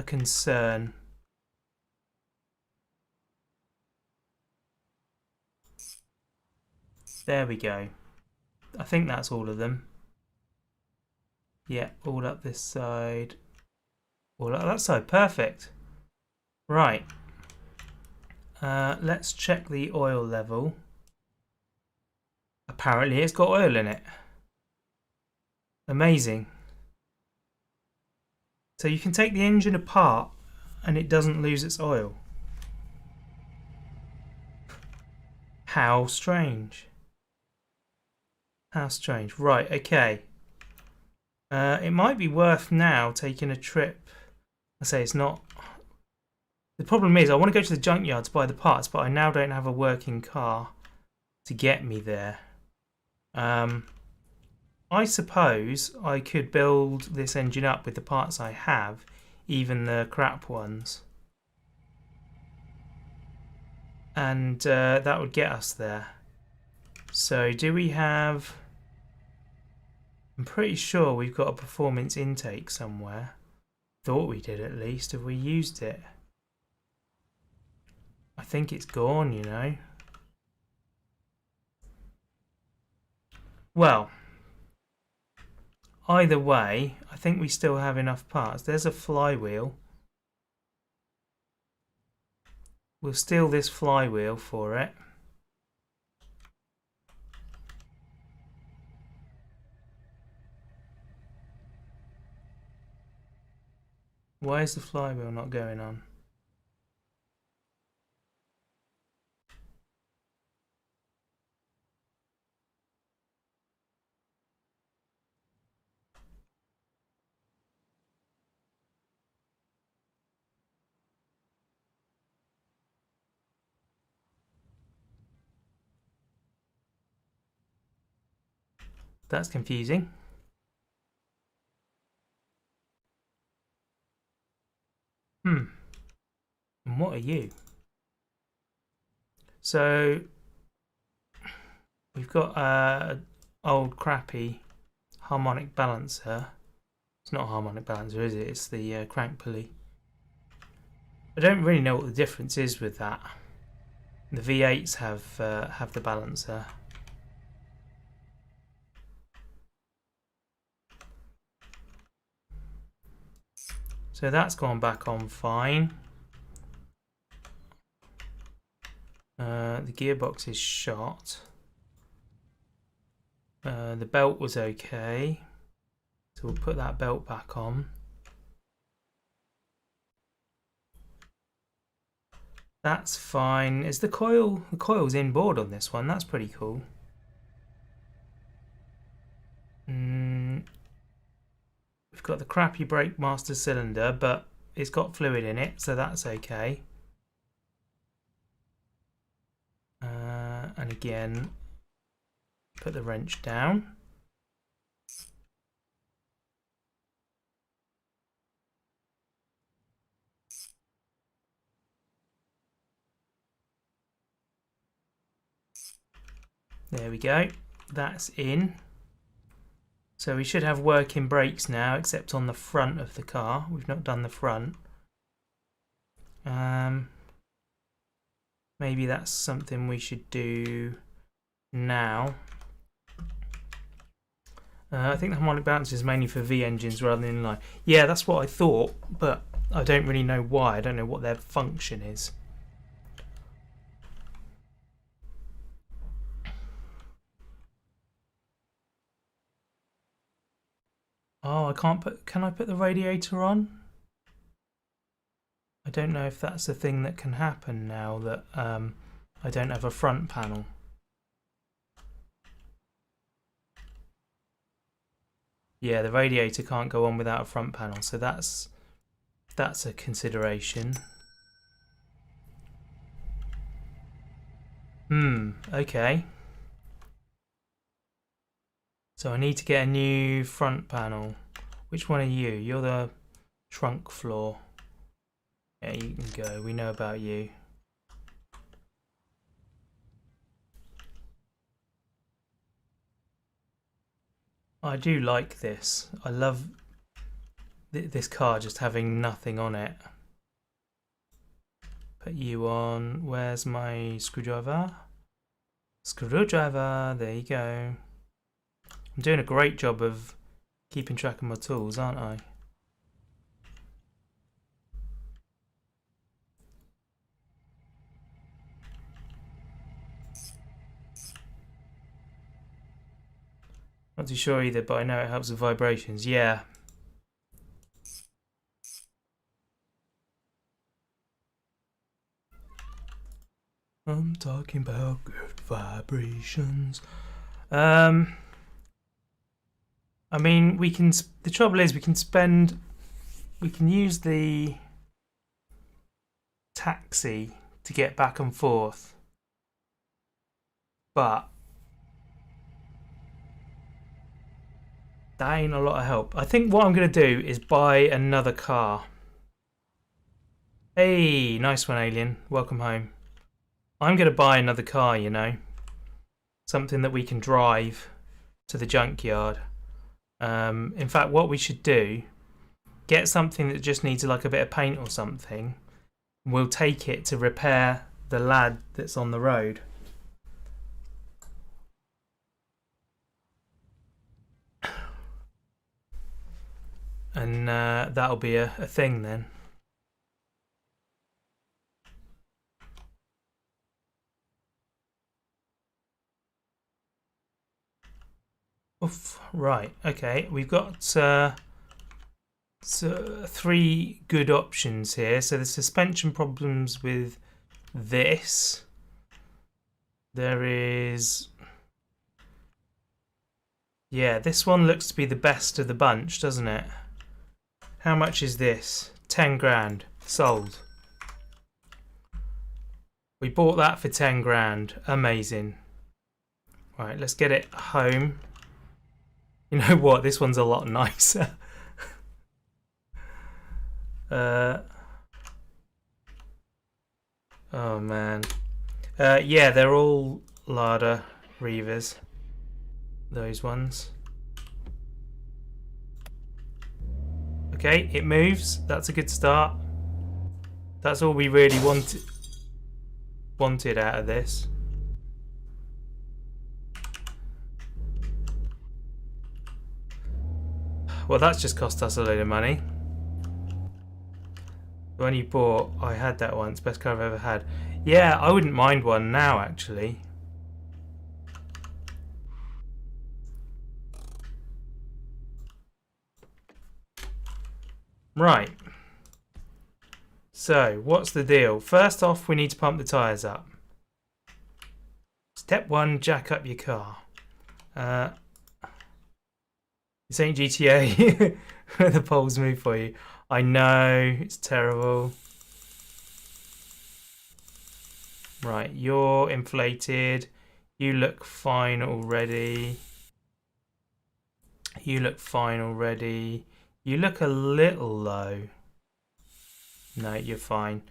concern. There we go. I think that's all of them. Yeah, all up this side. All up that side. Perfect. Right. Let's check the oil level. Apparently it's got oil in it. Amazing. So you can take the engine apart and it doesn't lose its oil. How strange. How strange. Right, okay. It might be worth now taking a trip. I say it's not. The problem is I want to go to the junkyard to buy the parts, but I now don't have a working car to get me there. I suppose I could build this engine up with the parts I have, even the crap ones. And that would get us there. So do we have... I'm pretty sure we've got a performance intake somewhere. Thought we did at least. Have we used it? I think it's gone, you know. Well, either way, I think we still have enough parts. There's a flywheel. We'll steal this flywheel for it. Why is the flywheel not going on? That's confusing. And what are you? So we've got an old crappy harmonic balancer. It's not a harmonic balancer, is it? It's the crank pulley. I don't really know what the difference is with that. The V8s have the balancer. So that's gone back on fine. The gearbox is shot. The belt was okay. So we'll put that belt back on. That's fine. Is the coil's inboard on this one? That's pretty cool. we've got the crappy brake master cylinder, but it's got fluid in it, so that's okay. And again, put the wrench down. There we go, that's in. So we should have working brakes now, except on the front of the car. We've not done the front. Maybe that's something we should do now. I think the harmonic balance is mainly for V engines rather than inline. Yeah, that's what I thought, but I don't really know why. I don't know what their function is. Oh, I can't put... Can I put the radiator on? I don't know if that's a thing that can happen now that I don't have a front panel. Yeah, the radiator can't go on without a front panel, so that's a consideration. Okay. So I need to get a new front panel. Which one are you? You're the trunk floor. Yeah, you can go. We know about you. I do like this. I love this car just having nothing on it. Put you on. Where's my screwdriver? Screwdriver. There you go. I'm doing a great job of keeping track of my tools, aren't I? Not too sure either, but I know it helps with vibrations. Yeah. I'm talking about good vibrations. I mean, we can. The trouble is, we can use the taxi to get back and forth, but that ain't a lot of help. I think what I'm going to do is buy another car. Hey, nice one, Alien. Welcome home. I'm going to buy another car, you know. Something that we can drive to the junkyard. In fact, what we should do, get something that just needs like a bit of paint or something. We'll take it to repair the lad that's on the road. And that'll be a thing then. Oof, right, okay, we've got three good options here. So the suspension problems with this. There is... Yeah, this one looks to be the best of the bunch, doesn't it? How much is this? 10 grand. Sold. We bought that for 10 grand. Amazing. Right, let's get it home. You know what? This one's a lot nicer. Oh man. Yeah, they're all Lada Reavers. Those ones. Okay, it moves. That's a good start. That's all we really wanted out of this. Well, that's just cost us a load of money. The one you bought, I had that once. Best car I've ever had. Yeah, I wouldn't mind one now, actually. Right. So, what's the deal? First off, we need to pump the tyres up. Step 1, jack up your car. This ain't GTA. the poles move for you. I know, it's terrible. Right, you're inflated. You look fine already. You look fine already. You look a little low. No, you're fine.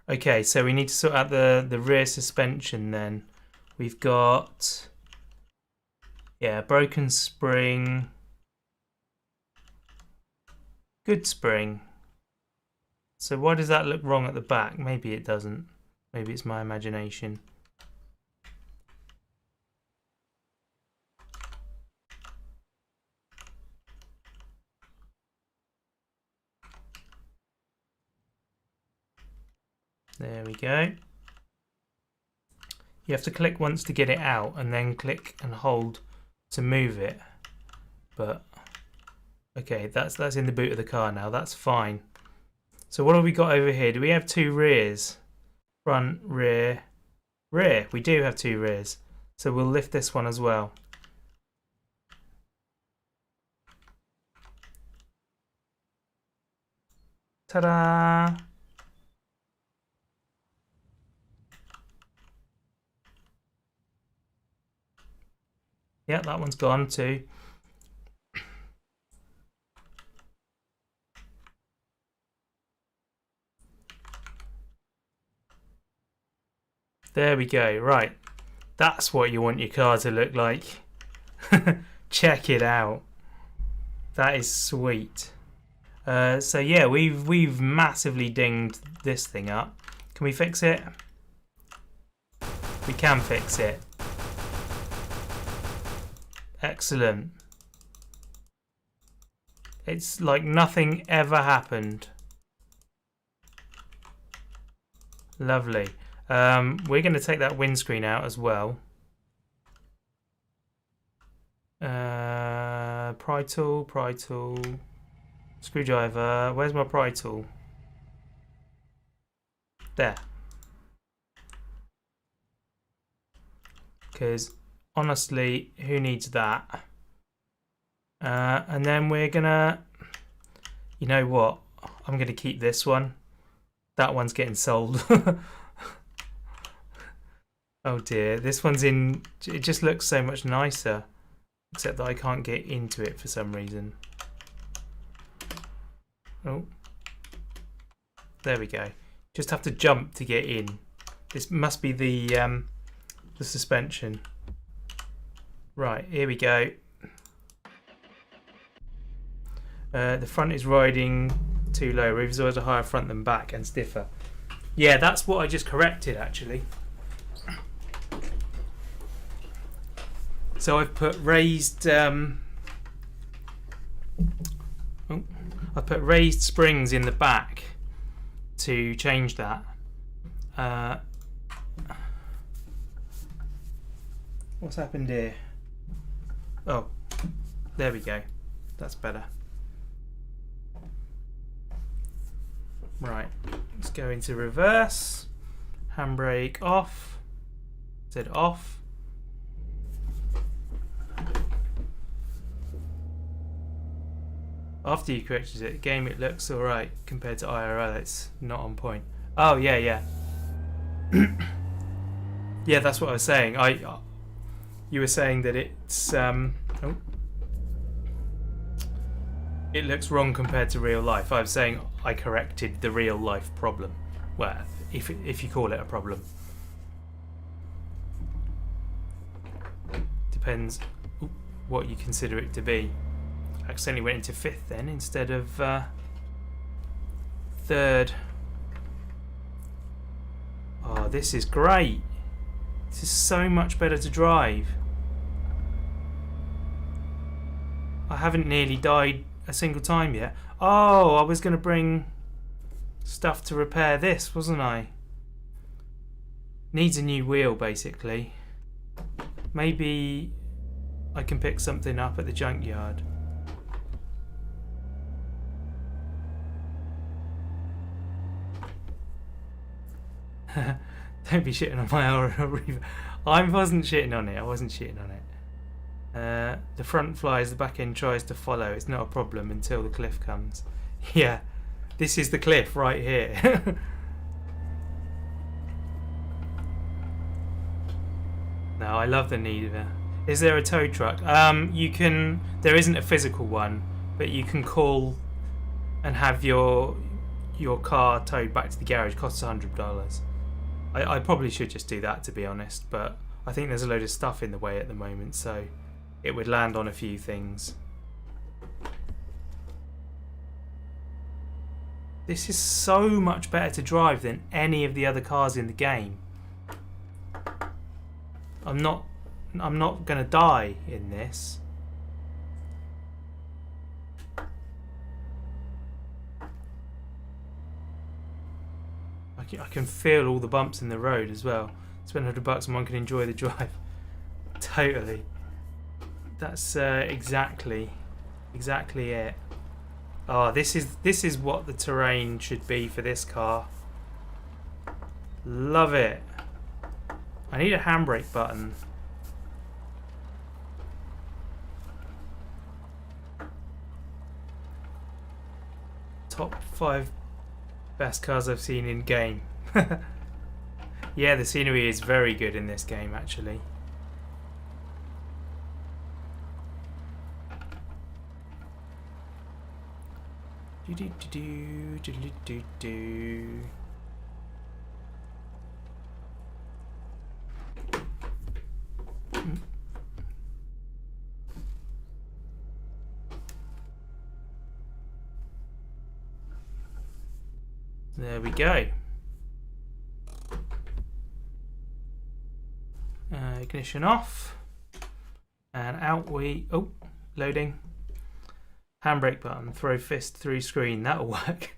Okay, so we need to sort out the rear suspension then. We've got, yeah, broken spring. Good spring. So why does that look wrong at the back? Maybe it doesn't. Maybe it's my imagination. There we go. You have to click once to get it out and then click and hold to move it. But okay, that's in the boot of the car now. That's fine. So what have we got over here? Do we have two rears? Front, rear, rear. We do have two rears. So we'll lift this one as well. Ta-da! Yeah, that one's gone too. There we go. Right. That's what you want your car to look like. Check it out. That is sweet. So yeah, we've massively dinged this thing up. Can we fix it? We can fix it. Excellent. It's like nothing ever happened. Lovely. We're going to take that windscreen out as well. Pry tool, screwdriver. Where's my pry tool? There. Because honestly, who needs that? And then we're gonna, you know what? I'm gonna keep this one. That one's getting sold. Oh dear, this one's in, it just looks so much nicer. Except that I can't get into it for some reason. Oh. There we go. Just have to jump to get in. This must be the suspension. Right, here we go. The front is riding too low. Rears always a higher front than back and stiffer. Yeah, that's what I just corrected actually. So I've put raised I put raised springs in the back to change that. What's happened here? Oh, there we go. That's better. Right, let's go into reverse. Handbrake off. Said off. After you corrected it, game it looks alright compared to IRL. It's not on point. Oh yeah, yeah. Yeah, that's what I was saying. You were saying that it's it looks wrong compared to real life. I was saying I corrected the real life problem. Well, if you call it a problem. Depends what you consider it to be. I accidentally went into fifth then instead of third. Oh, this is great. This is so much better to drive. I haven't nearly died a single time yet. Oh, I was going to bring stuff to repair this, wasn't I? Needs a new wheel, basically. Maybe I can pick something up at the junkyard. Don't be shitting on my Aura Reaver. I wasn't shitting on it. I wasn't shitting on it. The front flies, the back end tries to follow. It's not a problem until the cliff comes. Yeah, this is the cliff right here. No, I love the Niv. Is there a tow truck? You can. There isn't a physical one, but you can call and have your car towed back to the garage. Costs $100. I probably should just do that, to be honest, but I think there's a load of stuff in the way at the moment, so it would land on a few things. This is so much better to drive than any of the other cars in the game. I'm not gonna die in this. I can feel all the bumps in the road as well. Spend $100 and one can enjoy the drive. Totally. That's exactly it. Oh, this is what the terrain should be for this car. Love it. I need a handbrake button. Top 5 best cars I've seen in game. Yeah, the scenery is very good in this game, actually. There we go. Ignition off. And out we... Oh, loading. Handbrake button. Throw fist through screen. That'll work.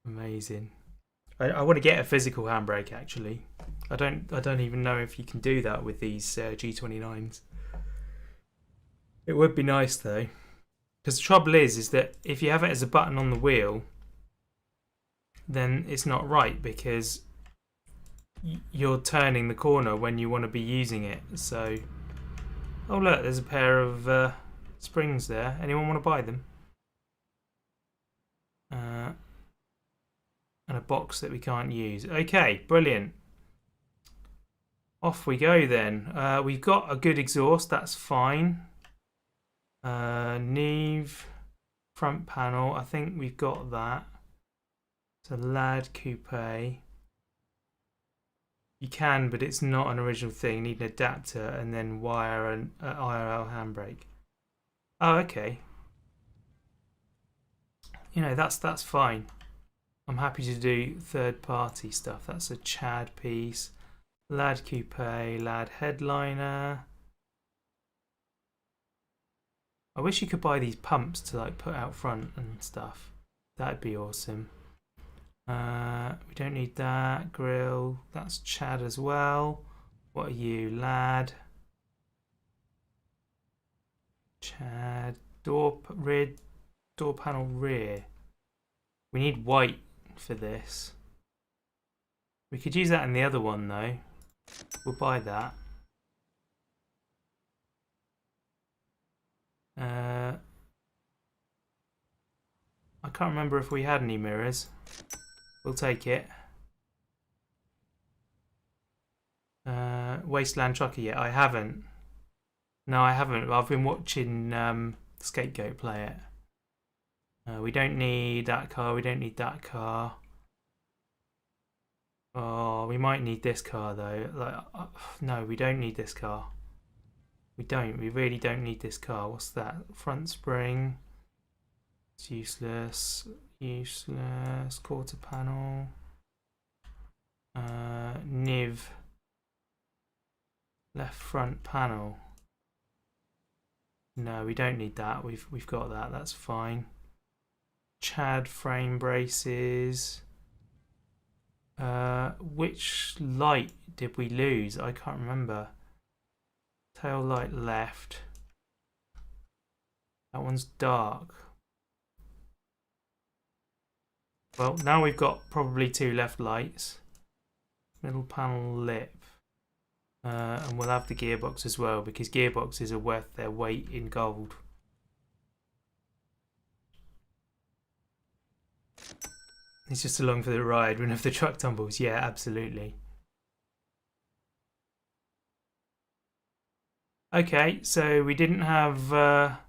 Amazing. I want to get a physical handbrake, actually. I don't even know if you can do that with these G29s. It would be nice, though. Because the trouble is that if you have it as a button on the wheel, then it's not right, because you're turning the corner when you want to be using it. So, oh look, there's a pair of springs there. Anyone want to buy them? And a box that we can't use. Okay, brilliant. Off we go then. We've got a good exhaust, that's fine. Niv front panel, I think we've got that. It's a Lad Coupe. You can, but it's not an original thing. You need an adapter and then wire an IRL handbrake. Oh, okay. You know, that's fine. I'm happy to do third-party stuff. That's a Chad piece. Lad Coupe, Lad Headliner. I wish you could buy these pumps to like put out front and stuff. That'd be awesome. We don't need that. Grill. That's Chad as well. What are you, Lad? Chad. Door panel rear. We need white for this. We could use that in the other one though. We'll buy that. I can't remember if we had any mirrors. We'll take it. Wasteland Trucker yet? I haven't. No, I haven't. I've been watching Scapegoat play it. We don't need that car. We don't need that car. Oh, we might need this car though. Like, no, we don't need this car. We don't. We really don't need this car. What's that? Front spring. It's useless. Useless. Quarter panel. Niv. Left front panel. No, we don't need that. We've got that. That's fine. Chad frame braces. Which light did we lose? I can't remember. Tail light left. That one's dark. Well, now we've got probably two left lights. Middle panel lip. And we'll have the gearbox as well, because gearboxes are worth their weight in gold. It's just along for the ride whenever the truck tumbles. Yeah, absolutely. Okay, so we didn't have a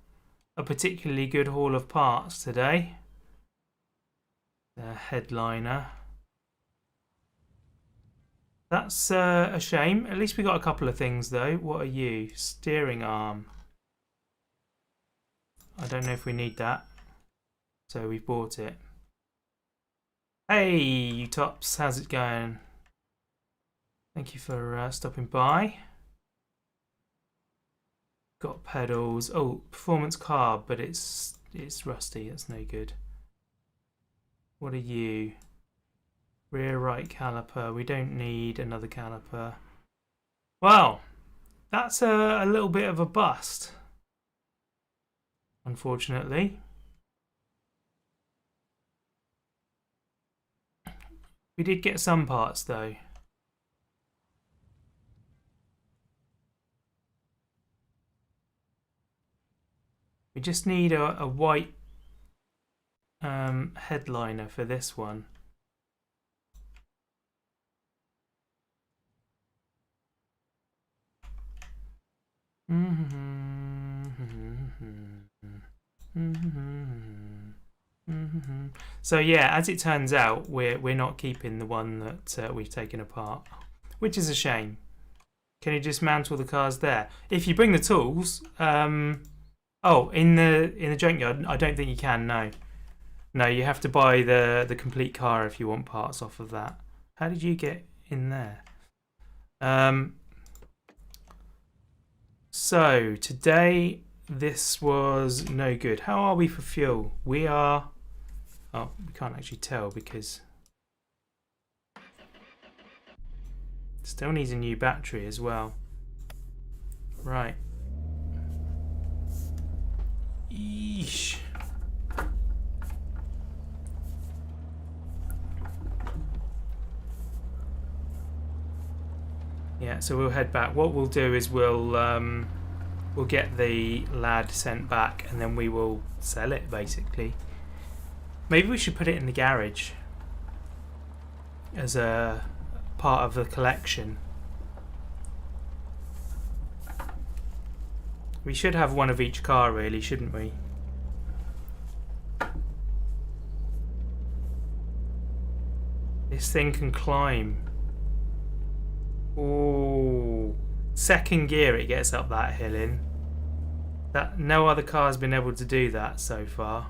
particularly good haul of parts today. The headliner. That's a shame. At least we got a couple of things though. What are you? Steering arm. I don't know if we need that. So we've bought it. Hey, you tops. How's it going? Thank you for stopping by. Got pedals. Oh, performance carb, but it's rusty. That's no good. What are you? Rear right caliper. We don't need another caliper. Well, that's a little bit of a bust, unfortunately. We did get some parts though. We just need a white headliner for this one. So yeah, as it turns out, we're not keeping the one that we've taken apart, which is a shame. Can you dismantle the cars there? If you bring the tools, oh, in the junkyard, I don't think you can. No, you have to buy the complete car if you want parts off of that. How did you get in there? So today this was no good. How are we for fuel? We are. Oh, we can't actually tell because still needs a new battery as well. Right. Eesh. Yeah, so we'll head back. What we'll do is we'll get the lad sent back and then we will sell it basically. Maybe we should put it in the garage as a part of the collection. We should have one of each car really, shouldn't we? This thing can climb. Ooh. Second gear it gets up that hill in. That no other car's been able to do that so far.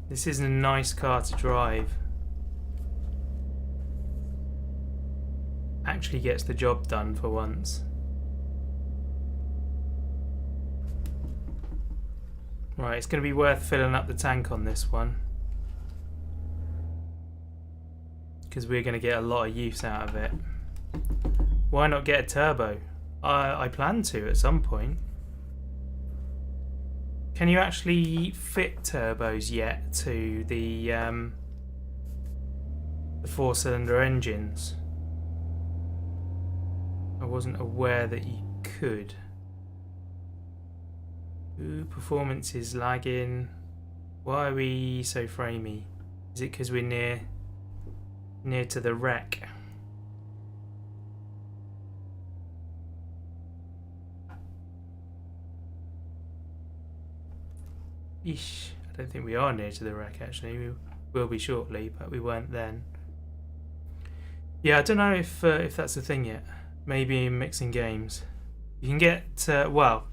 This is a nice car to drive. Actually gets the job done for once. Right, it's going to be worth filling up the tank on this one, because we're going to get a lot of use out of it. Why not get a turbo? I plan to at some point. Can you actually fit turbos yet to the 4-cylinder engines? I wasn't aware that you could. Ooh, performance is lagging. Why are we so framey? Is it because we're near to the wreck? Eesh, I don't think we are near to the wreck actually. We will be shortly, but we weren't then. Yeah, I don't know if that's a thing yet. Maybe in mixing games. You can get, well,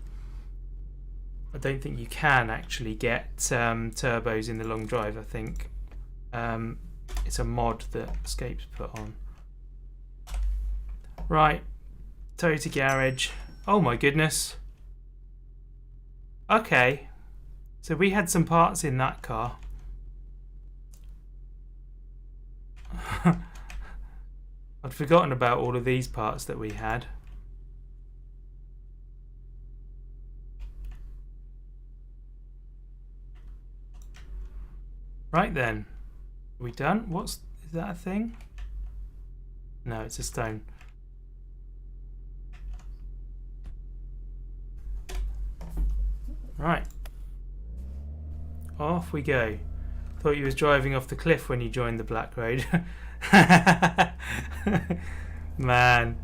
I don't think you can actually get turbos in the long drive. I think it's a mod that Escape's put on. Right, Toyota garage. Oh my goodness. Okay, so we had some parts in that car. I'd forgotten about all of these parts that we had. Right then, are we done? Is that a thing? No, it's a stone. Right. Off we go. Thought you was driving off the cliff when you joined the Black Road. Man.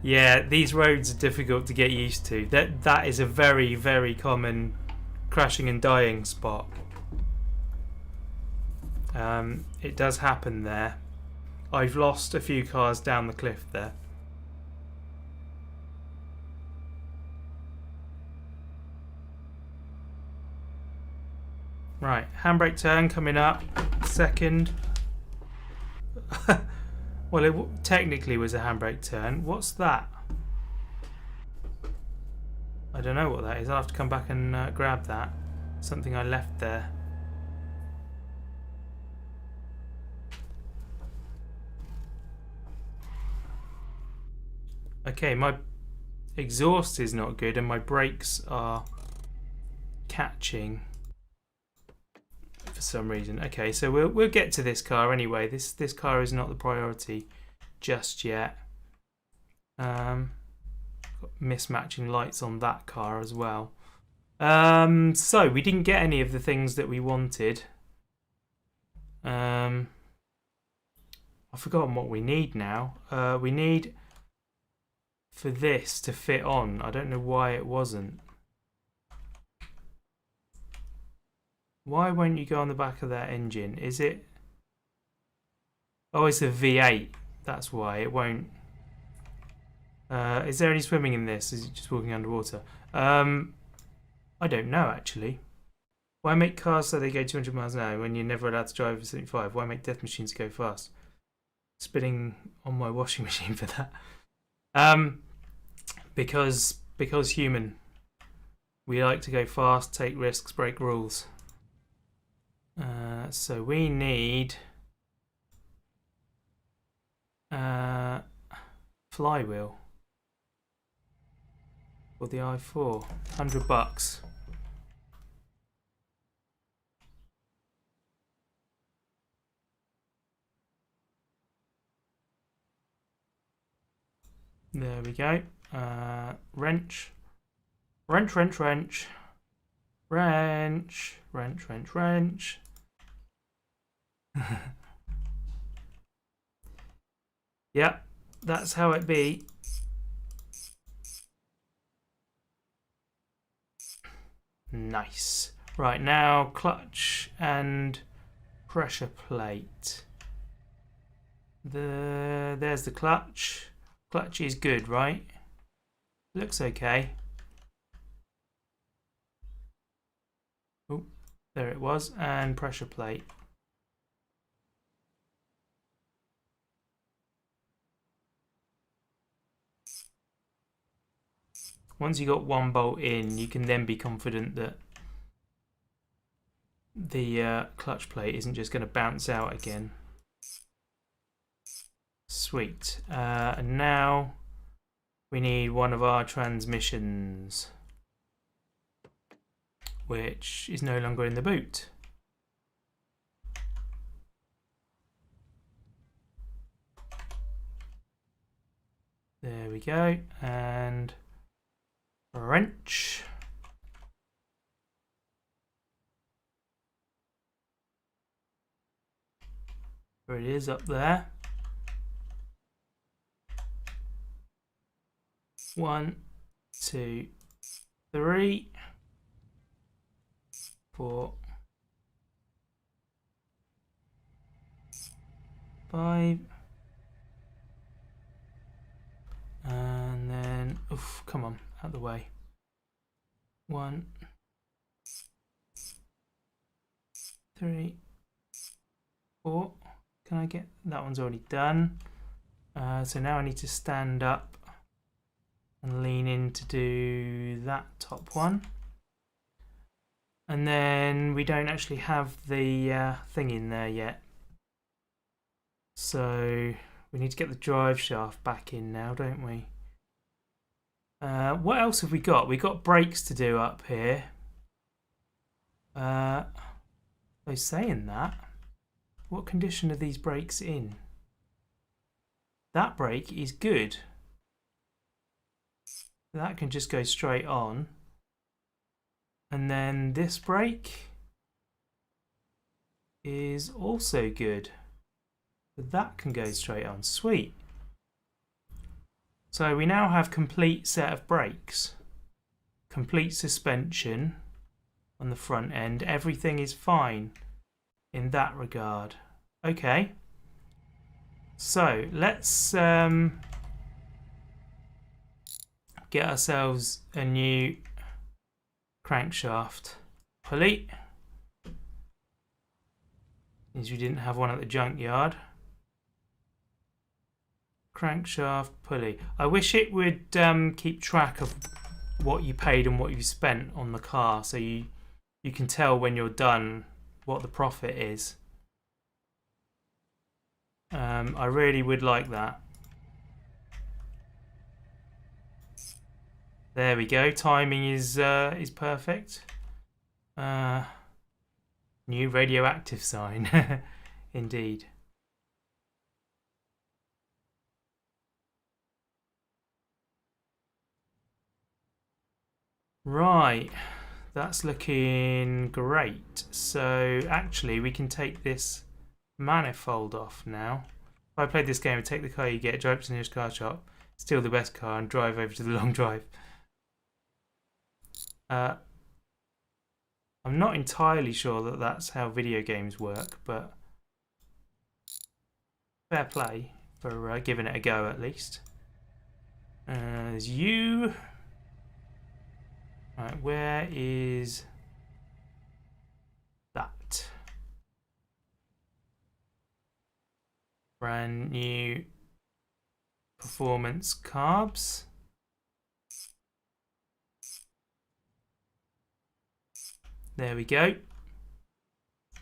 Yeah, these roads are difficult to get used to. That is a very, very common crashing and dying spot. It does happen there. I've lost a few cars down the cliff there. Right, handbrake turn coming up. Second. Well, it technically was a handbrake turn. What's that? I don't know what that is. I'll have to come back and grab that. Something I left there. Okay, my exhaust is not good and my brakes are catching for some reason. Okay, so we'll get to this car anyway. This car is not the priority just yet. Got mismatching lights on that car as well. So we didn't get any of the things that we wanted. I've forgotten what we need now. We need for this to fit on. I don't know why it wasn't. Why won't you go on the back of that engine? Is it... Oh, it's a V8. That's why it won't. Is there any swimming in this? Is it just walking underwater? I don't know, actually. Why make cars so they go 200 miles an hour when you're never allowed to drive over 75? Why make death machines go fast? Spitting on my washing machine for that. Because human. We like to go fast, take risks, break rules. So we need Flywheel for the i4. $100. There we go. Wrench. Wrench. Yep, that's how it be. Nice. Right, now clutch and pressure plate. There's the clutch. Clutch is good, right? Looks okay. Oh, there it was. And pressure plate. Once you got one bolt in, you can then be confident that the clutch plate isn't just going to bounce out again. Sweet. And now we need one of our transmissions, which is no longer in the boot. There we go. And wrench. There it is up there. 1, 2, 3, 4, 5, and then oof, come on, out of the way. 1, 3, 4. Can I get that? One's already done. So now I need to stand up and lean in to do that top one. And then we don't actually have the thing in there yet. So we need to get the drive shaft back in now, don't we? What else have we got? We got brakes to do up here. They're saying that. What condition are these brakes in? That brake is good. That can just go straight on. And then this brake is also good. But that can go straight on. Sweet. So we now have complete set of brakes. Complete suspension on the front end. Everything is fine in that regard. Okay. So let's get ourselves a new crankshaft pulley. Means we didn't have one at the junkyard. Crankshaft pulley. I wish it would keep track of what you paid and what you spent on the car, so you can tell when you're done what the profit is. I really would like that. There we go. Timing is perfect. New radioactive sign. Indeed. Right, that's looking great. So actually we can take this manifold off now. If I played this game, take the car you get, drive to the nearest car shop, steal the best car and drive over to the long drive. I'm not entirely sure that that's how video games work, but fair play for giving it a go at least. There's you. Right, where is that? Brand new performance carbs. There we go.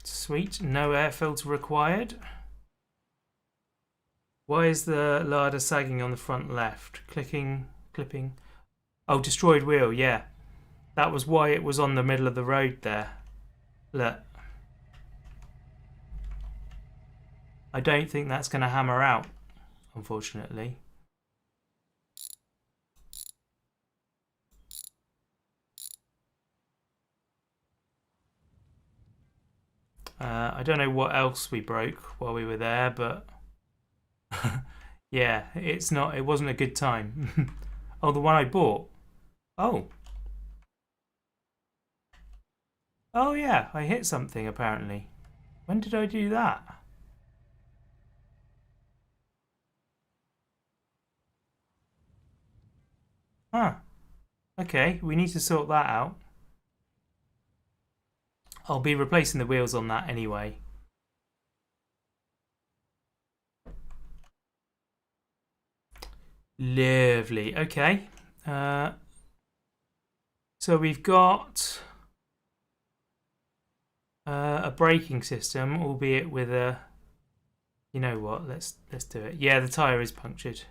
Sweet, no air filter required. Why is the larder sagging on the front left? Clipping. Oh, destroyed wheel, yeah. That was why it was on the middle of the road there. Look. I don't think that's going to hammer out, unfortunately. I don't know what else we broke while we were there, but yeah, it wasn't a good time. Oh, the one I bought. Oh. Oh yeah, I hit something apparently. When did I do that? Huh. Okay, we need to sort that out. I'll be replacing the wheels on that anyway. Lovely. Okay. So we've got a braking system, albeit with a. You know what? Let's do it. Yeah, the tyre is punctured.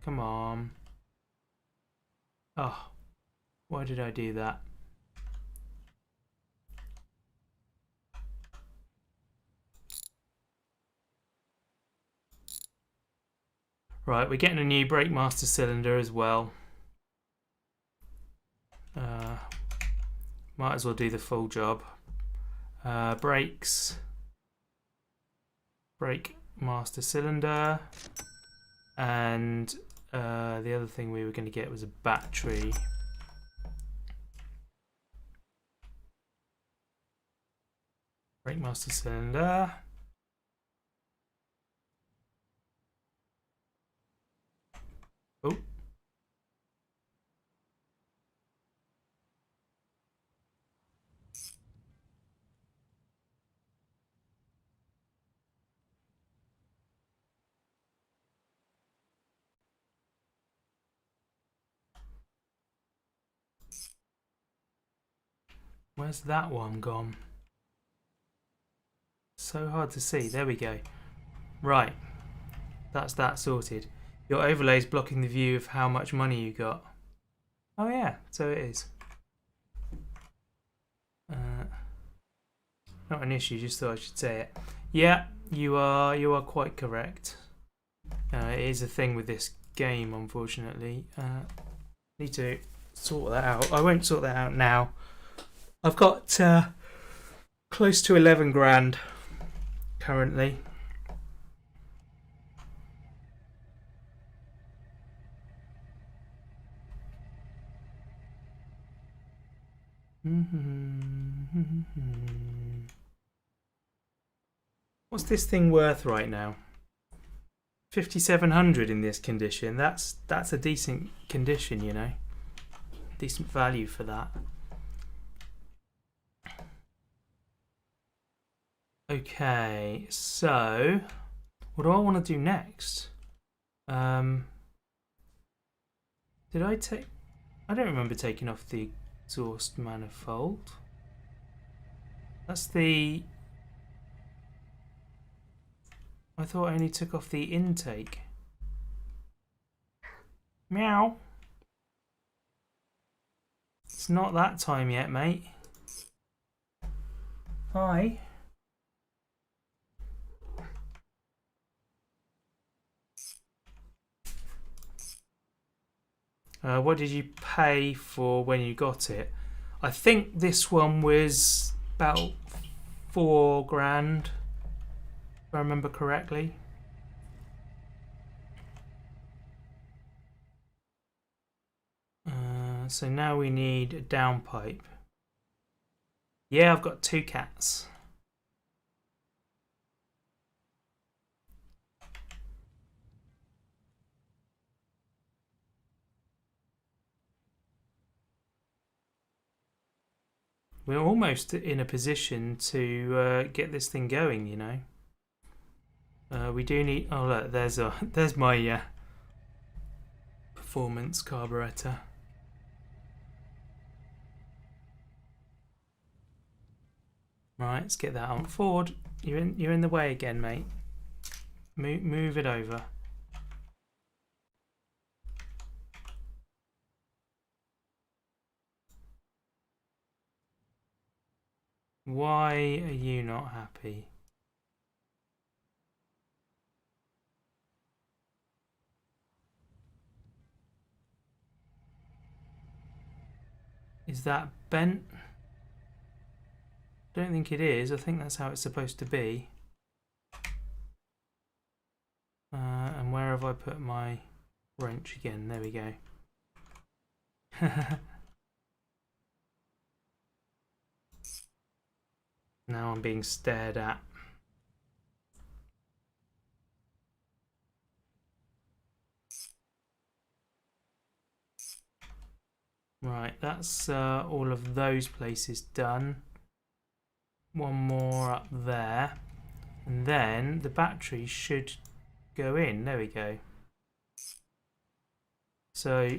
Come on. Oh, why did I do that? Right, we're getting a new brake master cylinder as well. Might as well do the full job. Brakes. Brake master cylinder. And the other thing we were going to get was a battery. Brake master cylinder. Oh. Where's that one gone? So hard to see. There we go. Right. That's that sorted. Your overlay is blocking the view of how much money you got. Oh yeah, so it is. Not an issue, just thought I should say it. Yeah, you are quite correct. It is a thing with this game, unfortunately. Need to sort that out. I won't sort that out now. I've got close to 11 grand currently. What's this thing worth right now? 5,700 in this condition. That's a decent condition, you know. Decent value for that. Okay, so what do I want to do next? Did I take... I don't remember taking off the exhaust manifold. That's the... I thought I only took off the intake. Meow. It's not that time yet, mate. Hi. What did you pay for when you got it? I think this one was about 4 grand, if I remember correctly. So now we need a downpipe. Yeah, I've got 2 cats. We're almost in a position to get this thing going, you know. We do need... Oh look, there's my performance carburetor. Right, let's get that on. Ford, you're in the way again, mate. Move it over. Why are you not happy? Is that bent? Don't think it is. I think that's how it's supposed to be. And where have I put my wrench again? There we go. Now I'm being stared at. Right, that's all of those places done. One more up there. And then the battery should go in. There we go. So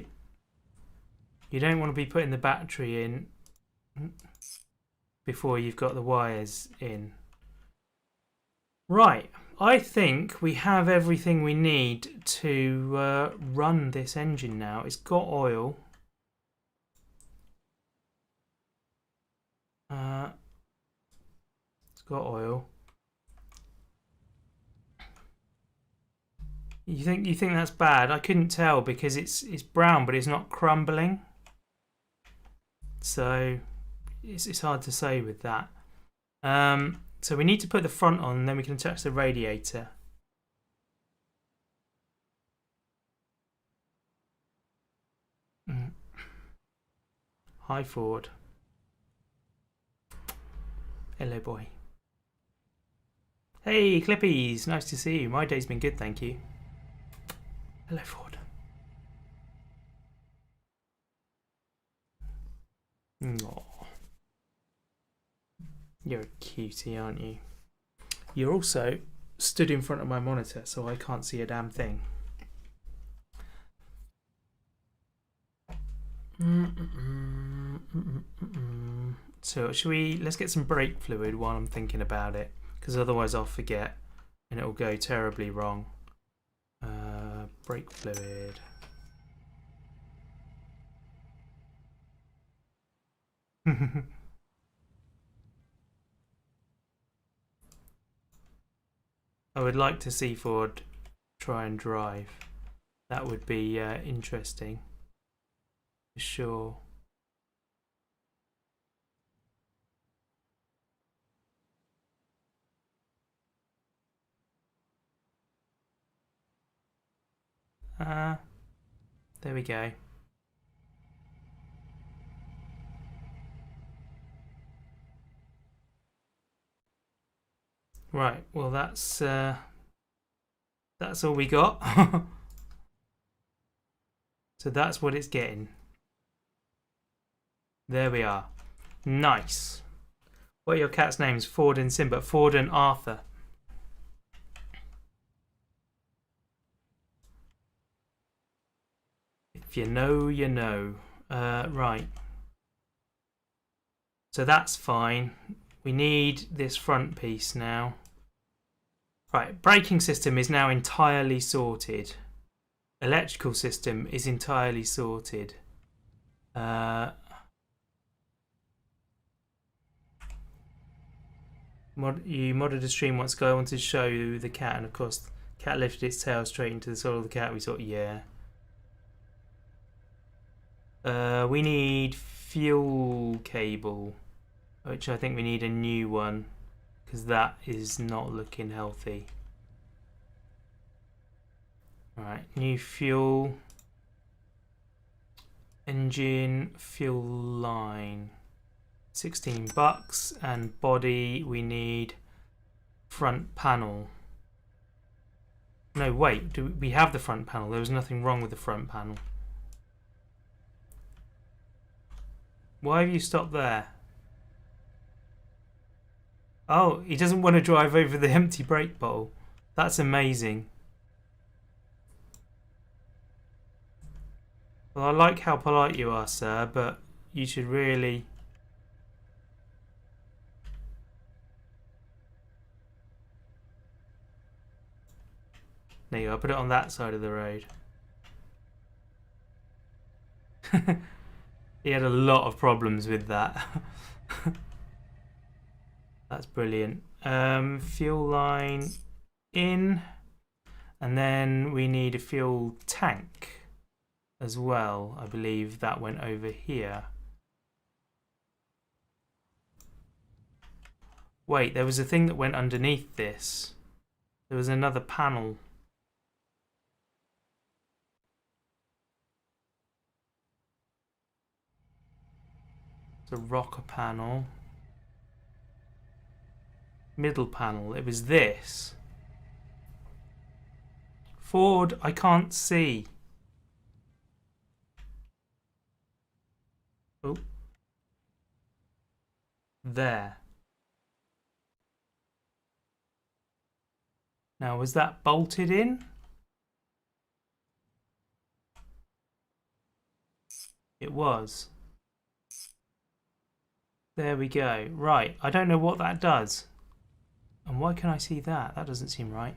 you don't want to be putting the battery in before you've got the wires in. Right, I think we have everything we need to run this engine now. It's got oil. It's got oil. You think that's bad? I couldn't tell because it's brown, but it's not crumbling. So it's hard to say with that. So we need to put the front on, and then we can attach the radiator. Hi, Ford. Hello, boy. Hey, Clippies. Nice to see you. My day's been good, thank you. Hello, Ford. Aww. You're a cutie, aren't you? You're also stood in front of my monitor, so I can't see a damn thing. So let's get some brake fluid while I'm thinking about it, because otherwise I'll forget and it'll go terribly wrong. brake fluid. I would like to see Ford try and drive. That would be interesting. For sure. There we go. Right, well that's all we got. So that's what it's getting. There we are. Nice. What are your cats' names? Ford and Simba. Ford and Arthur. If you know, you know. Right. So that's fine. We need this front piece now. Right, braking system is now entirely sorted. Electrical system is entirely sorted. You modded a stream once ago. I wanted to show you the cat, and of course, the cat lifted its tail straight into the soul of the cat. We thought, yeah. We need fuel cable, which I think we need a new one because that is not looking healthy. Alright, new fuel, engine, fuel line, $16, and body we need front panel. No, wait, do we have the front panel? There was nothing wrong with the front panel. Why have you stopped there? Oh, he doesn't want to drive over the empty brake bottle. That's amazing. Well, I like how polite you are, sir, but you should really... There you go, I'll put it on that side of the road. He had a lot of problems with that. That's brilliant. Fuel line in, and then we need a fuel tank as well. I believe that went over here. Wait, there was a thing that went underneath this. There was another panel. It's a rocker panel. Middle panel. It was this. Ford, I can't see. Oh. There. Now, was that bolted in? It was. There we go. Right, I don't know what that does. And why can I see that? That doesn't seem right.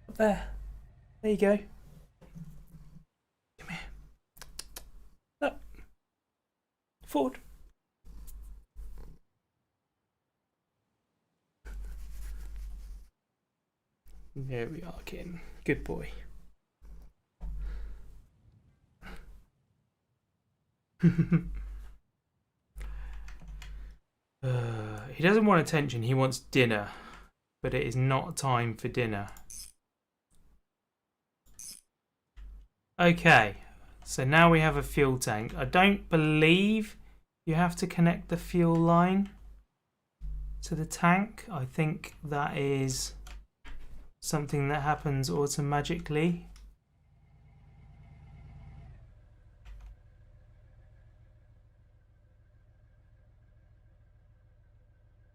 Up there. There you go. Come here. Look. Forward. There we are, Kim. Good boy. He doesn't want attention, he wants dinner. But it is not time for dinner. Okay, so now we have a fuel tank. I don't believe you have to connect the fuel line to the tank. I think that is something that happens automatically.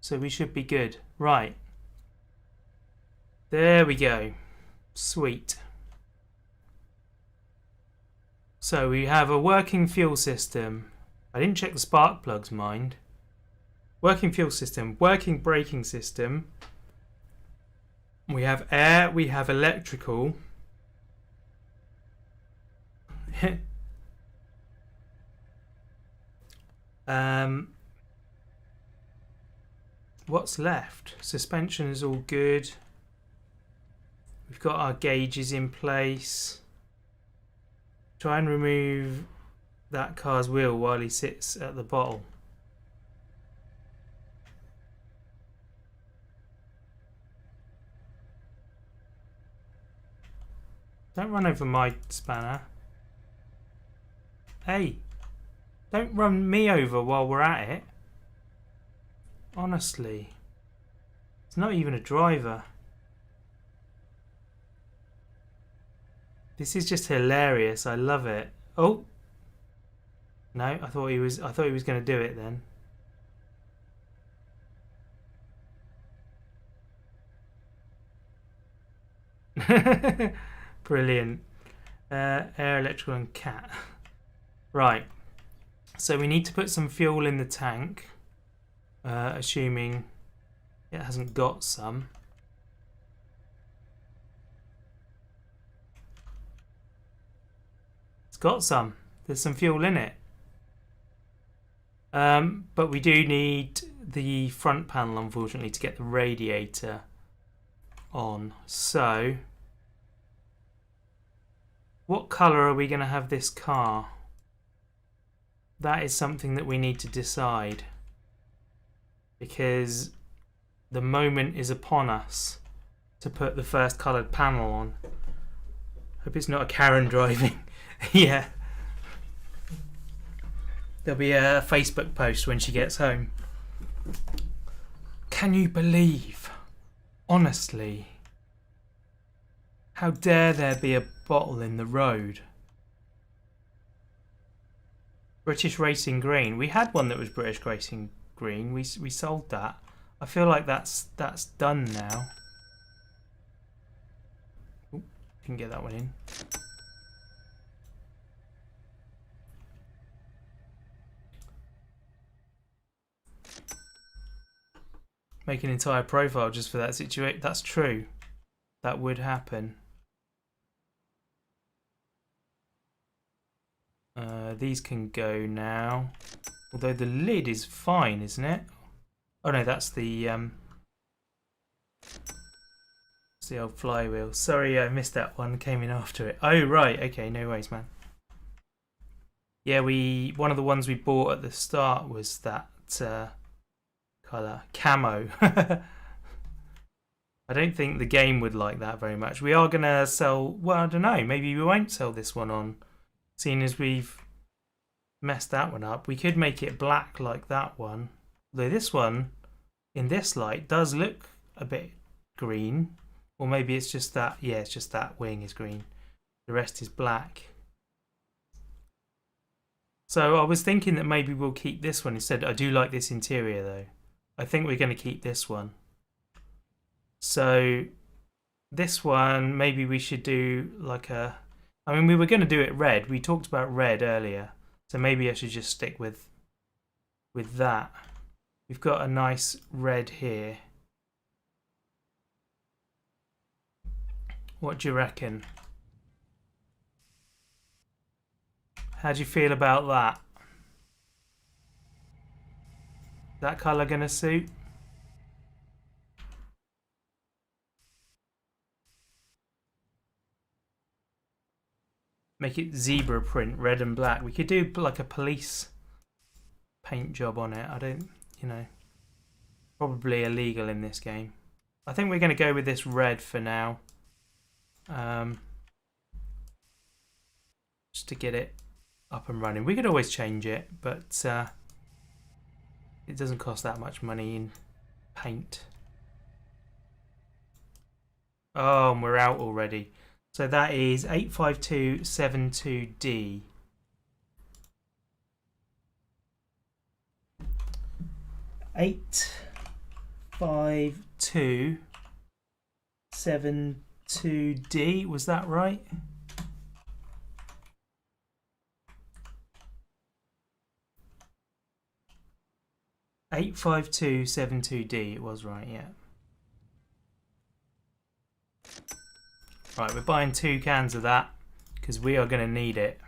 So we should be good. Right. There we go. Sweet. So we have a working fuel system. I didn't check the spark plugs, mind. Working fuel system. Working braking system. We have air, we have electrical. What's left? Suspension is all good. We've got our gauges in place. Try and remove that car's wheel while he sits at the bottle. Don't run over my spanner. Hey, don't run me over while we're at it. Honestly. It's not even a driver. This is just hilarious. I love it. Oh. No, I thought he was going to do it then. Brilliant. Air, electrical and cat. Right. So we need to put some fuel in the tank. Assuming it hasn't got some. It's got some. There's some fuel in it. But we do need the front panel, unfortunately, to get the radiator on. So, what colour are we going to have this car? That is something that we need to decide. Because the moment is upon us to put the first coloured panel on. Hope it's not a Karen driving. Yeah. There'll be a Facebook post when she gets home. Can you believe, honestly, how dare there be a bottle in the road? British Racing Green. We had one that was British Racing Green. We sold that. I feel like that's done now. Ooh, didn't get that one in. Make an entire profile just for that situation. That's true. That would happen. These can go now. Although the lid is fine, isn't it? Oh no, that's the old flywheel. Sorry, I missed that one. Came in after it. Oh right, okay, no worries, man. Yeah, one of the ones we bought at the start was that colour camo. I don't think the game would like that very much. We are gonna sell. Well, I don't know. Maybe we won't sell this one on, seeing as we've messed that one up. We could make it black like that one. Though this one, in this light, does look a bit green. Or maybe it's just that, yeah, it's just that wing is green. The rest is black. So I was thinking that maybe we'll keep this one instead. I do like this interior though. I think we're going to keep this one. So this one, maybe we should do like a... I mean, we were going to do it red. We talked about red earlier. So maybe I should just stick with that. We've got a nice red here. What do you reckon? How do you feel about that? That colour gonna suit? Make it zebra print, red and black. We could do like a police paint job on it. I don't, you know, probably illegal in this game. I think we're going to go with this red for now. Just to get it up and running. We could always change it, but it doesn't cost that much money in paint. Oh, and we're out already. So that is 85272D. Eight 5272D, was that right? Eight 5272D, it was right, yeah. Right, we're buying 2 cans of that because we are going to need it.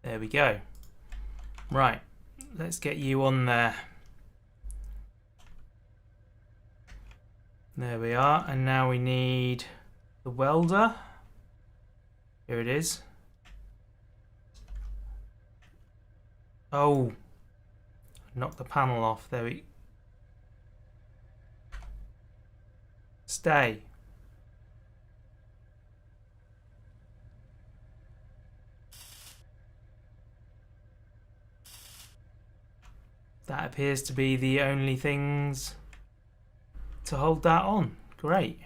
There we go. Right, let's get you on there. There we are, and now we need the welder. Here it is. Oh, knocked the panel off. There we stay. That appears to be the only things to hold that on. Great.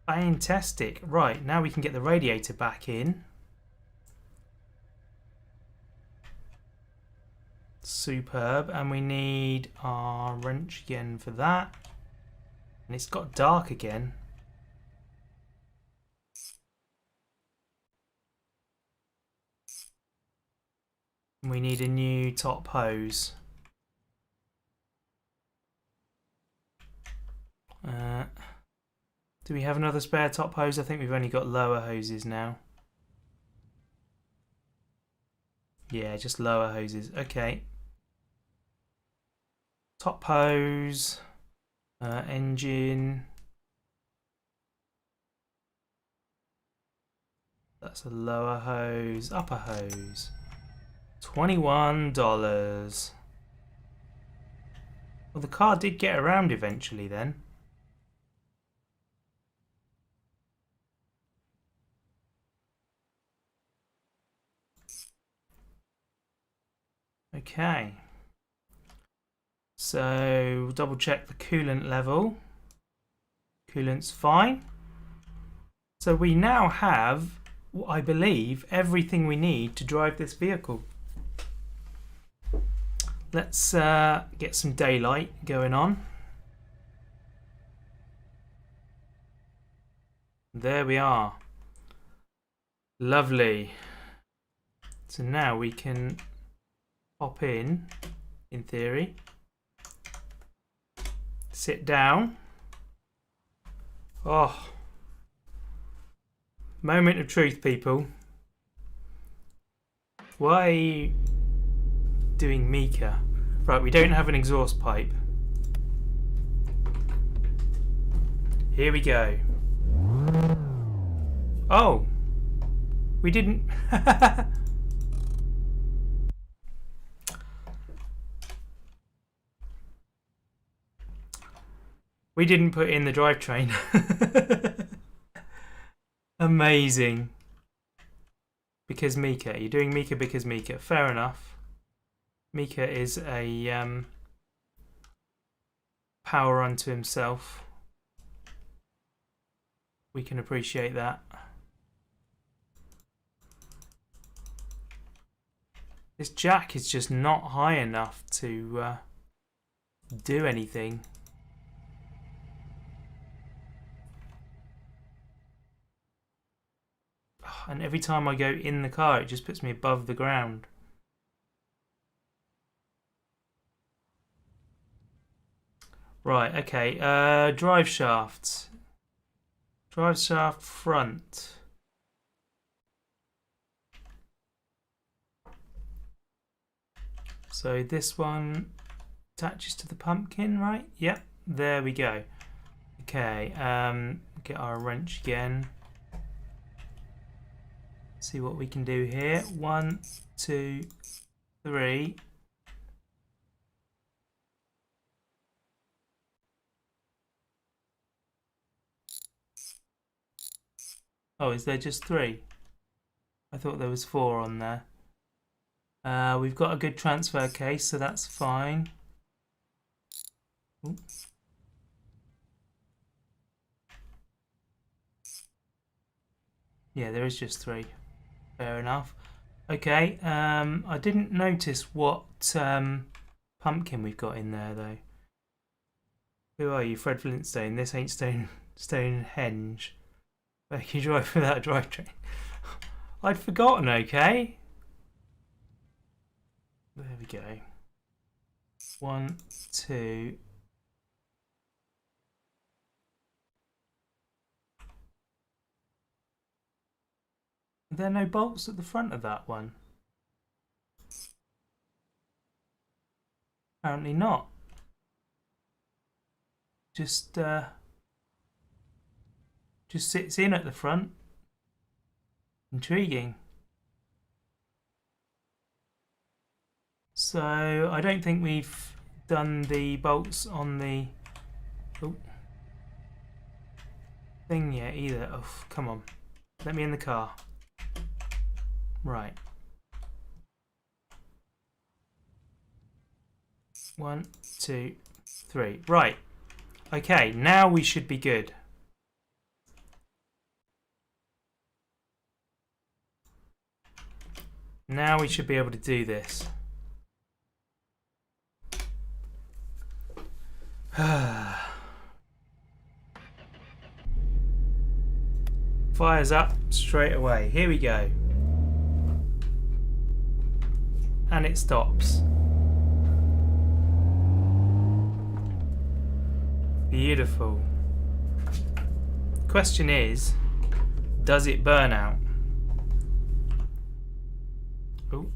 Fantastic. Right, now we can get the radiator back in. Superb. And we need our wrench again for that. And it's got dark again. We need a new top hose. Do we have another spare top hose? I think we've only got lower hoses now. Yeah, just lower hoses. Okay. Top hose. Engine. That's a lower hose. Upper hose. $21. Well, the car did get around eventually then. Okay. So, double check the coolant level. Coolant's fine. So we now have, I believe, everything we need to drive this vehicle. Let's get some daylight going on. There we are. Lovely. So now we can hop in theory. Sit down. Oh. Moment of truth, people. Why are you doing Mika? Right, we don't have an exhaust pipe. Here we go. Oh, we didn't. We didn't put in the drivetrain. Amazing. Because Mika. You're doing Mika because Mika. Fair enough. Mika is a power unto himself. We can appreciate that. This jack is just not high enough to do anything. And every time I go in the car, it just puts me above the ground. Right, okay. Drive shaft. Drive shaft front. So this one attaches to the pumpkin, right? Yep, there we go. Okay, get our wrench again. See what we can do here. 1, 2, 3. Oh, is there just 3? I thought there was 4 on there. We've got a good transfer case, so that's fine. Ooh. Yeah, there is just 3. Fair enough. Okay, I didn't notice what pumpkin we've got in there, though. Who are you? Fred Flintstone. This ain't Stonehenge. Where can you drive without a drivetrain? I'd forgotten, okay? There we go. 1, 2. Are there no bolts at the front of that one? Apparently not. Just sits in at the front. Intriguing. So I don't think we've done the bolts on the thing yet either. Oh, come on. Let me in the car. Right. 1, 2, 3. Right. Okay, now we should be good. Now we should be able to do this. Fires up straight away. Here we go. And it stops. Beautiful. Question is, does it burn out? Oh.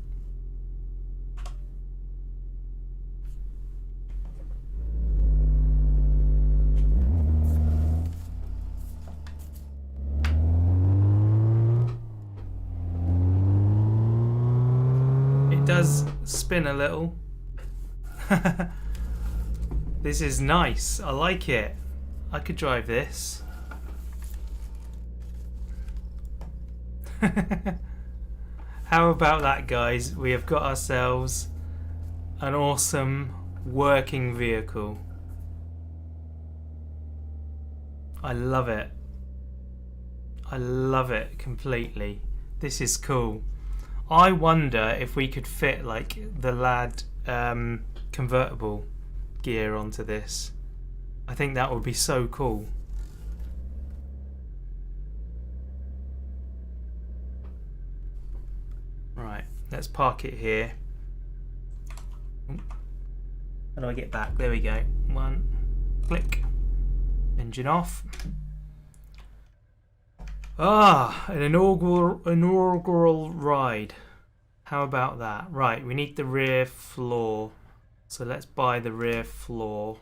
It does spin a little. This is nice. I like it. I could drive this. How about that, guys? We have got ourselves an awesome working vehicle. I love it. I love it completely. This is cool. I wonder if we could fit like the lad convertible gear onto this. I think that would be so cool. Right, let's park it here. How do I get back? There we go. 1, click. Engine off. Ah, an inaugural ride. How about that? Right, we need the rear floor. So let's buy the rear floor.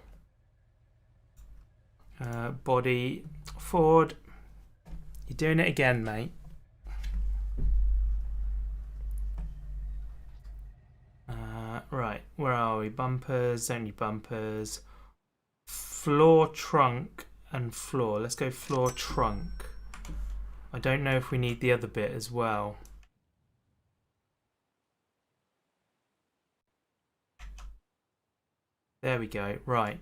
Body forward. You're doing it again, mate. Right, where are we? Bumpers, don't need bumpers. Floor, trunk, and floor. Let's go floor, trunk. I don't know if we need the other bit as well. There we go. Right.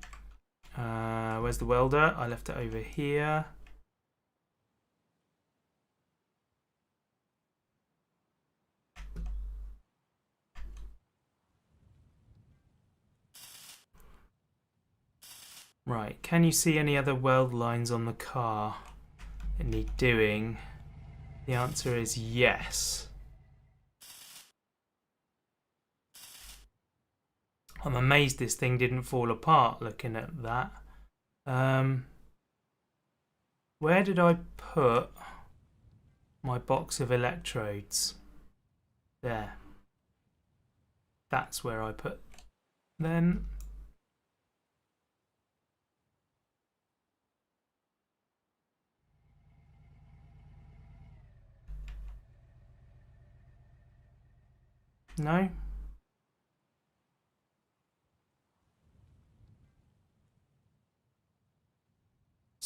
Where's the welder? I left it over here. Right. Can you see any other weld lines on the car that need doing? The answer is yes. I'm amazed this thing didn't fall apart looking at that. Where did I put my box of electrodes? There. That's where I put them. No?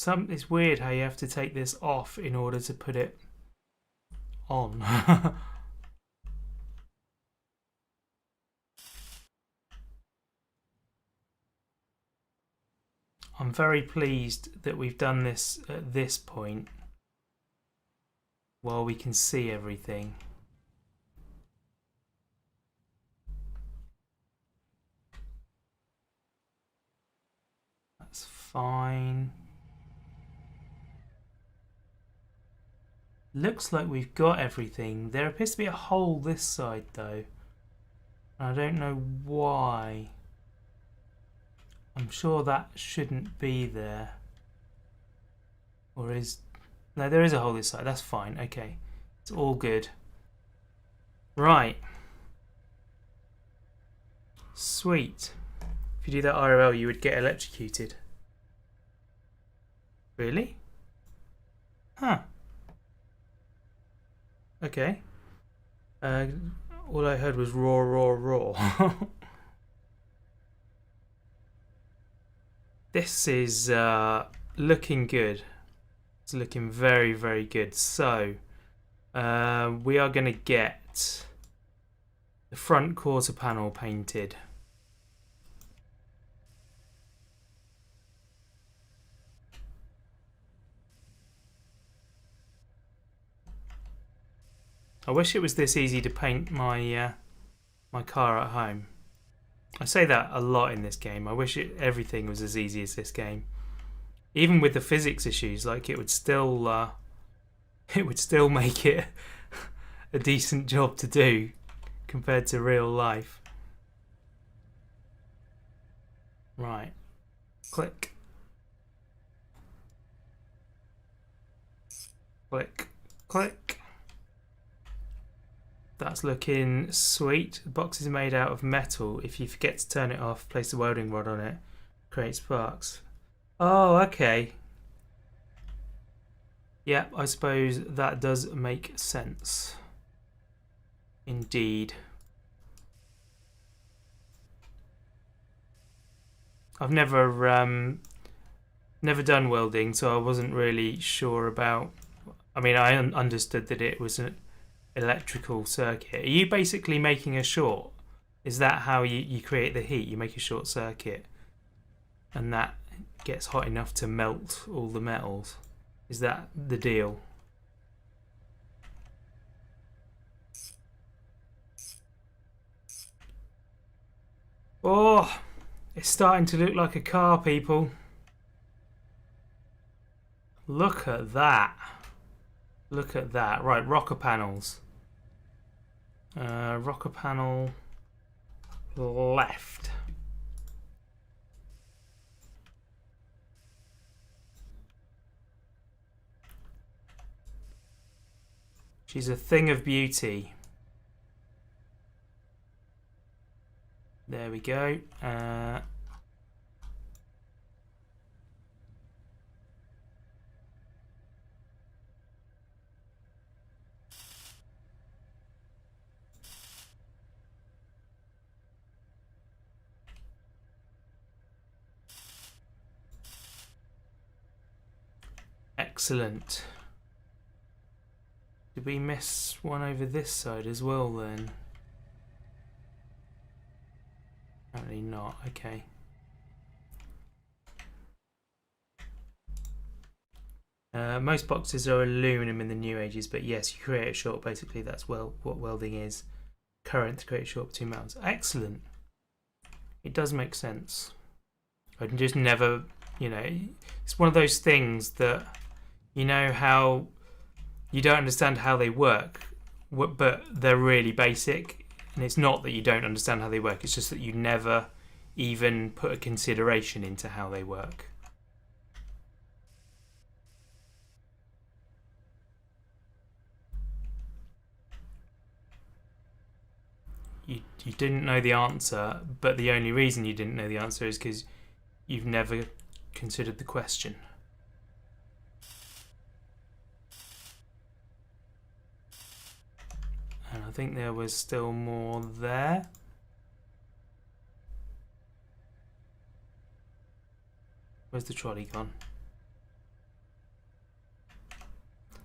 It's weird how you have to take this off in order to put it on. I'm very pleased that we've done this at this point while we can see everything. That's fine. Looks like we've got everything. There appears to be a hole this side though. I don't know why. I'm sure that shouldn't be there. Or is... No, there is a hole this side. That's fine. Okay. It's all good. Right. Sweet. If you do that IRL, you would get electrocuted. Really? Huh. Okay. All I heard was roar, roar, roar. This is looking good. It's looking very, very good. So, we are going to get the front quarter panel painted. I wish it was this easy to paint my my car at home. I say that a lot in this game. I wish everything was as easy as this game. Even with the physics issues, like it would still make it a decent job to do compared to real life. Right. Click. Click. Click. That's looking sweet. The box is made out of metal. If you forget to turn it off, place a welding rod on it, create sparks. Oh, okay. Yeah, I suppose that does make sense. Indeed. I've never done welding, so I wasn't really sure about... I mean, I understood that it was an electrical circuit. Are you basically making a short? Is that how you create the heat? You make a short circuit and that gets hot enough to melt all the metals. Is that the deal? Oh, it's starting to look like a car, people. Look at that. Look at that. Right, rocker panels. Rocker panel left. She's a thing of beauty. There we go. Excellent. Did we miss one over this side as well then? Apparently not. Okay. Most boxes are aluminum in the new ages, but yes, you create a short. Basically, that's what welding is. Current to create a short between metals. Excellent. It does make sense. I can just never, it's one of those things that, how you don't understand how they work, but they're really basic. And it's not that you don't understand how they work, it's just that you never even put a consideration into how they work. You didn't know the answer, but the only reason you didn't know the answer is because you've never considered the question. And I think there was still more there. Where's the trolley gone?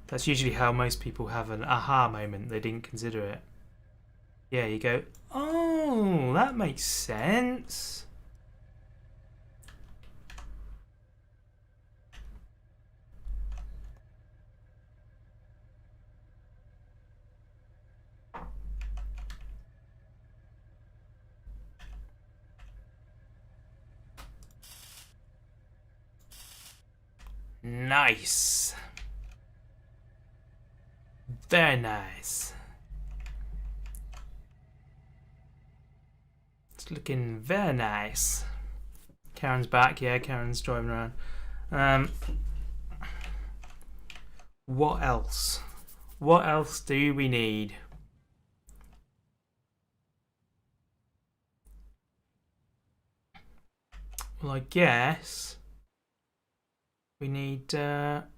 That's usually how most people have an aha moment. They didn't consider it. Yeah, you go, oh, that makes sense. Nice. Very nice. It's looking very nice. Karen's back. Yeah, Karen's driving around. What else? What else do we need? Well, I guess we need rear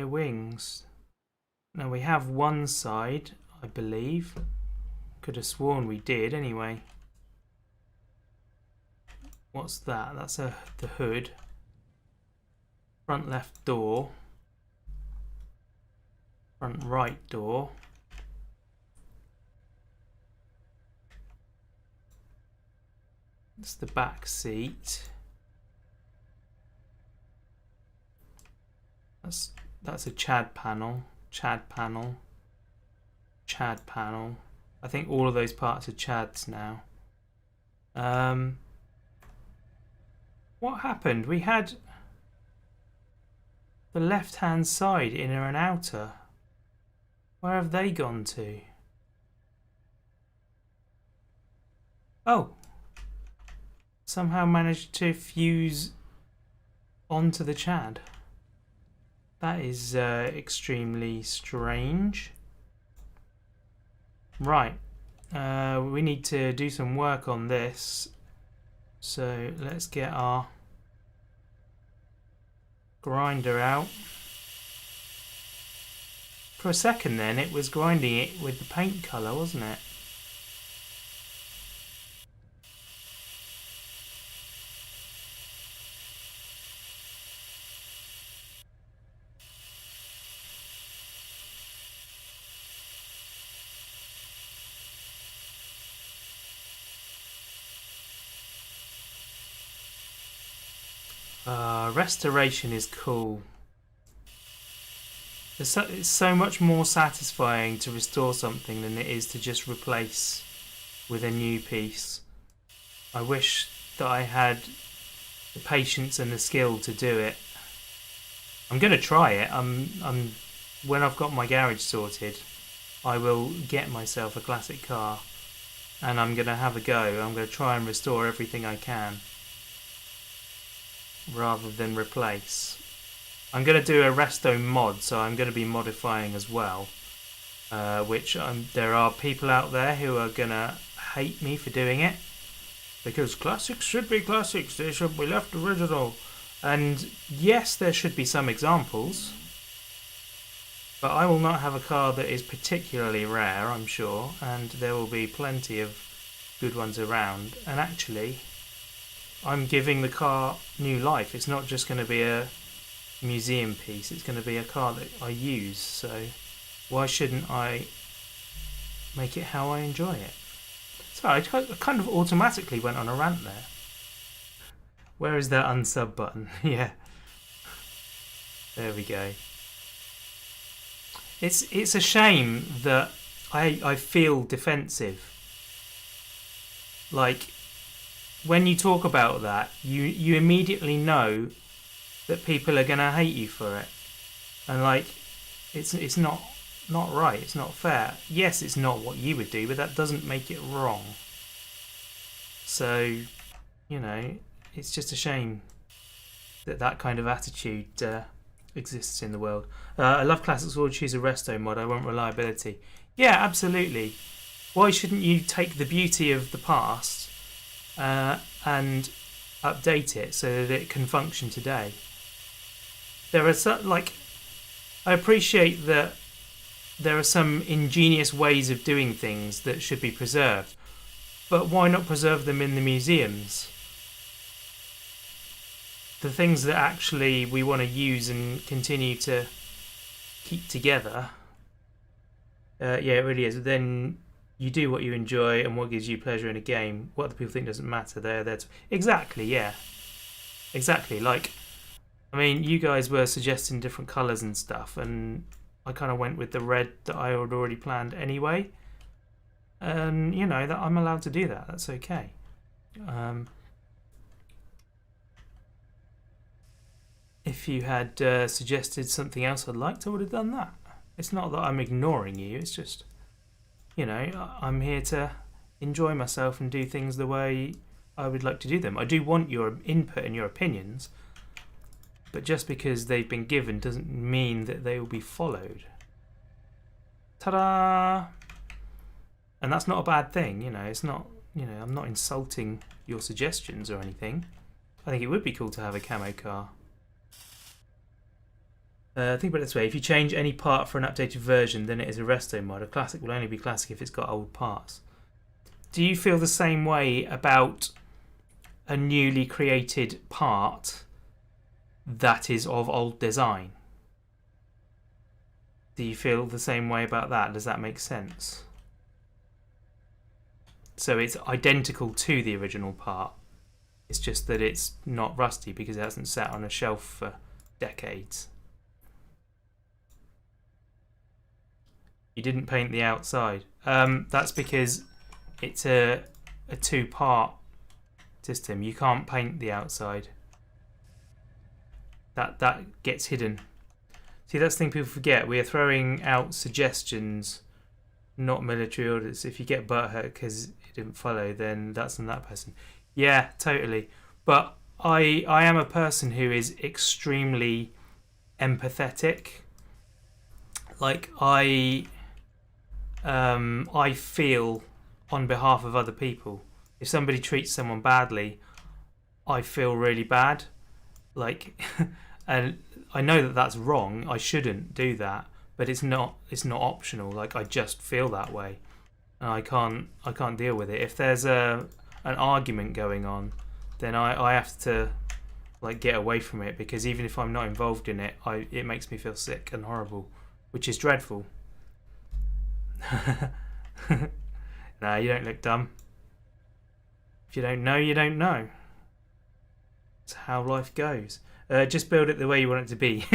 wings. Now we have one side, I believe. Could have sworn we did anyway. What's that? That's the hood. Front left door. Front right door. It's the back seat. That's a Chad panel. Chad panel. Chad panel. I think all of those parts are Chads now. What happened? We had the left-hand side, inner and outer. Where have they gone to? Oh. Somehow managed to fuse onto the Chad. That is extremely strange. Right. We need to do some work on this. So let's get our grinder out. For a second then it was grinding it with the paint colour, wasn't it? Restoration is cool. It's so much more satisfying to restore something than it is to just replace with a new piece. I wish that I had the patience and the skill to do it. I'm going to try it. When I've got my garage sorted, I will get myself a classic car and I'm going to have a go. I'm going to try and restore everything I can, rather than replace. I'm going to do a resto mod, so I'm going to be modifying as well, which there are people out there who are going to hate me for doing it, because classics should be classics, they should be left original. And yes, there should be some examples, but I will not have a car that is particularly rare, I'm sure, and there will be plenty of good ones around. And actually, I'm giving the car new life. It's not just going to be a museum piece, it's going to be a car that I use, so why shouldn't I make it how I enjoy it? Sorry, I kind of automatically went on a rant there. Where is that unsub button? Yeah. There we go. It's a shame that I feel defensive. Like, when you talk about that, you immediately know that people are going to hate you for it. And like, it's not right, it's not fair. Yes, it's not what you would do, but that doesn't make it wrong. So, you know, it's just a shame that that kind of attitude exists in the world. I love classics, would choose a resto mod, I want reliability. Yeah, absolutely. Why shouldn't you take the beauty of the past and update it so that it can function today? There are I appreciate that there are some ingenious ways of doing things that should be preserved, but why not preserve them in the museums? The things that actually we want to use and continue to keep together, yeah, it really is. Then you do what you enjoy and what gives you pleasure in a game. What other people think doesn't matter. They're there to... Exactly, yeah. Exactly. Like, I mean, you guys were suggesting different colours and stuff, and I kind of went with the red that I had already planned anyway. And, you know, that I'm allowed to do that. That's okay. If you had suggested something else I'd liked, I would have done that. It's not that I'm ignoring you. It's just, you know, I'm here to enjoy myself and do things the way I would like to do them. I do want your input and your opinions, but just because they've been given doesn't mean that they will be followed. Ta-da! And that's not a bad thing, you know. It's not, you know, I'm not insulting your suggestions or anything. I think it would be cool to have a camo car. Think about it this way: if you change any part for an updated version, then it is a resto mod. A classic will only be classic if it's got old parts. Do you feel the same way about a newly created part that is of old design? Do you feel the same way about that? Does that make sense? So it's identical to the original part. It's just that it's not rusty because it hasn't sat on a shelf for decades. You didn't paint the outside. That's because it's a two-part system. You can't paint the outside. That gets hidden. See, that's the thing people forget. We are throwing out suggestions, not military orders. If you get butthurt because it didn't follow, then that's on that person. Yeah, totally. But I am a person who is extremely empathetic. Like I feel on behalf of other people. If somebody treats someone badly, I feel really bad. Like, and I know that that's wrong. I shouldn't do that, but it's not optional. Like, I just feel that way, and I can't deal with it. If there's an argument going on, then I have to like get away from it, because even if I'm not involved in it, it makes me feel sick and horrible, which is dreadful. Nah, you don't look dumb. If you don't know, you don't know. It's how life goes. Just build it the way you want it to be.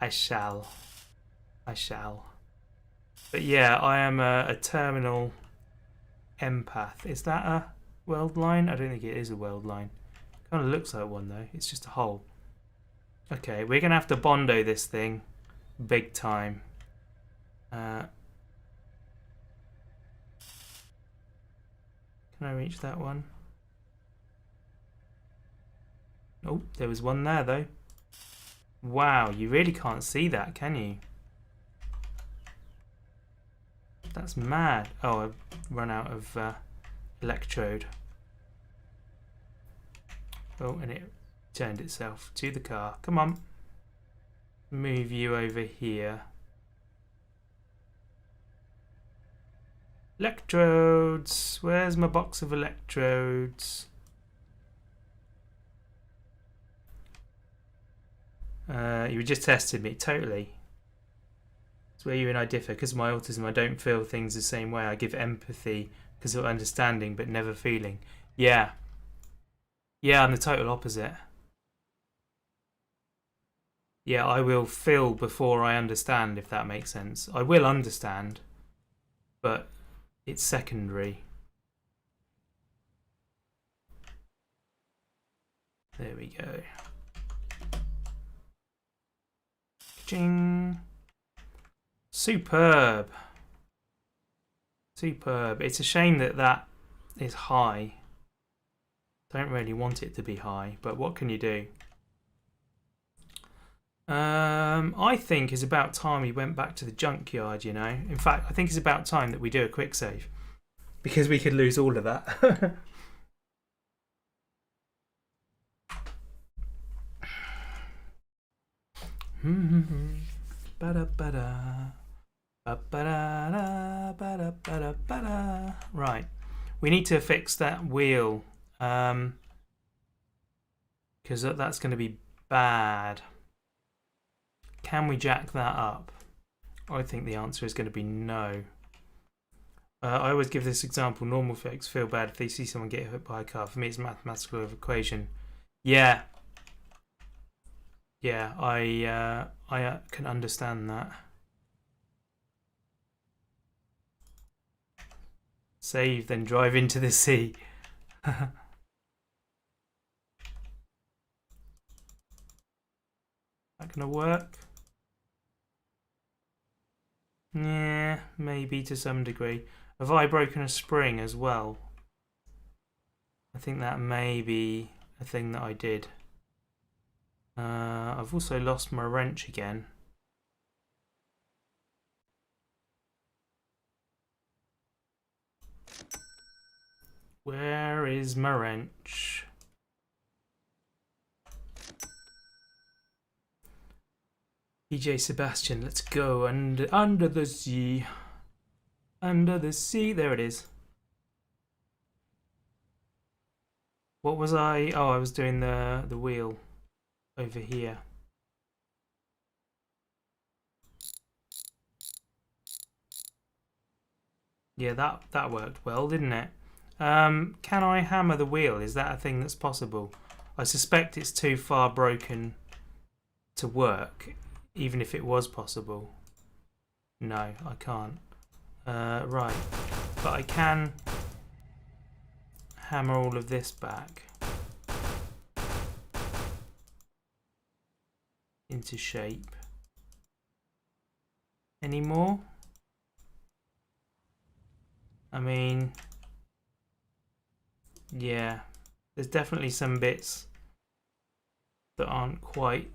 I shall. But yeah, I am a terminal empath. Is that a weld line? I don't think it is a weld line. Kind of looks like one though. It's just a hole. Okay, we're gonna have to Bondo this thing big time. Can I reach that one? Oh, there was one there though. Wow, you really can't see that, can you? That's mad. Oh, I've run out of electrode. Oh, and it turned itself to the car. Come on. Move you over here. Electrodes. Where's my box of electrodes? You just tested me. Totally. It's where you and I differ. Because of my autism, I don't feel things the same way. I give empathy because of understanding, but never feeling. Yeah. Yeah, I'm the total opposite. Yeah, I will feel before I understand, if that makes sense. I will understand, but it's secondary. There we go. Ching. Superb. Superb. It's a shame that that is high. Don't really want it to be high, but what can you do? I think it's about time we went back to the junkyard, you know. In fact, I think it's about time that we do a quick save, because we could lose all of that. Right, we need to fix that wheel, because that's going to be bad. Can we jack that up? I think the answer is going to be no. I always give this example. Normal folks feel bad if they see someone get hit by a car. For me, it's a mathematical equation. Yeah. Yeah, I can understand that. Save, then drive into the sea. Not gonna work. Yeah, maybe to some degree. Have I broken a spring as well? I think that may be a thing that I did. I've also lost my wrench again. Where is my wrench? DJ Sebastian, let's go under the sea. Under the sea. There it is. What was I? Oh, I was doing the wheel over here. Yeah, that worked well, didn't it? Can I hammer the wheel? Is that a thing that's possible? I suspect it's too far broken to work, even if it was possible. No, I can't. Right, but I can hammer all of this back into shape. Any more? I mean, yeah, there's definitely some bits that aren't quite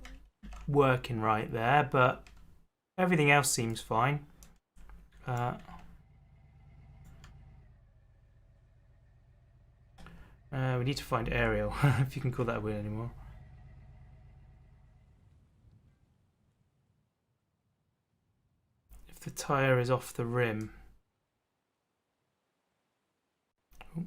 working right there, but everything else seems fine. We need to find Ariel, if you can call that a wheel anymore. If the tyre is off the rim. Oh.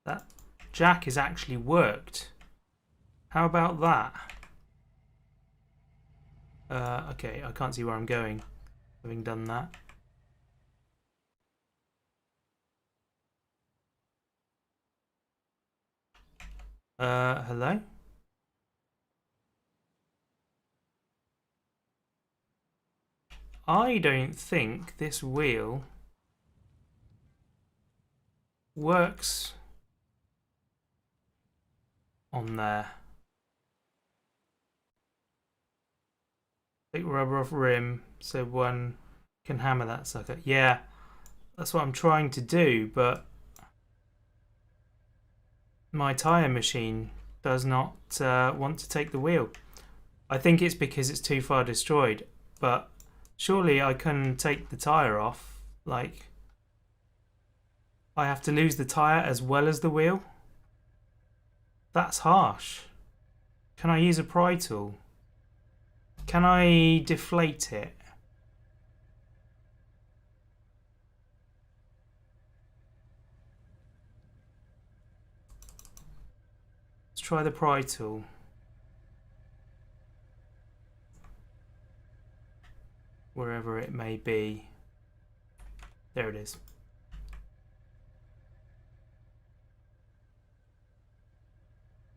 That jack has actually worked. How about that? Okay, I can't see where I'm going, having done that. Hello? I don't think this wheel works on there. Take rubber off rim so one can hammer that sucker. Yeah, that's what I'm trying to do, but my tyre machine does not want to take the wheel. I think it's because it's too far destroyed, but surely I can take the tyre off. Like, I have to lose the tyre as well as the wheel? That's harsh. Can I use a pry tool? Can I deflate it? Let's try the pry tool. Wherever it may be. There it is.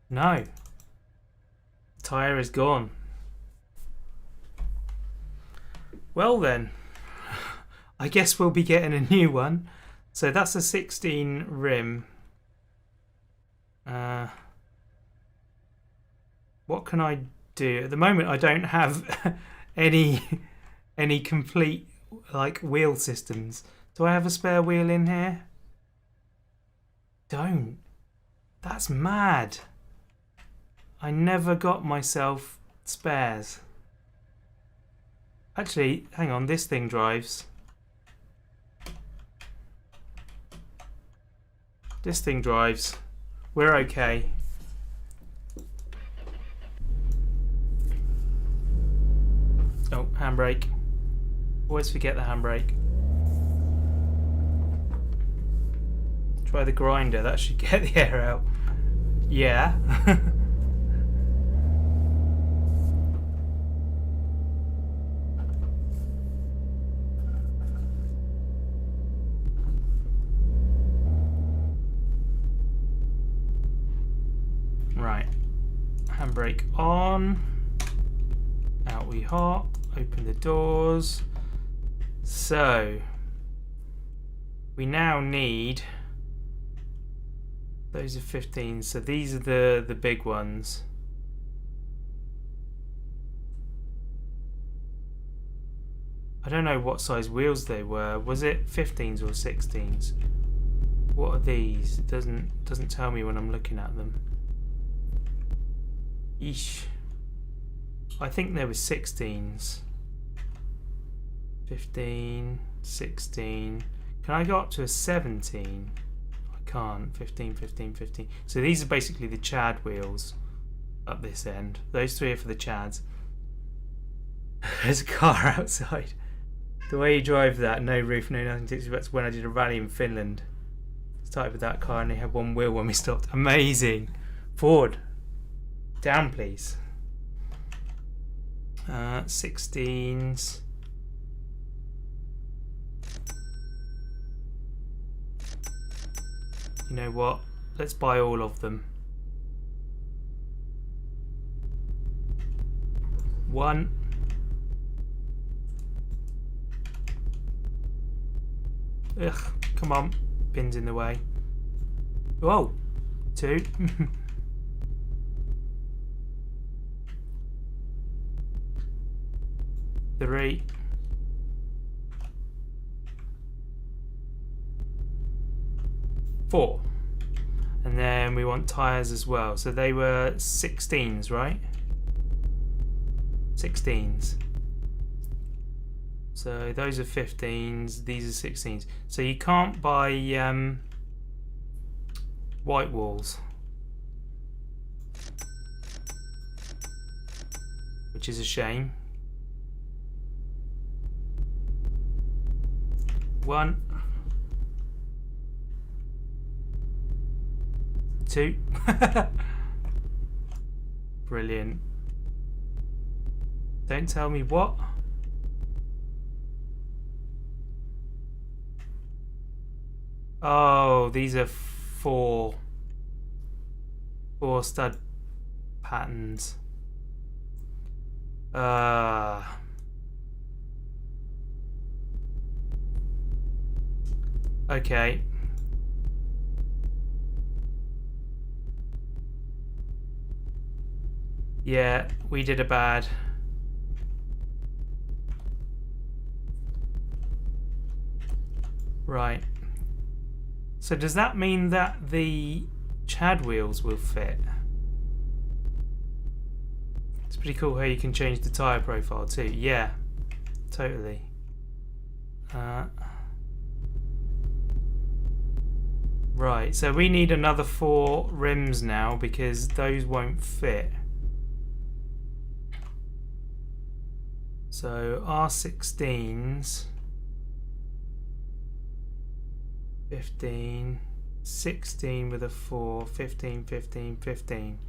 No. The tyre is gone. Well then, I guess we'll be getting a new one. So that's a 16 rim. What can I do? At the moment I don't have any complete like wheel systems. Do I have a spare wheel in here? Don't. That's mad. I never got myself spares. Actually, hang on, this thing drives. This thing drives. We're okay. Oh, handbrake. Always forget the handbrake. Try the grinder, that should get the air out. Yeah. Right. Handbrake on. Out we hop. Open the doors. So we now need Those are 15. So these are the big ones. I don't know what size wheels they were. Was it 15s or 16s? What are these? It doesn't tell me when I'm looking at them. Eesh. I think there were 16s. 15, 16. Can I go up to a 17? I can't. 15, 15, 15. So these are basically the Chad wheels up this end. Those three are for the Chads. There's a car outside. The way you drive that, no roof, no nothing, that's when I did a rally in Finland. Started with that car and they had one wheel when we stopped. Amazing. Forward. Down, please. 16s. You know what? Let's buy all of them. 1. Ugh, come on. Pins in the way. Whoa. 2. 3. 4. And then we want tyres as well. So they were 16s, right? 16s. So those are 15s, these are 16s. So you can't buy white walls, which is a shame. 1, 2. Brilliant. Don't tell me what. Oh, these are 4 stud patterns. Okay. Yeah, we did a bad. Right. So does that mean that the Chad wheels will fit? It's pretty cool how you can change the tyre profile too. Yeah, totally. Right, so we need another 4 rims now because those won't fit. So R16s, 15, 16 with a 4, 15, 15, 15.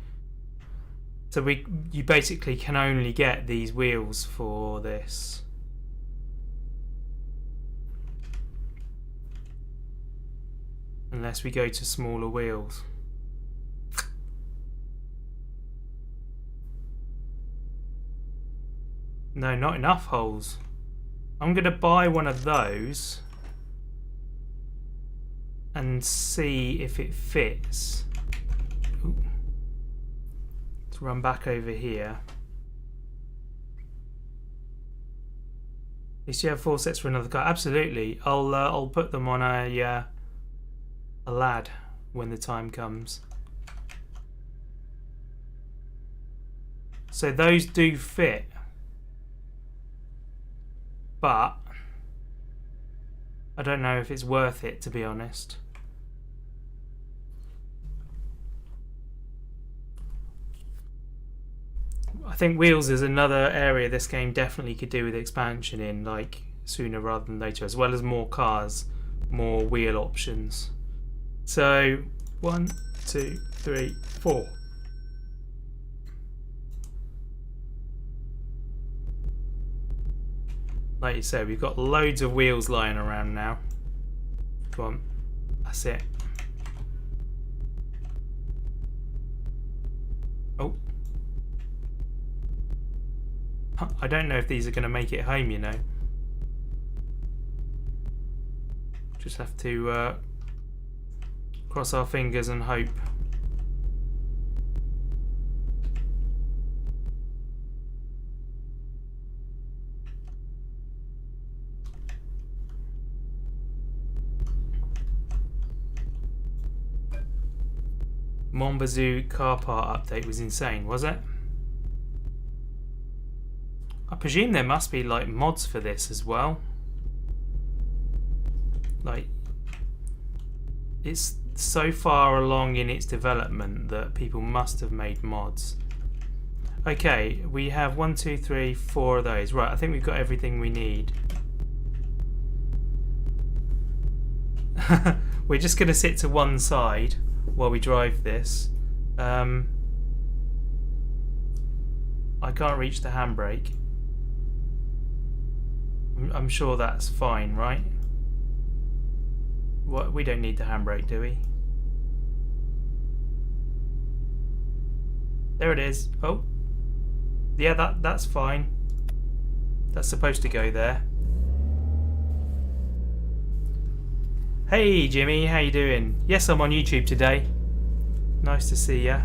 So you basically can only get these wheels for this. Unless we go to smaller wheels. No, not enough holes. I'm going to buy one of those and see if it fits. Ooh. Let's run back over here. At least you have 4 sets for another car. Absolutely. I'll put them on a lad when the time comes. So those do fit. But I don't know if it's worth it, to be honest. I think wheels is another area this game definitely could do with expansion in, like sooner rather than later, as well as more cars, more wheel options. So 1, 2, 3, 4. Like you said, we've got loads of wheels lying around now. Come on, that's it. Oh. I don't know if these are going to make it home, you know. Just have to Cross our fingers and hope. Mombazoo car part update was insane, was it? I presume there must be like mods for this as well. Like, it's so far along in its development that people must have made mods. Okay, we have 1, 2, 3, 4 of those. Right, I think we've got everything we need. We're just going to sit to one side while we drive this. I can't reach the handbrake. I'm sure that's fine, right? What, we don't need the handbrake, do we? There it is. Oh, yeah, that's fine. That's supposed to go there. Hey Jimmy, how you doing? Yes, I'm on YouTube today. Nice to see ya.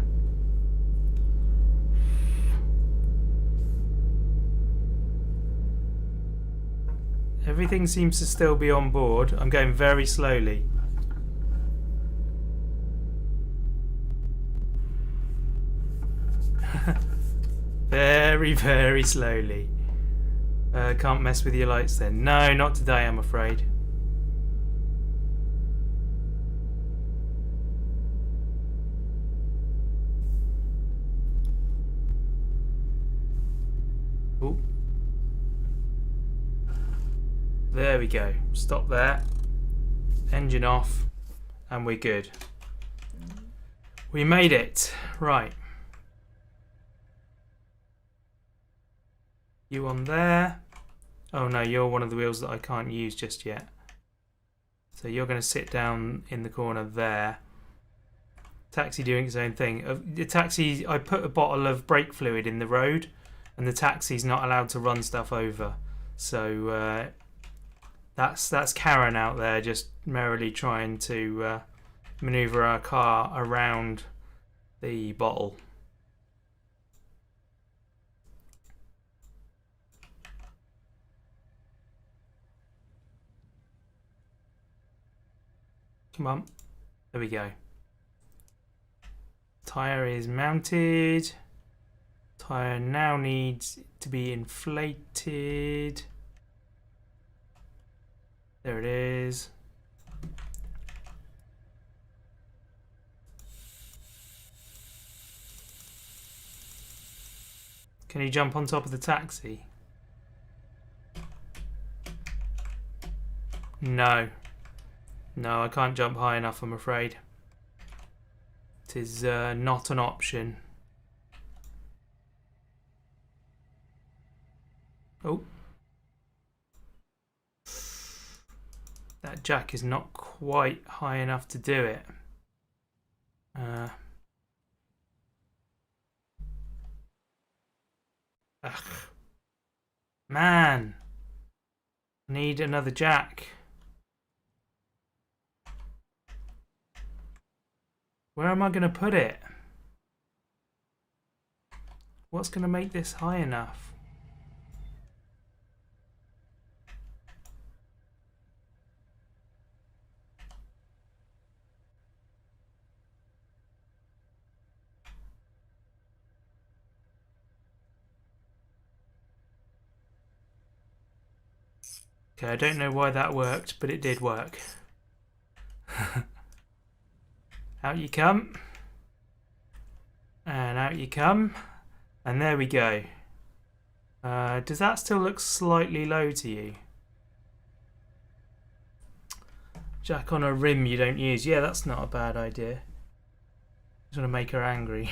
Everything seems to still be on board. I'm going very slowly. Very, very slowly. Can't mess with your lights then. No, not today, I'm afraid. Ooh. There we go. Stop there. Engine off. And we're good. We made it. Right. You on there. Oh no, you're one of the wheels that I can't use just yet. So you're going to sit down in the corner there. Taxi doing its own thing. The taxi, I put a bottle of brake fluid in the road, and the taxi's not allowed to run stuff over. So that's Karen out there just merrily trying to manoeuvre our car around the bottle. Come on. There we go. Tyre is mounted. Tyre now needs to be inflated. There it is. Can you jump on top of the taxi? No. No, I can't jump high enough, I'm afraid. It is not an option. Oh. That jack is not quite high enough to do it. Ugh. Man. Need another jack. Where am I going to put it? What's going to make this high enough? Okay, I don't know why that worked, but it did work. Out you come. And out you come. And there we go. Does that still look slightly low to you? Jack on a rim you don't use. Yeah, that's not a bad idea. Just want to make her angry.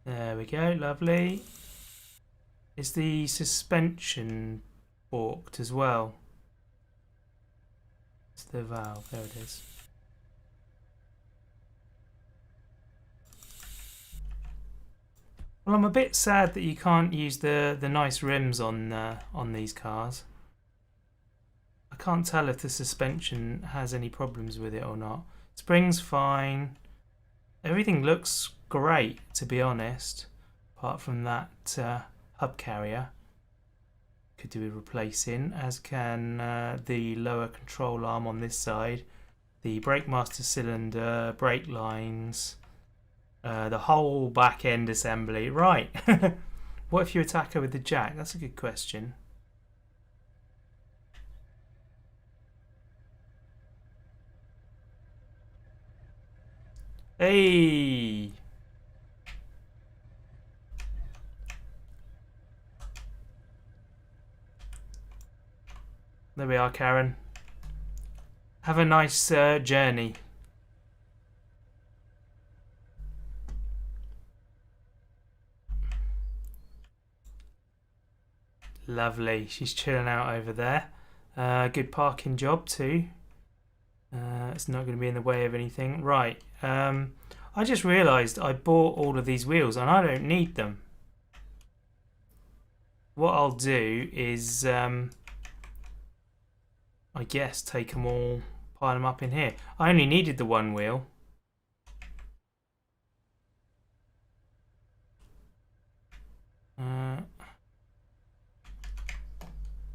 There we go, lovely. Is the suspension forked as well? It's the valve, there it is. Well, I'm a bit sad that you can't use the nice rims on these cars. I can't tell if the suspension has any problems with it or not. Spring's fine. Everything looks great, to be honest, apart from that hub carrier. Could do with replacing, as can the lower control arm on this side, the brake master cylinder, brake lines, the whole back end assembly. Right. What if you attack her with the jack? That's a good question. Hey! There we are, Karen. Have a nice journey. Lovely. She's chilling out over there. Good parking job too. It's not going to be in the way of anything. Right. I just realised I bought all of these wheels and I don't need them. What I'll do is, I guess, take them all, pile them up in here. I only needed the one wheel.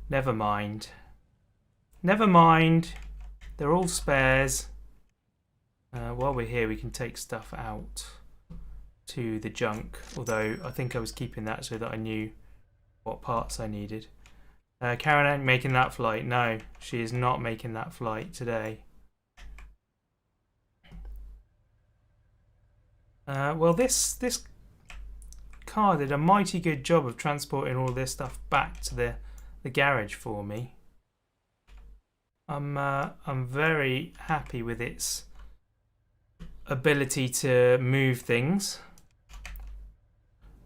Never mind. Never mind. They're all spares. While we're here, we can take stuff out to the junk. Although I think I was keeping that so that I knew what parts I needed. Karen ain't making that flight. No, she is not making that flight today. Well, this car did a mighty good job of transporting all this stuff back to the garage for me. I'm very happy with its ability to move things.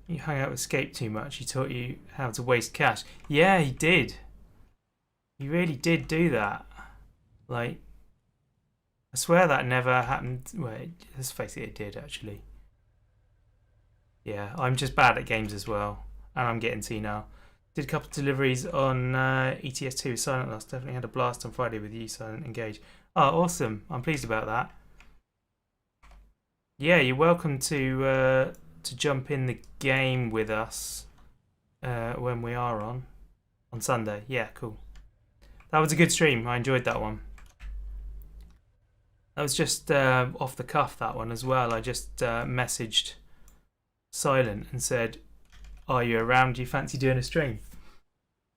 You hung out with Scape too much. He taught you how to waste cash. Yeah, he did. He really did do that. Like, I swear that never happened. Well, let's face it, it did actually. Yeah, I'm just bad at games as well, and I'm getting senile. Did a couple of deliveries on ETS2 with Silent Loss. Definitely had a blast on Friday with you, Silent Engage. Oh, awesome! I'm pleased about that. Yeah, you're welcome to jump in the game with us when we are on Sunday. Yeah, cool. That was a good stream. I enjoyed that one. That was just off the cuff, that one as well. I just messaged Silent and said, "Are you around? Do you fancy doing a stream?"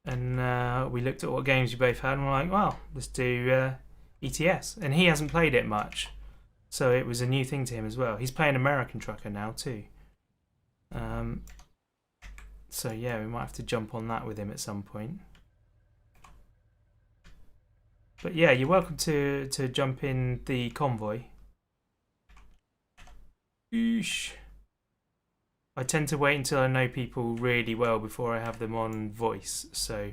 And we looked at what games we both had and we're like, well, let's do ETS. And he hasn't played it much, so it was a new thing to him as well. He's playing American Trucker now too. So yeah, we might have to jump on that with him at some point. But yeah, you're welcome to jump in the convoy. Oosh. I tend to wait until I know people really well before I have them on voice, so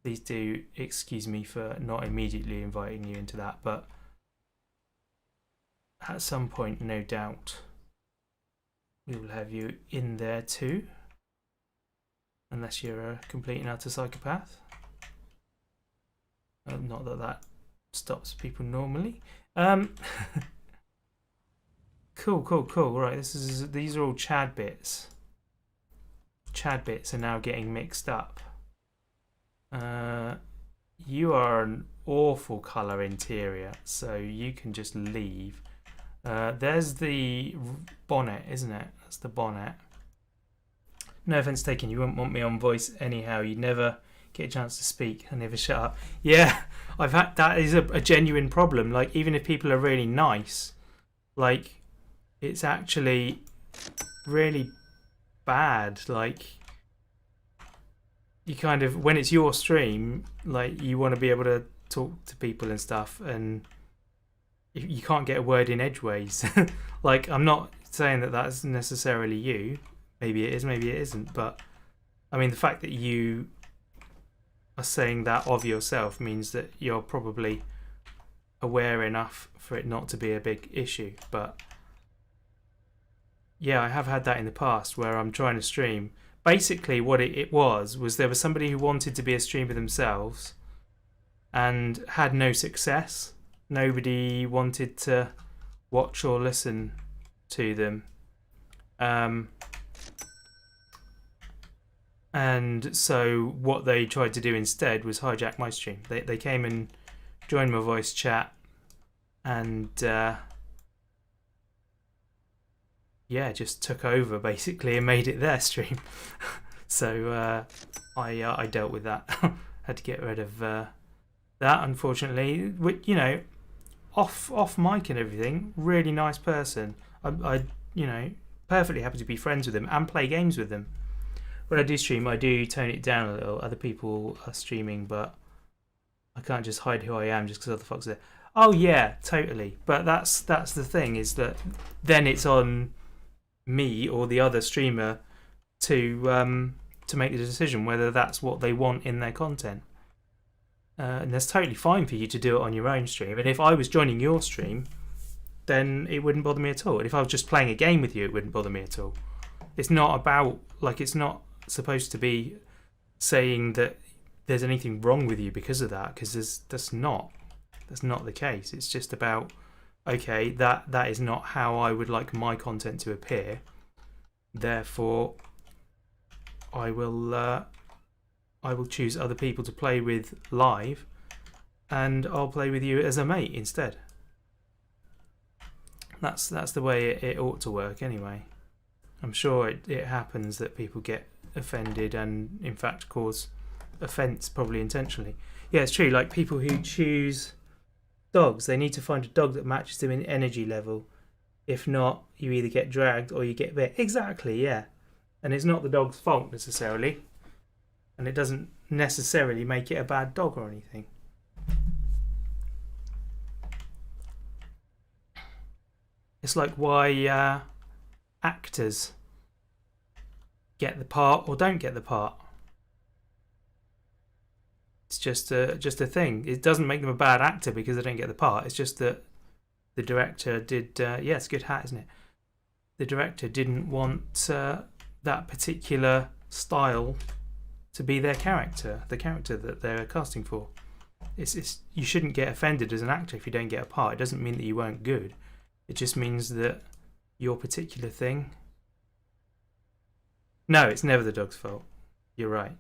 please do excuse me for not immediately inviting you into that, but at some point, no doubt, we will have you in there too, unless you're a complete and utter psychopath. Not that that stops people normally. Cool. Right, these are all Chad bits. Chad bits are now getting mixed up. You are an awful colour interior, so you can just leave. There's the bonnet, isn't it? That's the bonnet. No offence taken, you wouldn't want me on voice anyhow. You'd never get a chance to speak. I never shut up. Yeah, I've had that is a genuine problem. Like, even if people are really nice, like, it's actually really bad. Like, you kind of, when it's your stream, like, you want to be able to talk to people and stuff, and you can't get a word in edgeways. Like, I'm not saying that that's necessarily you. Maybe it is, maybe it isn't. But I mean, the fact that you are saying that of yourself means that you're probably aware enough for it not to be a big issue. But yeah, I have had that in the past where I'm trying to stream. Basically, what it was there was somebody who wanted to be a streamer themselves and had no success. Nobody wanted to watch or listen to them. And so what they tried to do instead was hijack my stream. They came and joined my voice chat and yeah, just took over basically and made it their stream. So I dealt with that. Had to get rid of that, unfortunately. Which, you know, off mic and everything, really nice person. I you know, perfectly happy to be friends with them and play games with them. When I do stream, I do tone it down a little. Other people are streaming, but I can't just hide who I am just because other fucks are there. Oh yeah, totally. But that's the thing, is that then it's on me or the other streamer to make the decision whether that's what they want in their content. And that's totally fine for you to do it on your own stream. And if I was joining your stream, then it wouldn't bother me at all. And if I was just playing a game with you, it wouldn't bother me at all. It's not about, like, it's not supposed to be saying that there's anything wrong with you because of that, because that's not the case. It's just about, okay, that is not how I would like my content to appear, therefore I will choose other people to play with live, and I'll play with you as a mate instead. That's the way it ought to work anyway. I'm sure it happens that people get offended and in fact cause offence, probably intentionally. Yeah, it's true. Like people who choose dogs, they need to find a dog that matches them in energy level. If not, you either get dragged or you get bit. Exactly, yeah. And it's not the dog's fault necessarily. And it doesn't necessarily make it a bad dog or anything. It's like why actors get the part or don't get the part. It's just a thing. It doesn't make them a bad actor because they don't get the part. It's just that the director did. Yeah, it's a good hat, isn't it? The director didn't want that particular style to be their character, the character that they're casting for. It's you shouldn't get offended as an actor if you don't get a part. It doesn't mean that you weren't good. It just means that your particular thing. No, it's never the dog's fault. You're right.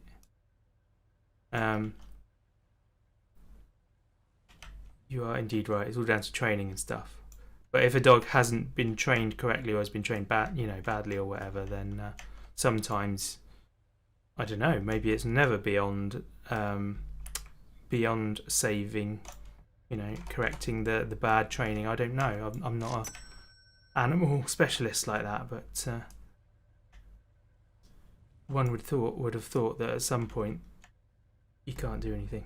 You are indeed right. It's all down to training and stuff. But if a dog hasn't been trained correctly or has been trained badly or whatever, then sometimes, I don't know, maybe it's never beyond saving, correcting the bad training. I don't know. I'm not a animal specialist like that, but one would have thought that at some point you can't do anything.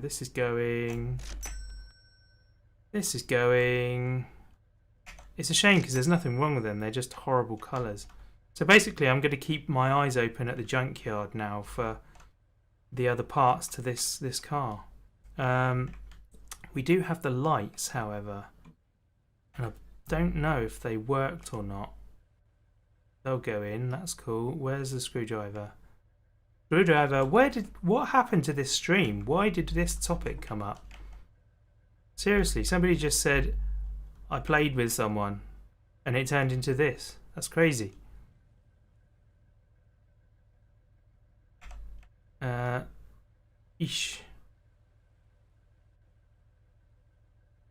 This is going. It's a shame because there's nothing wrong with them. They're just horrible colours. So basically, I'm going to keep my eyes open at the junkyard now for the other parts to this car. We do have the lights, however, and I don't know if they worked or not. They'll go in. That's cool. Where's the screwdriver? Screwdriver. What happened to this stream? Why did this topic come up? Seriously, somebody just said I played with someone and it turned into this. That's crazy. Eesh.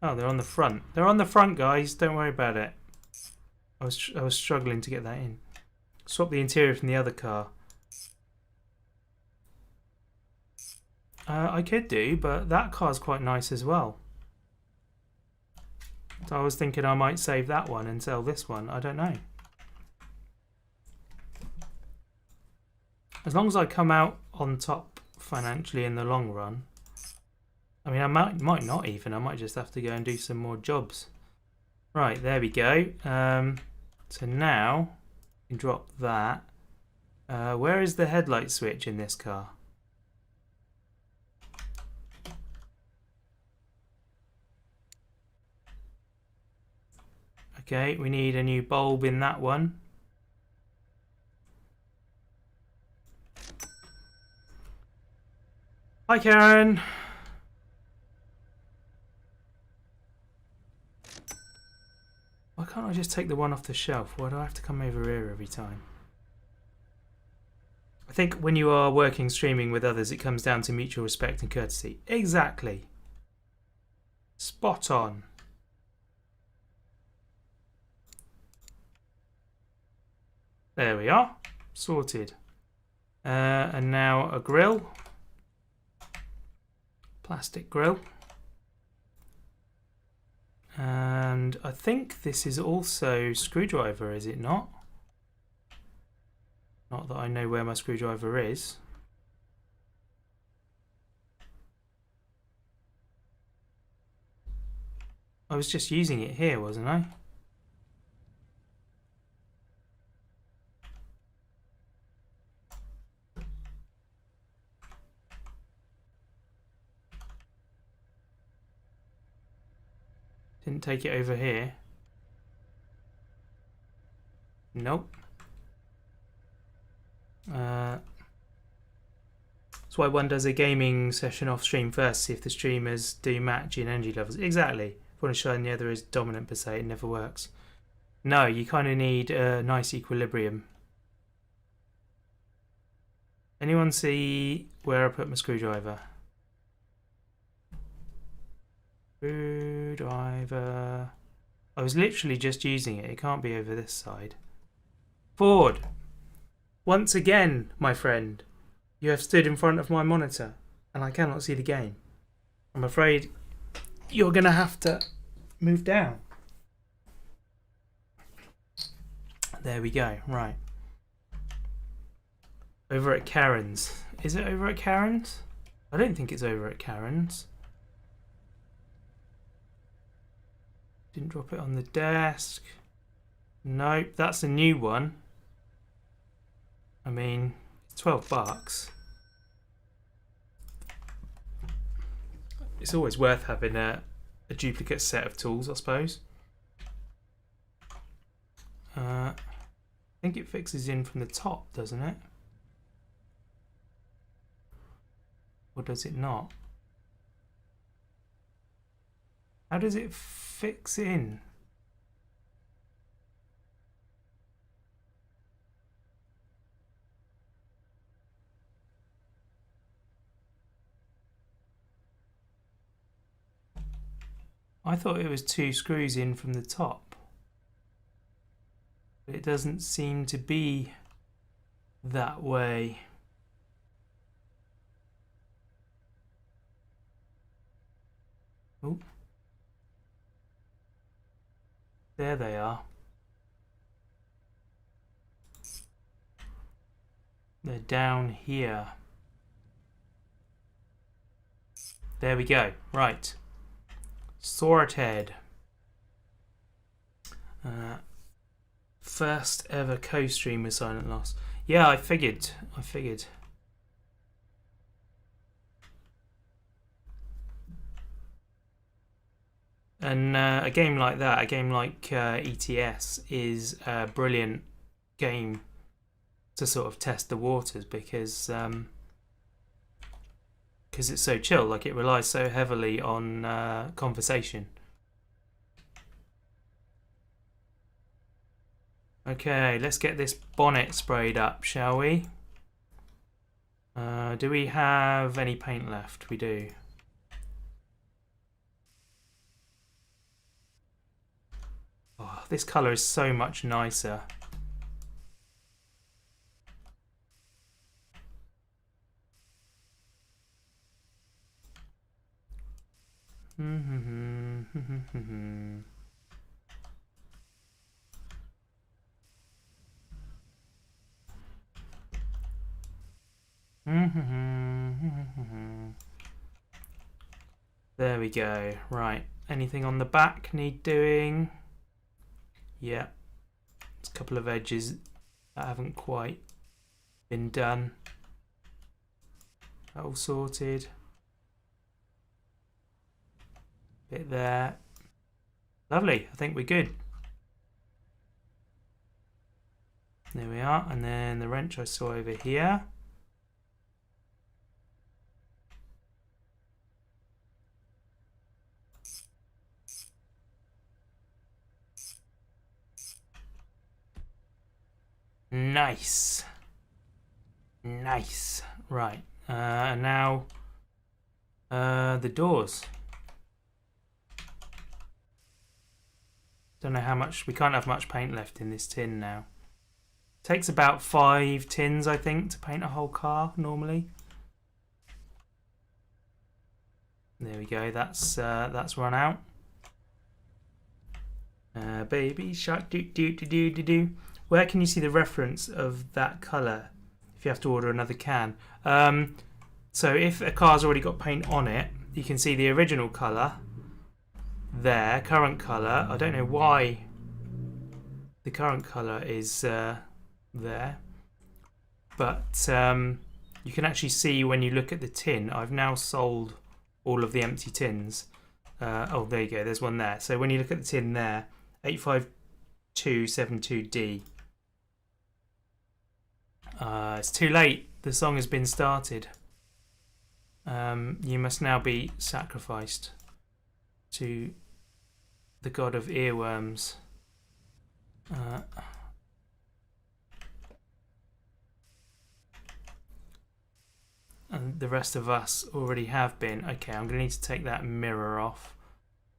Oh, they're on the front. They're on the front, guys. Don't worry about it. I was struggling to get that in. Swap the interior from the other car. I could do, but that car's quite nice as well. So I was thinking I might save that one and sell this one. I don't know. As long as I come out on top financially in the long run. I mean, I might not even. I might just have to go and do some more jobs. Right, there we go. So now, you can drop that. Where is the headlight switch in this car? Okay, we need a new bulb in that one. Hi, Karen. Why can't I just take the one off the shelf? Why do I have to come over here every time? I think when you are working streaming with others, it comes down to mutual respect and courtesy. Exactly. Spot on. There we are. Sorted. And now a grill. Plastic grill. And I think this is also screwdriver, is it not? Not that I know where my screwdriver is. I was just using it here, wasn't I? Didn't take it over here. Nope. That's why one does a gaming session off stream first, see if the streamers do match in energy levels. Exactly. If you want to show the other is dominant per se, it never works. No, you kind of need a nice equilibrium. Anyone see where I put my screwdriver? Screwdriver. I was literally just using it. It can't be over this side. Ford. Once again, my friend, you have stood in front of my monitor and I cannot see the game. I'm afraid you're going to have to move down. There we go. Right. Over at Karen's. Is it over at Karen's? I don't think it's over at Karen's. Didn't drop it on the desk. Nope, that's a new one. I mean, it's $12. It's always worth having a duplicate set of tools, I suppose. I think it fixes in from the top, doesn't it? Or does it not? How does it fix in? I thought it was 2 screws in from the top. But it doesn't seem to be that way. Oh. There they are. They're down here. There we go. Right. Sorted. First ever co-stream with Silent Loss. Yeah, I figured. And a game like that, a game like ETS, is a brilliant game to sort of test the waters because it's so chill. Like, it relies so heavily on conversation. Okay, let's get this bonnet sprayed up, shall we? Do we have any paint left? We do. Oh, this colour is so much nicer. There we go. Right. Anything on the back need doing? Yeah. There's a couple of edges that haven't quite been done. That all sorted. Bit there. Lovely. I think we're good. There we are. And then the wrench I saw over here. Nice. Nice. Right. And now the doors. Don't know how much. We can't have much paint left in this tin now. Takes about 5 tins, I think, to paint a whole car normally. There we go. That's run out. Baby shark do do do do do do. Where can you see the reference of that colour if you have to order another can? So if a car's already got paint on it, you can see the original colour there, current colour. I don't know why the current colour is there, but you can actually see when you look at the tin. I've now sold all of the empty tins. Oh, there you go, there's one there. So when you look at the tin there, 85272D. It's too late. The song has been started. You must now be sacrificed to the god of earworms. And the rest of us already have been. Okay, I'm going to need to take that mirror off.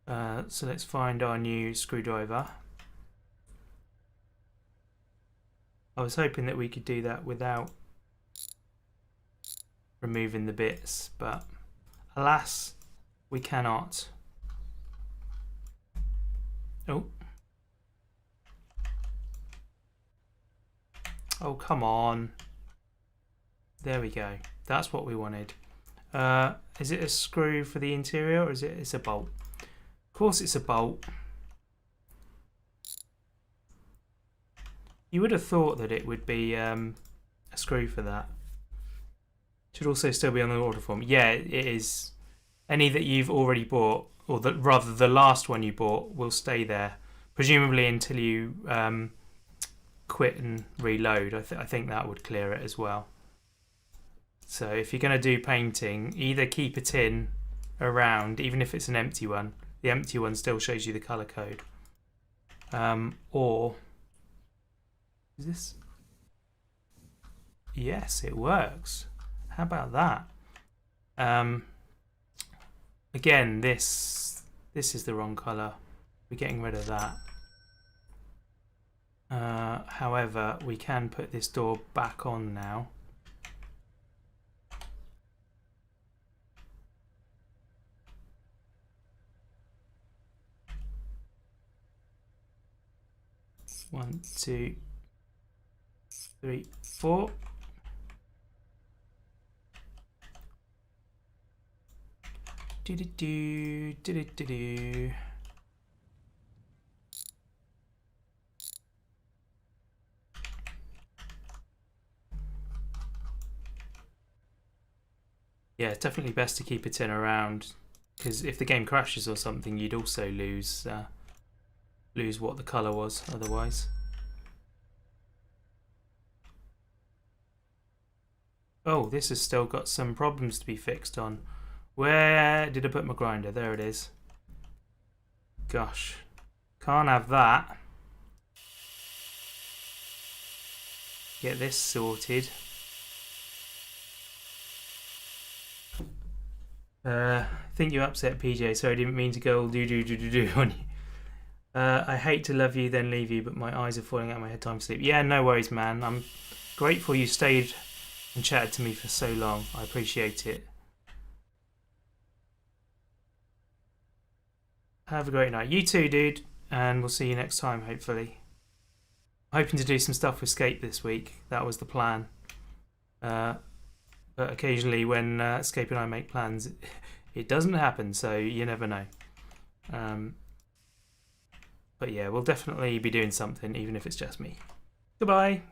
So let's find our new screwdriver. I was hoping that we could do that without removing the bits, but alas, we cannot. Oh. Oh, come on. There we go. That's what we wanted. Is it a screw for the interior, or is it's a bolt? Of course it's a bolt. You would have thought that it would be a screw for that. Should also still be on the order form. Yeah, it is. Any that you've already bought, or rather the last one you bought, will stay there, presumably until you quit and reload. I think that would clear it as well. So if you're going to do painting, either keep a tin around, even if it's an empty one. The empty one still shows you the colour code. Or... is this? Yes, it works. How about that? Again, this is the wrong colour. We're getting rid of that. However, we can put this door back on now. One, two, 3, 4. Do do do do do do do. Yeah, it's definitely best to keep a tin around, because if the game crashes or something, you'd also lose what the colour was otherwise. Oh, this has still got some problems to be fixed on. Where did I put my grinder? There it is. Gosh, can't have that. Get this sorted. I think you upset PJ, so I didn't mean to go all do on you. I hate to love you, then leave you, but my eyes are falling out of my head. Time to sleep. Yeah, no worries, man. I'm grateful you stayed and chatted to me for so long. I appreciate it. Have a great night. You too, dude. And we'll see you next time, hopefully. I'm hoping to do some stuff with Scape this week. That was the plan. But occasionally when Scape and I make plans, it doesn't happen, so you never know. But yeah, we'll definitely be doing something, even if it's just me. Goodbye.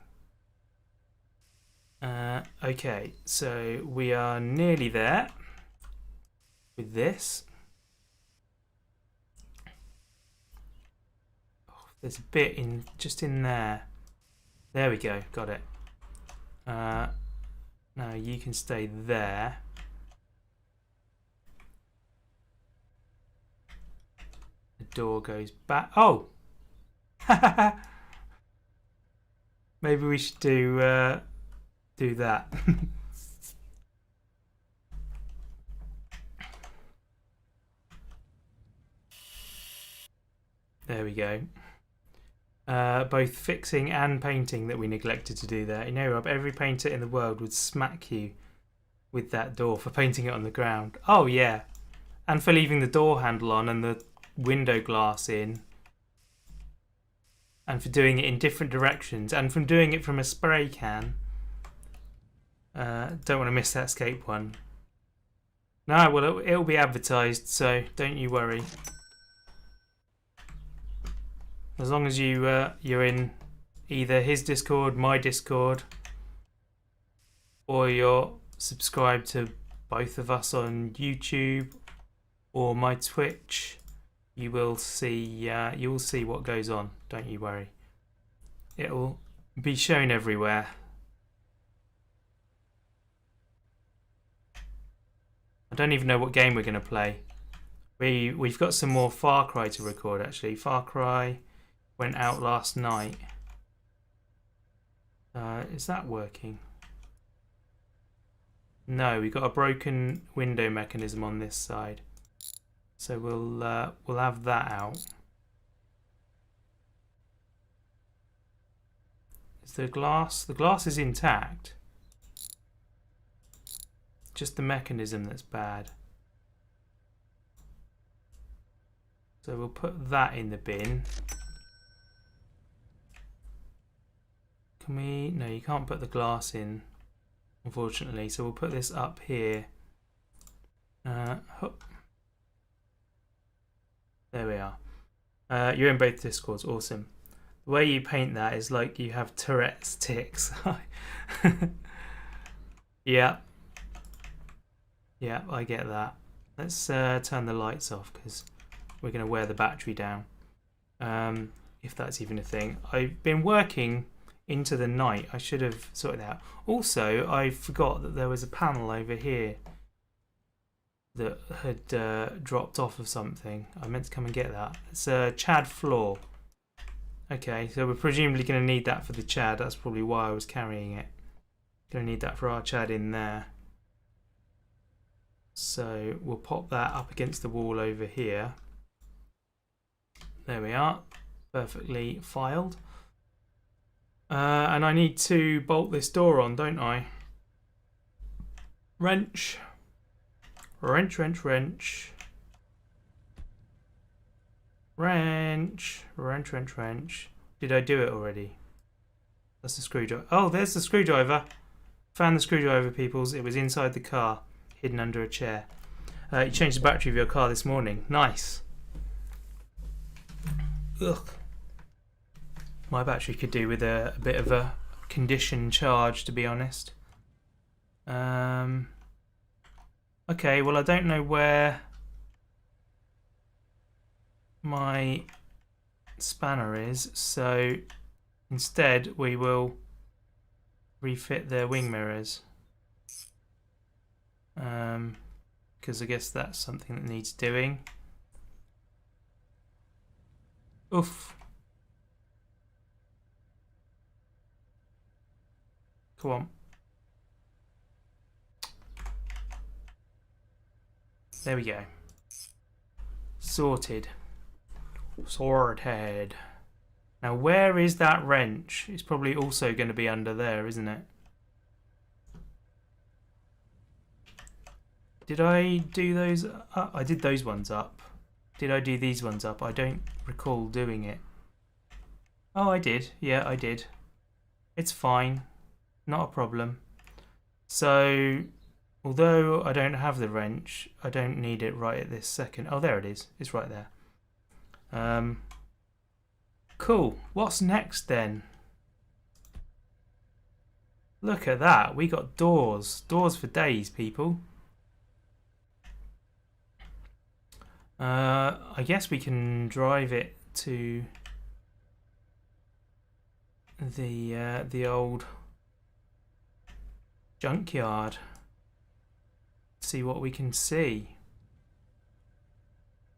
Okay, so we are nearly there with this. Oh, there's a bit just in there. There we go, got it. Now you can stay there. The door goes back. Oh! Maybe we should do that. There we go. Both fixing and painting that we neglected to do there. You know, Rob, every painter in the world would smack you with that door for painting it on the ground. Oh, yeah. And for leaving the door handle on and the window glass in. And for doing it in different directions. And from doing it from a spray can. Don't want to miss that escape one. No, well, it'll be advertised, so don't you worry. As long as you're in either his Discord, my Discord, or you're subscribed to both of us on YouTube or my Twitch, you will see what goes on. Don't you worry. It'll be shown everywhere. I don't even know what game we're going to play. We've got some more Far Cry to record actually. Far Cry went out last night. Is that working? No, we've got a broken window mechanism on this side. So we'll have that out. Is the glass? The glass is intact. Just the mechanism that's bad. So we'll put that in the bin. Can we? No, you can't put the glass in, unfortunately. So we'll put this up here. There we are. You're in both Discords. Awesome. The way you paint that is like you have Tourette's tics. Yeah. Yeah, I get that. Let's turn the lights off because we're going to wear the battery down. If that's even a thing. I've been working into the night. I should have sorted that out. Also, I forgot that there was a panel over here that had dropped off of something. I meant to come and get that. It's a Chad floor. Okay, so we're presumably going to need that for the Chad. That's probably why I was carrying it. Going to need that for our Chad in there. So we'll pop that up against the wall over here. There we are. Perfectly filed. And I need to bolt this door on, don't I? Wrench. Wrench, wrench, wrench. Wrench. Wrench, wrench, wrench. Did I do it already? That's the screwdriver. Oh, there's the screwdriver. Found the screwdriver, peoples. It was inside the car, hidden under a chair. You changed the battery of your car this morning. Nice. Ugh. My battery could do with a bit of a condition charge, to be honest. Okay, well, I don't know where my spanner is, so instead we will refit the wing mirrors. Because I guess that's something that needs doing. Oof. Come on. There we go. Sorted. Sorted. Now where is that wrench? It's probably also going to be under there, isn't it? Did I do those up? I did those ones up. Did I do these ones up? I don't recall doing it. Oh, I did. Yeah, I did. It's fine. Not a problem. So, although I don't have the wrench, I don't need it right at this second. Oh, there it is. It's right there. Cool. What's next then? Look at that. We got doors. Doors for days, people. I guess we can drive it to the old junkyard. See what we can see.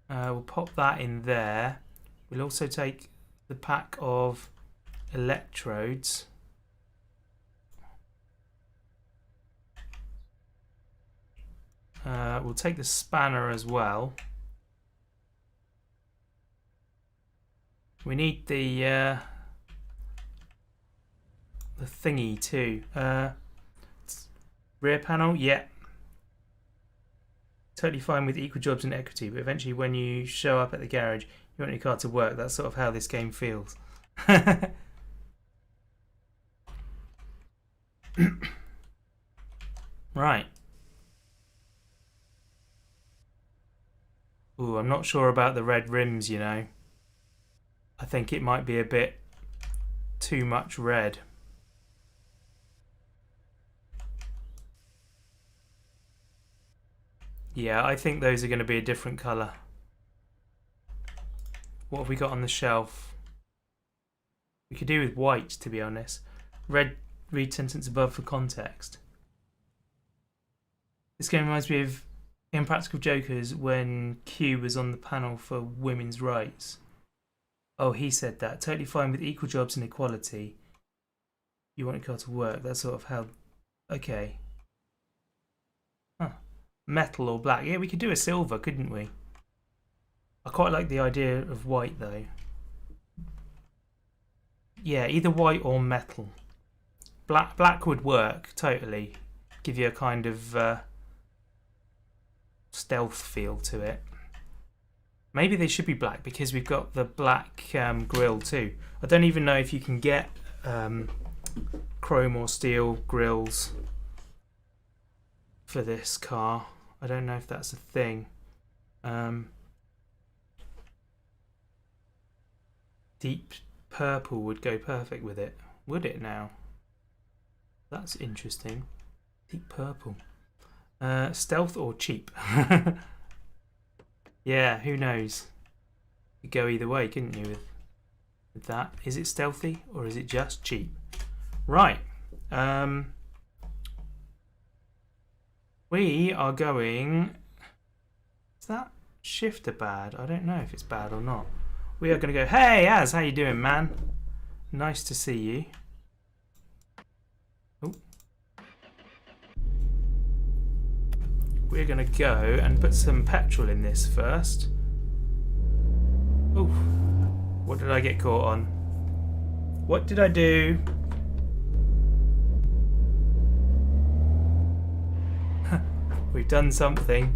We'll pop that in there. We'll also take the pack of electrodes. We'll take the spanner as well. We need the thingy too. Rear panel, yeah. Totally fine with equal jobs and equity, but eventually when you show up at the garage, you want your car to work. That's sort of how this game feels. Right. Ooh, I'm not sure about the red rims, you know. I think it might be a bit too much red. Yeah, I think those are going to be a different colour. What have we got on the shelf? We could do with white, to be honest. Red, read sentence above for context. This game reminds me of Impractical Jokers when Q was on the panel for women's rights. Oh, he said that. Totally fine with equal jobs and equality. You want your car to work. That's sort of how... Okay. Huh. Metal or black. Yeah, we could do a silver, couldn't we? I quite like the idea of white, though. Yeah, either white or metal. Black would work, totally. Give you a kind of stealth feel to it. Maybe they should be black because we've got the black grille too. I don't even know if you can get chrome or steel grills for this car. I don't know if that's a thing. Deep purple would go perfect with it. Would it now? That's interesting. Deep purple. Stealth or cheap? Yeah, who knows? You'd go either way, couldn't you, with that? Is it stealthy or is it just cheap? Right. We are going... Is that shifter bad? I don't know if it's bad or not. We are going to go, hey, Az, how you doing, man? Nice to see you. Oh. We're going to go and put some petrol in this first. Oh, what did I get caught on? What did I do? We've done something.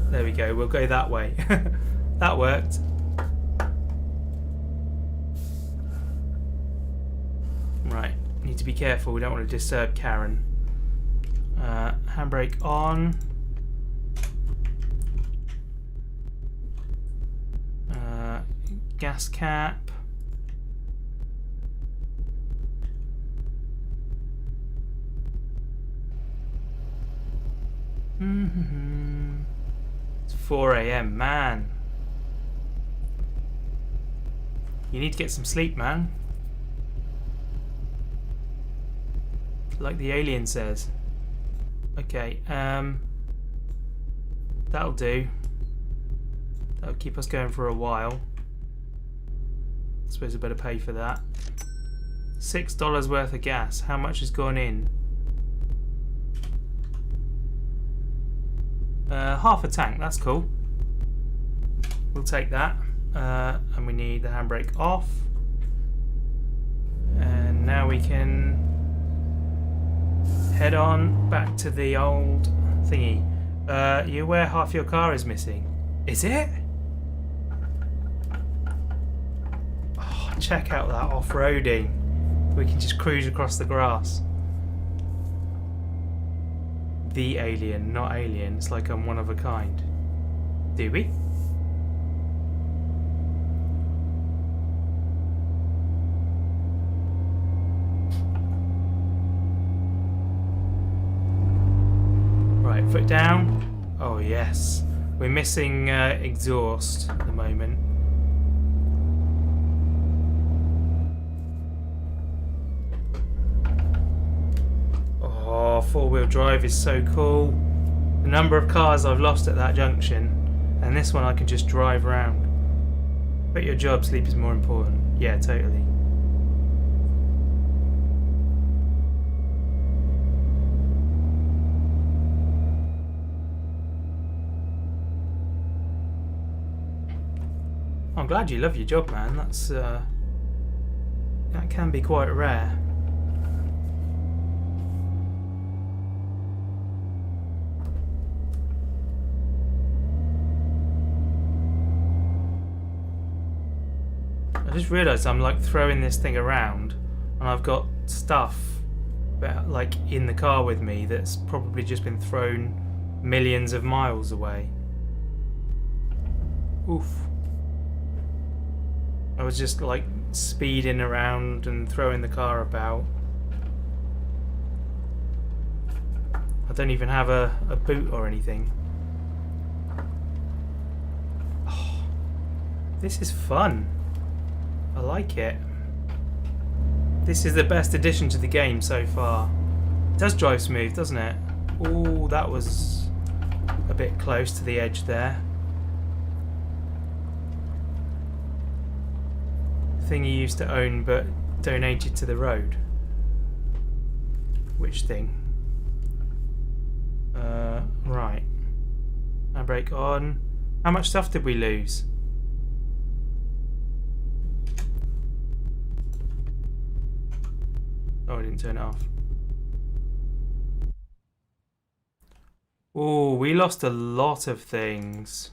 There we go, we'll go that way. That worked. Right, need to be careful, we don't want to disturb Karen. Handbrake on. Gas cap. It's 4 AM, man. You need to get some sleep, man. Like the alien says. Okay, that'll do. That'll keep us going for a while. I suppose I better pay for that. $6 worth of gas. How much has gone in? Half a tank, that's cool. We'll take that. And we need the handbrake off. And now we can head on back to the old thingy. You aware half your car is missing? Is it? Oh, check out that off-roading. We can just cruise across the grass. The alien, not alien. It's like I'm one of a kind. Do we? Right, foot down. Oh yes. We're missing exhaust at the moment. Oh, four-wheel drive is so cool. The number of cars I've lost at that junction, and this one I can just drive around. But your job, sleep is more important. Yeah, totally. I'm glad you love your job, man. That's that can be quite rare. I just realised I'm like throwing this thing around, and I've got stuff like in the car with me that's probably just been thrown millions of miles away. Oof. I was just like speeding around and throwing the car about. I don't even have a boot or anything. Oh, this is fun. I like it. This is the best addition to the game so far. It does drive smooth, doesn't it? Oh, that was a bit close to the edge there. Thing you used to own but donated to the road. Which thing? Right. Handbrake on. How much stuff did we lose? Oh, I didn't turn it off. Oh, we lost a lot of things.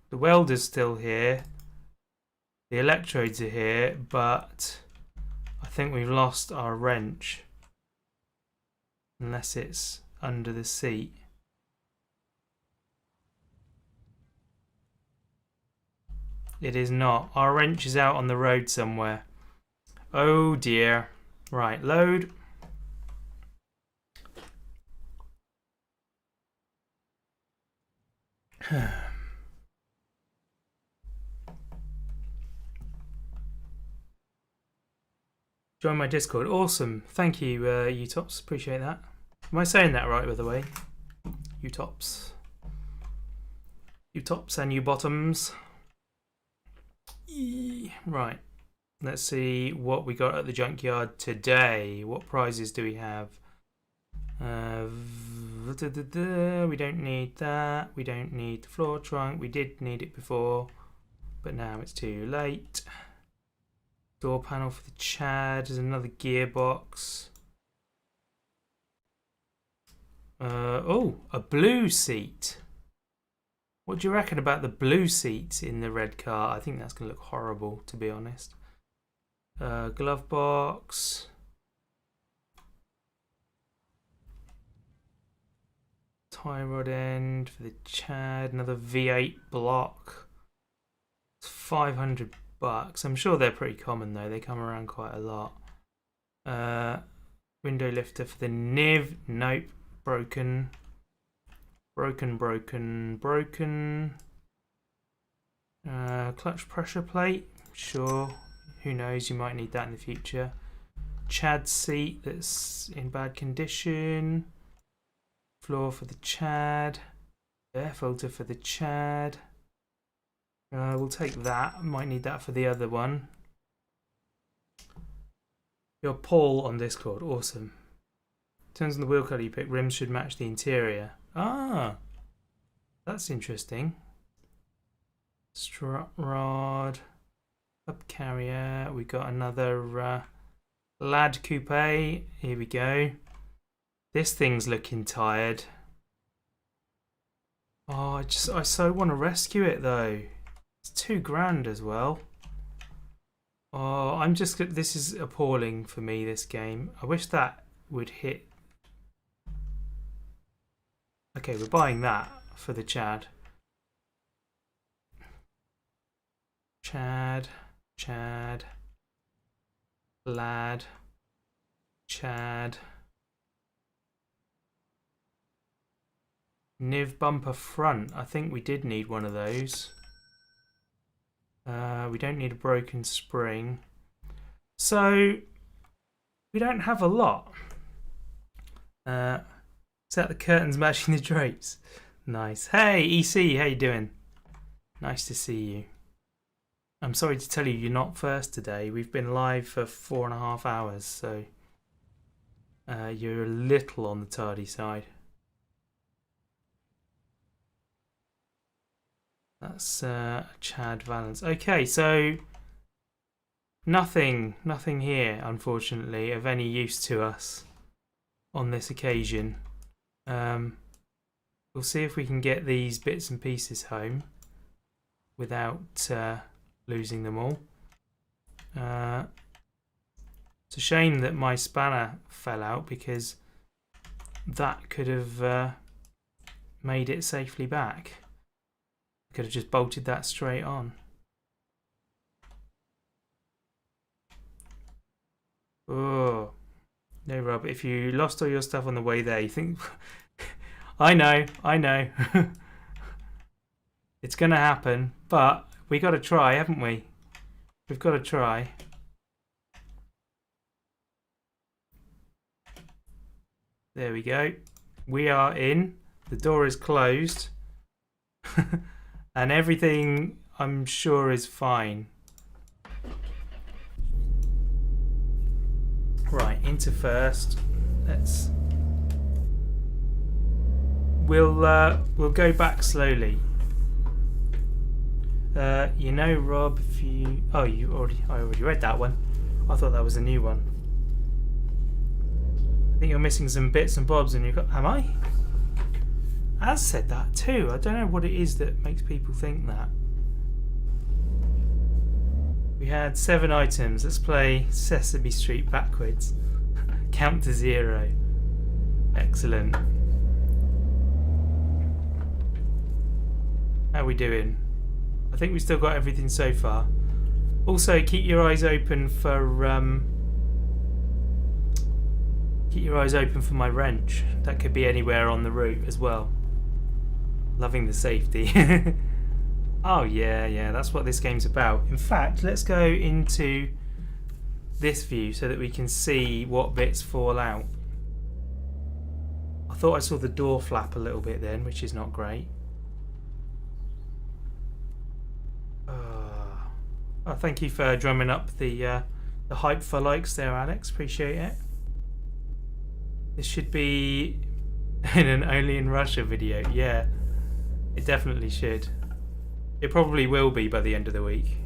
The welder's still here. The electrodes are here, but I think we've lost our wrench. Unless it's under the seat. It is not. Our wrench is out on the road somewhere. Oh dear. Right, load. Join my Discord. Awesome. Thank you, Utops. Appreciate that. Am I saying that right, by the way? Utops. Utops and U-bottoms. Right. Let's see what we got at the junkyard today. What prizes do we have? We don't need that. We don't need the floor trunk. We did need it before, but now it's too late. Door panel for the Chad. There's another gearbox. Oh, a blue seat. What do you reckon about the blue seat in the red car? I think that's going to look horrible, to be honest. Glove box. Tie rod end for the Chad. Another V8 block. It's $500. I'm sure they're pretty common though. They come around quite a lot. Window lifter for the Niv. Nope. Broken. Broken. Clutch pressure plate. Sure. Who knows? You might need that in the future. Chad seat that's in bad condition. Floor for the Chad. Air filter for the Chad. We'll take that. Might need that for the other one. You're Paul on Discord. Awesome. Turns on the wheel colour you pick. Rims should match the interior. Ah, that's interesting. Strut rod. Up carrier. We got another Lad coupe. Here we go. This thing's looking tired. Oh, I so want to rescue it though. It's $2,000 as well. Oh, this is appalling for me, this game. I wish that would hit. Okay, we're buying that for the Chad. Chad. Lad. Chad. Niv bumper front. I think we did need one of those. We don't need a broken spring. So we don't have a lot. Is that the curtains matching the drapes? Nice. Hey, EC, how you doing? Nice to see you. I'm sorry to tell you you're not first today. We've been live for 4.5 hours, so you're a little on the tardy side. That's Chad Valence. Okay, so nothing here, unfortunately, of any use to us on this occasion. We'll see if we can get these bits and pieces home without losing them all. It's a shame that my spanner fell out because that could have made it safely back. I could have just bolted that straight on. Oh, no, Rob, if you lost all your stuff on the way there, you think... I know. It's going to happen, but we got to try, haven't we? We've got to try. There we go. We are in. The door is closed. And everything, I'm sure, is fine. Right, into first. We'll go back slowly. You know, Rob, if you... Oh, I already read that one. I thought that was a new one. I think you're missing some bits and bobs and you've got... Am I? Az said that too. I don't know what it is that makes people think that. We had 7 items. Let's play Sesame Street backwards. Count to 0. Excellent. How are we doing? I think we've still got everything so far. Also, keep your eyes open for my wrench. That could be anywhere on the route as well. Loving the safety. Oh yeah, that's what this game's about. In fact, let's go into this view so that we can see what bits fall out. I thought I saw the door flap a little bit then, which is not great. Oh, thank you for drumming up the hype for likes there, Alex. Appreciate it. This should be in an Only in Russia video. Yeah, it definitely should. It probably will be by the end of the week.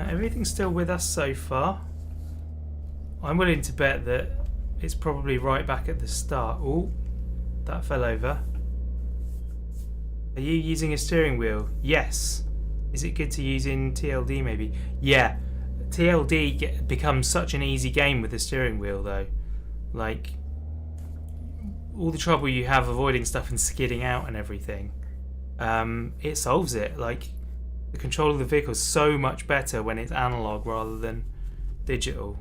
Everything's still with us so far. I'm willing to bet that it's probably right back at the start. Oh, that fell over. Are you using a steering wheel? Yes. Is it good to use in TLD maybe? Yeah. TLD becomes such an easy game with the steering wheel though. Like, all the trouble you have avoiding stuff and skidding out and everything, it solves it. Like, the control of the vehicle is so much better when it's analog rather than digital.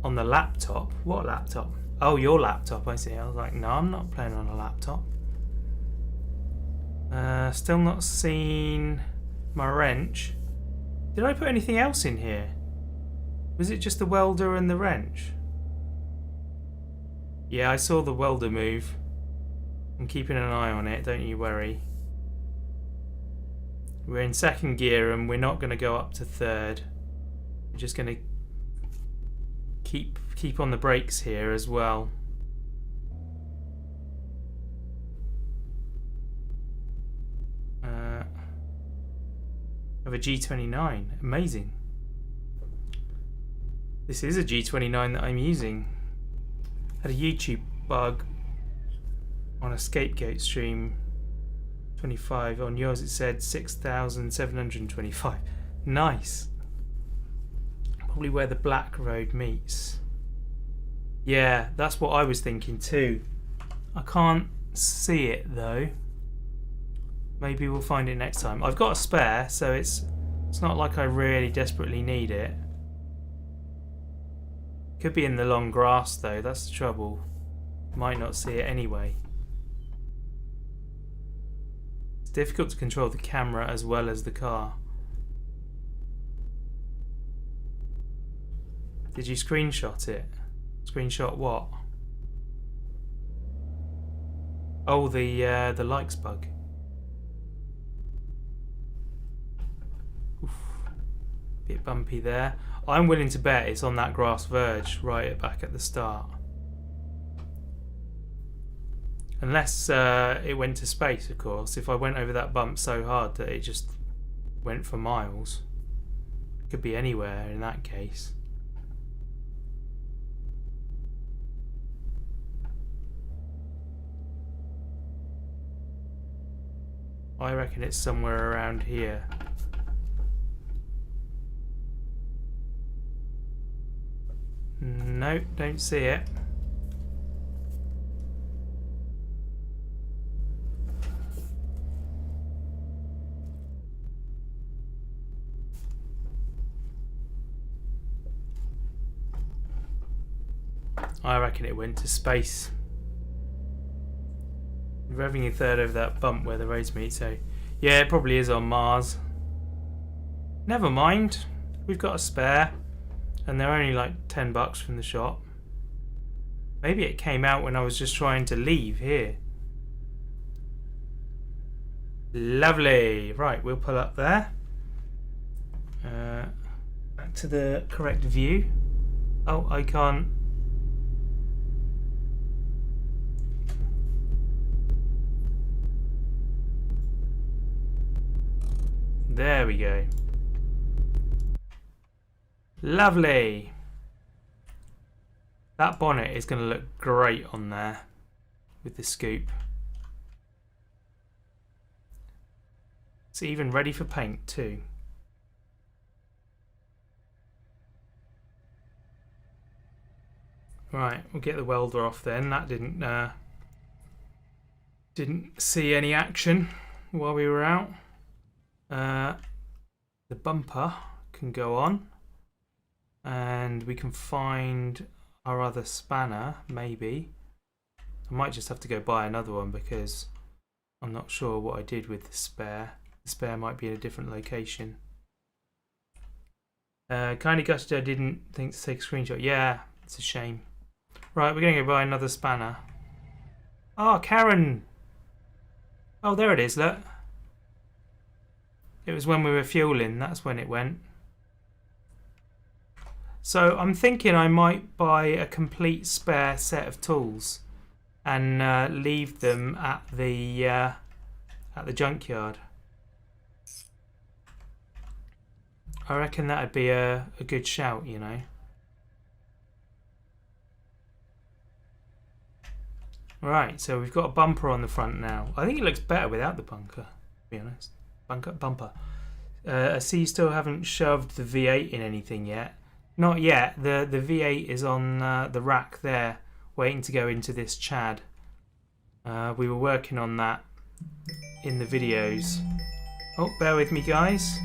On the laptop? What laptop? Oh, your laptop, I see. I was like, no, I'm not playing on a laptop. Still not seen my wrench. Did I put anything else in here? Was it just the welder and the wrench? Yeah, I saw the welder move. I'm keeping an eye on it, don't you worry. We're in 2nd gear and we're not going to go up to 3rd. We're just going to keep on the brakes here as well. Of a G29. Amazing. This is a G29 that I'm using. Had a YouTube bug on a Scapegoat stream 25. On yours it said 6,725. Nice. Probably where the black road meets. Yeah, that's what I was thinking too. I can't see it though. Maybe we'll find it next time. I've got a spare, so it's not like I really desperately need it. Could be in the long grass though, that's the trouble. Might not see it anyway. difficult to control the camera as well as the car. Did you screenshot it? Screenshot what? Oh, the likes bug. Oof. Bit bumpy there. I'm willing to bet it's on that grass verge right back at the start. Unless it went to space, of course. If I went over that bump so hard that it just went for miles. It could be anywhere in that case. I reckon it's somewhere around here. No, don't see it. I reckon it went to space. Revving a third over that bump where the roads meet, so yeah, it probably is on Mars. Never mind, we've got a spare, and they're only like $10 from the shop. Maybe it came out when I was just trying to leave here. Lovely. Right, we'll pull up there. Back to the correct view. Oh, I can't. There we go. Lovely. That bonnet is going to look great on there with the scoop. It's even ready for paint too. Right, we'll get the welder off then. That didn't see any action while we were out. The bumper can go on, and we can find our other spanner, maybe. I might just have to go buy another one because I'm not sure what I did with the spare. The spare might be in a different location. Kind of gutted I didn't think to take a screenshot. Yeah, it's a shame. Right, we're going to go buy another spanner. Oh, Karen! Oh, there it is, look. It was when we were fueling, that's when it went. So I'm thinking I might buy a complete spare set of tools and leave them at the junkyard. I reckon that'd be a good shout, you know. Right, so we've got a bumper on the front now. I think it looks better without the bunker, to be honest. Bumper. I see you still haven't shoved the V8 in anything yet. Not yet. The V8 is on the rack there, waiting to go into this Chad. We were working on that in the videos. Oh, bear with me, guys.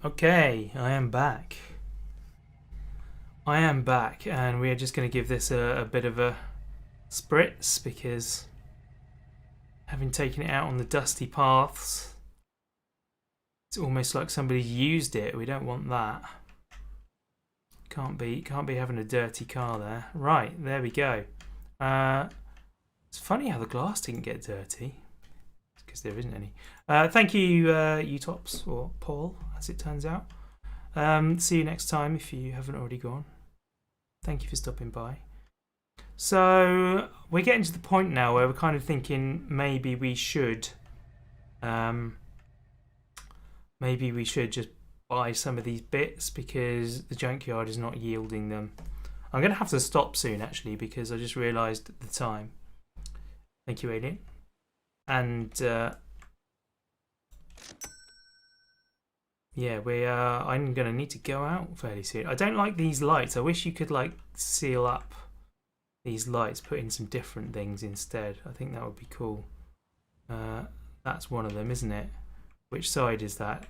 Okay, I am back. And we are just going to give this a bit of a spritz because having taken it out on the dusty paths, it's almost like somebody used it. We don't want that. Can't be having a dirty car there. Right, there we go. It's funny how the glass didn't get dirty. Because there isn't any. Thank you, Utops, or Paul, as it turns out. See you next time if you haven't already gone. Thank you for stopping by. So we're getting to the point now where we're kind of thinking maybe we should just buy some of these bits because the junkyard is not yielding them. I'm going to have to stop soon actually because I just realised the time. Thank you, Alien. And yeah, I'm going to need to go out fairly soon. I don't like these lights. I wish you could like seal up these lights, put in some different things instead. I think that would be cool. That's one of them, isn't it? Which side is that?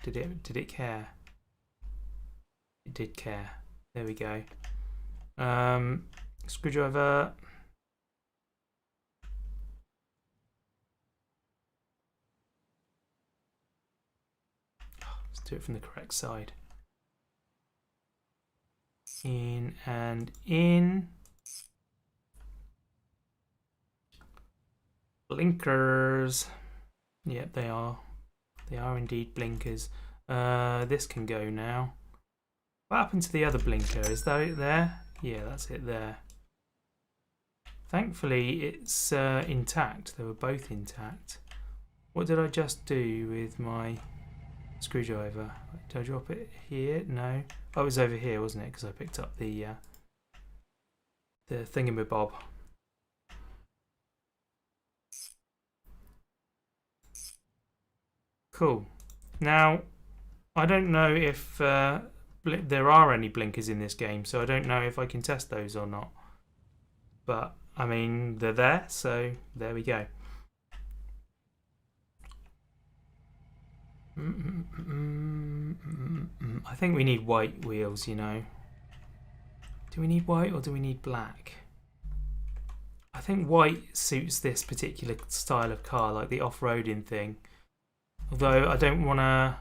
Did it care? It did care. There we go. Screwdriver. Let's do it from the correct side. In and in. Blinkers. Yep, they are. They are indeed blinkers. This can go now. What happened to the other blinker? Is that it there? Yeah, that's it there. Thankfully, it's intact. They were both intact. What did I just do with my screwdriver? Did I drop it here? No. Oh, it was over here, wasn't it? Because I picked up the thingamabob. Cool. Now, I don't know if there are any blinkers in this game, so I don't know if I can test those or not. But, I mean, they're there, so there we go. I think we need white wheels, you know. Do we need white or do we need black? I think white suits this particular style of car, like the off-roading thing. Although I don't want to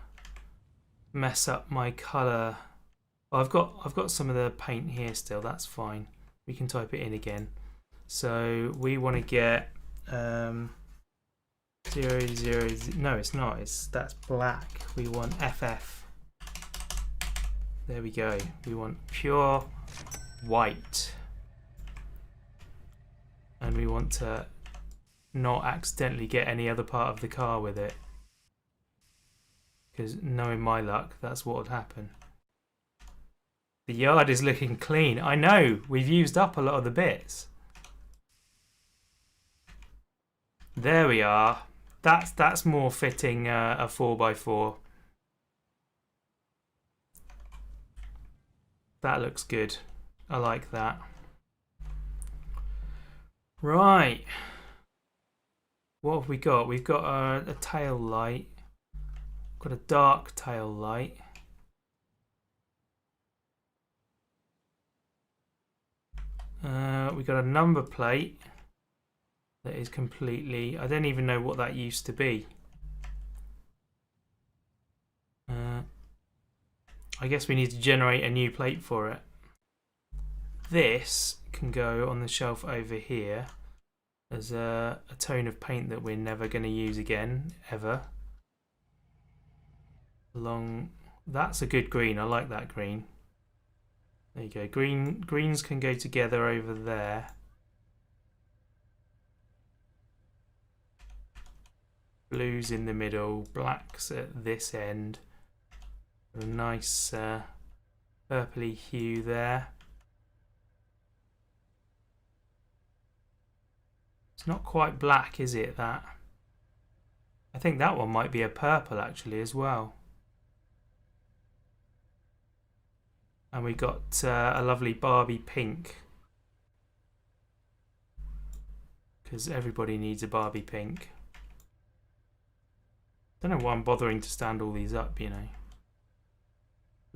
mess up my colour. Well, I've got some of the paint here still. That's fine. We can type it in again. So we want to get 0, 0. No, it's not. That's black. We want FF. There we go. We want pure white, and we want to not accidentally get any other part of the car with it. Because knowing my luck, that's what would happen. The yard is looking clean. I know, we've used up a lot of the bits. There we are. That's more fitting a 4x4. That looks good. I like that. Right. What have we got? We've got a tail light. Got a dark tail light. We got a number plate that is completely. I don't even know what that used to be. I guess we need to generate a new plate for it. This can go on the shelf over here as a tone of paint that we're never going to use again, ever. That's a good green. I like that green. There you go. Greens can go together over there. Blues in the middle, blacks at this end. A nice purpley hue there. It's not quite black, is it, that? I think that one might be a purple actually as well. And we got a lovely Barbie pink. Because everybody needs a Barbie pink. Don't know why I'm bothering to stand all these up, you know.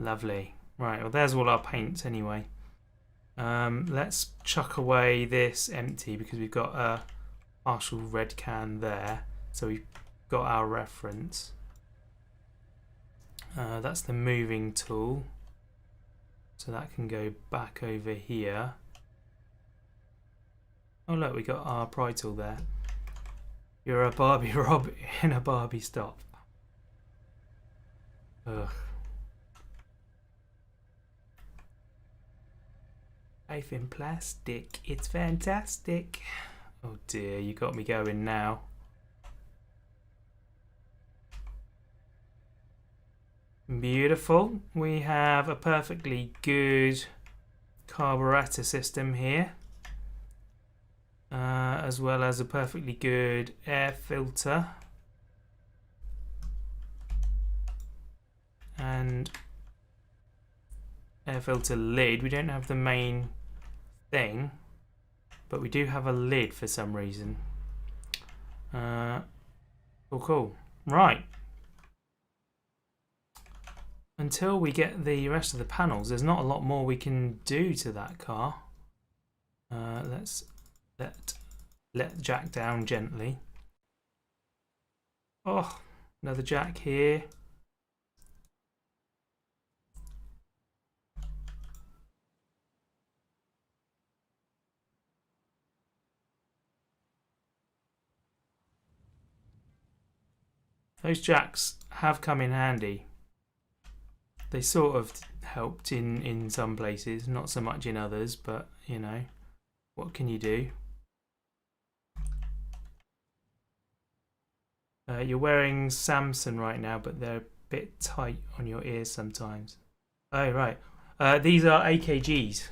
Lovely. Right, well there's all our paints anyway. Let's chuck away this empty because we've got a partial red can there. So we've got our reference. That's the moving tool. So that can go back over here. Oh look, we got our pry tool there. You're a Barbie Rob in a Barbie stop. Ugh. Life in plastic, it's fantastic. Oh dear, you got me going now. Beautiful. We have a perfectly good carburetor system here, as well as a perfectly good air filter and air filter lid. We don't have the main thing, but we do have a lid for some reason. Cool. Right. Until we get the rest of the panels, there's not a lot more we can do to that car. Let's let jack down gently. Oh, another jack here. Those jacks have come in handy. They sort of helped in some places, not so much in others, but you know, what can you do? You're wearing Samson right now, but they're a bit tight on your ears sometimes. Oh, right. These are AKGs.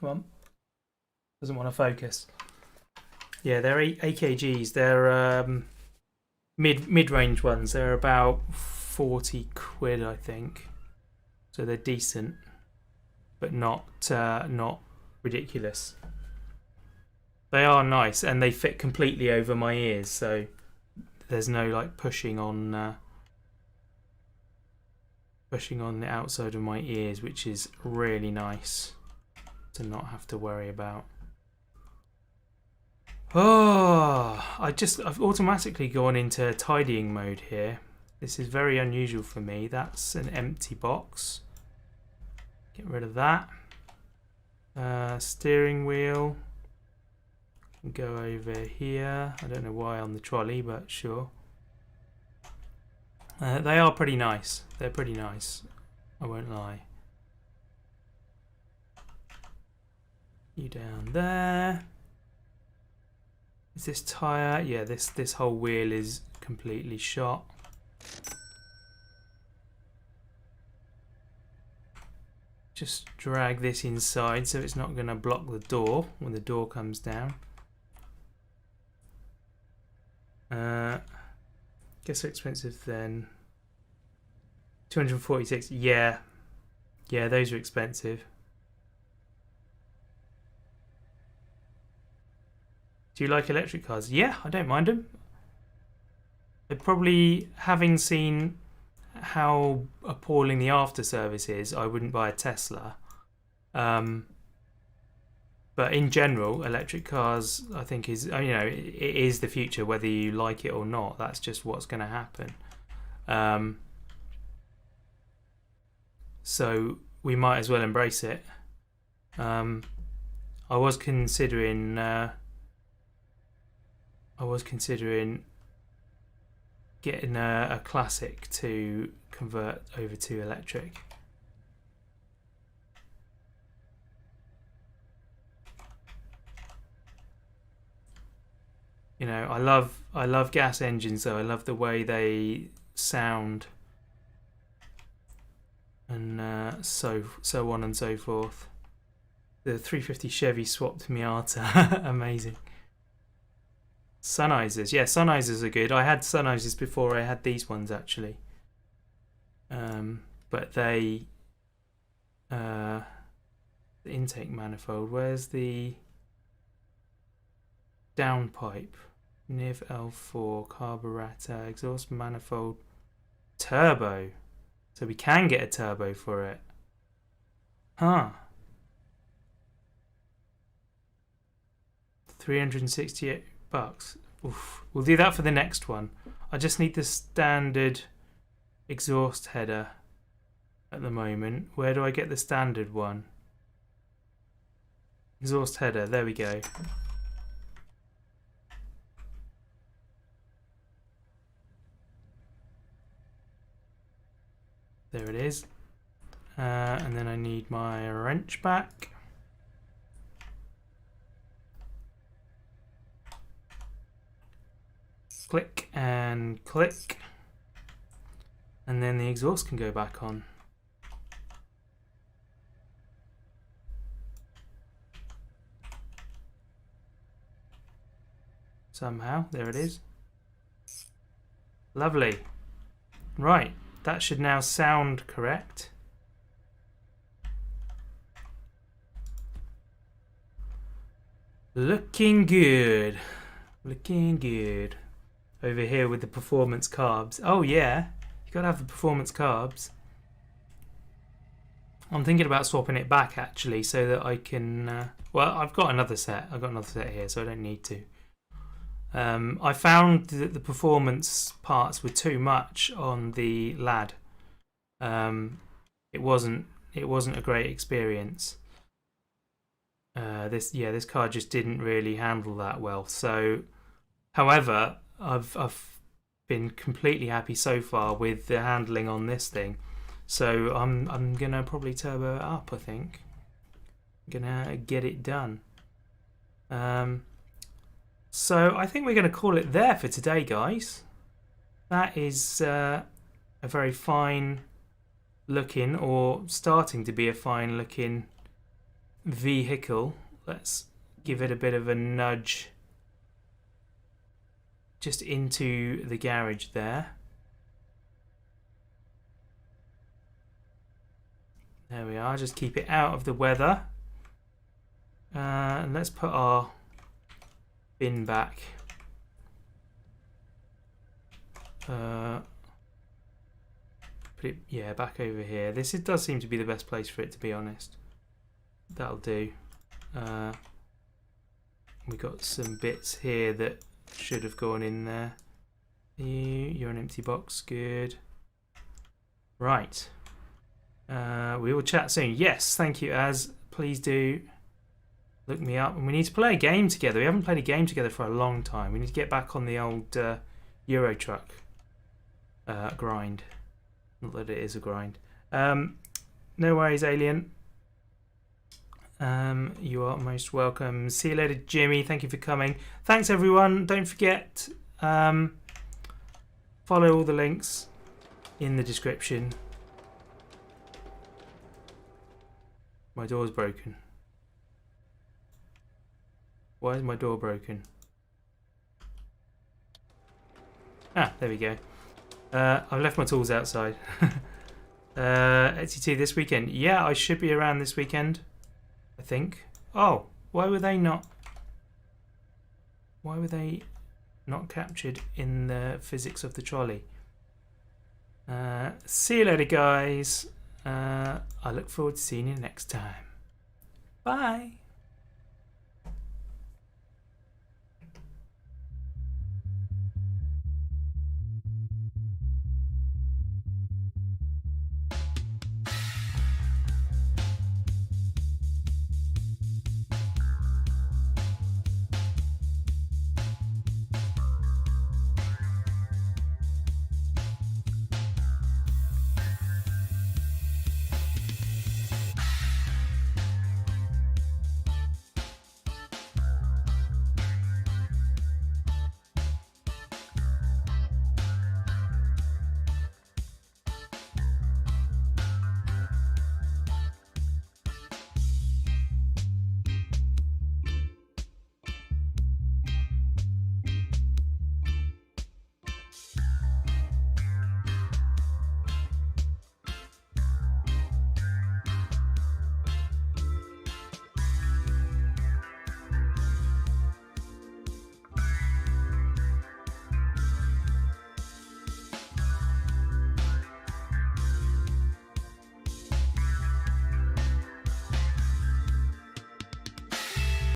Come on. Doesn't want to focus. Yeah, they're AKGs. They're mid-range ones. They're about 40 quid, I think. So they're decent, but not ridiculous. They are nice, and they fit completely over my ears, so there's no like pushing on the outside of my ears, which is really nice to not have to worry about. Oh, I've automatically gone into tidying mode here. This is very unusual for me. That's an empty box. Get rid of that. Steering wheel. Go over here. I don't know why on the trolley, but sure. They are pretty nice. They're pretty nice. I won't lie. You down there. Is this tyre? Yeah, this whole wheel is completely shot. Just drag this inside so it's not going to block the door when the door comes down. Guess so expensive then. 246. Yeah, those are expensive. Do you like electric cars? Yeah, I don't mind them. Probably, having seen how appalling the after service is, I wouldn't buy a Tesla. But in general, electric cars, I think, is, you know, it is the future, whether you like it or not. That's just what's going to happen. So we might as well embrace it. I was considering getting a classic to convert over to electric. You know, I love gas engines though. I love the way they sound, and so on and so forth. The 350 Chevy swapped Miata. Amazing. Sunizers, yeah, Sunizers are good. I had Sunizers before I had these ones actually, but they the intake manifold. Where's the downpipe, Niv L4, carburetor, exhaust manifold, turbo. So we can get a turbo for it. Huh. 368 bucks. Oof. We'll do that for the next one. I just need the standard exhaust header at the moment. Where do I get the standard one? Exhaust header, there we go. There it is. And then I need my wrench back. Click and click. And then the exhaust can go back on. Somehow, there it is. Lovely. Right, that should now sound correct. Looking good. Looking good. Over here with the performance carbs. Oh yeah, you gotta have the performance carbs. I'm thinking about swapping it back actually, so that I can. Well, I've got another set. I've got another set here, so I don't need to. I found that the performance parts were too much on the Lad. It wasn't a great experience. This car just didn't really handle that well. So, however, I've been completely happy so far with the handling on this thing. So I'm gonna probably turbo it up. I think I'm gonna get it done. So I think we're going to call it there for today, guys. That is a very fine looking, or starting to be a fine looking vehicle. Let's give it a bit of a nudge just into the garage there. There we are, just keep it out of the weather. And let's put our bin back. Put it, back over here. This does seem to be the best place for it, to be honest. That'll do. We got some bits here that should have gone in there. You're an empty box, good. Right. We will chat soon. Yes, thank you, Az. Please do look me up. And we need to play a game together. We haven't played a game together for a long time. We need to get back on the old Euro Truck grind. Not that it is a grind. No worries, Alien. You are most welcome. See you later, Jimmy. Thank you for coming. Thanks, everyone. Don't forget, follow all the links in the description. My door's broken. Why is my door broken? Ah, there we go. I've left my tools outside. Etsy 2 this weekend. Yeah, I should be around this weekend, I think. Oh, why were they not captured in the physics of the trolley? See you later, guys. I look forward to seeing you next time. Bye.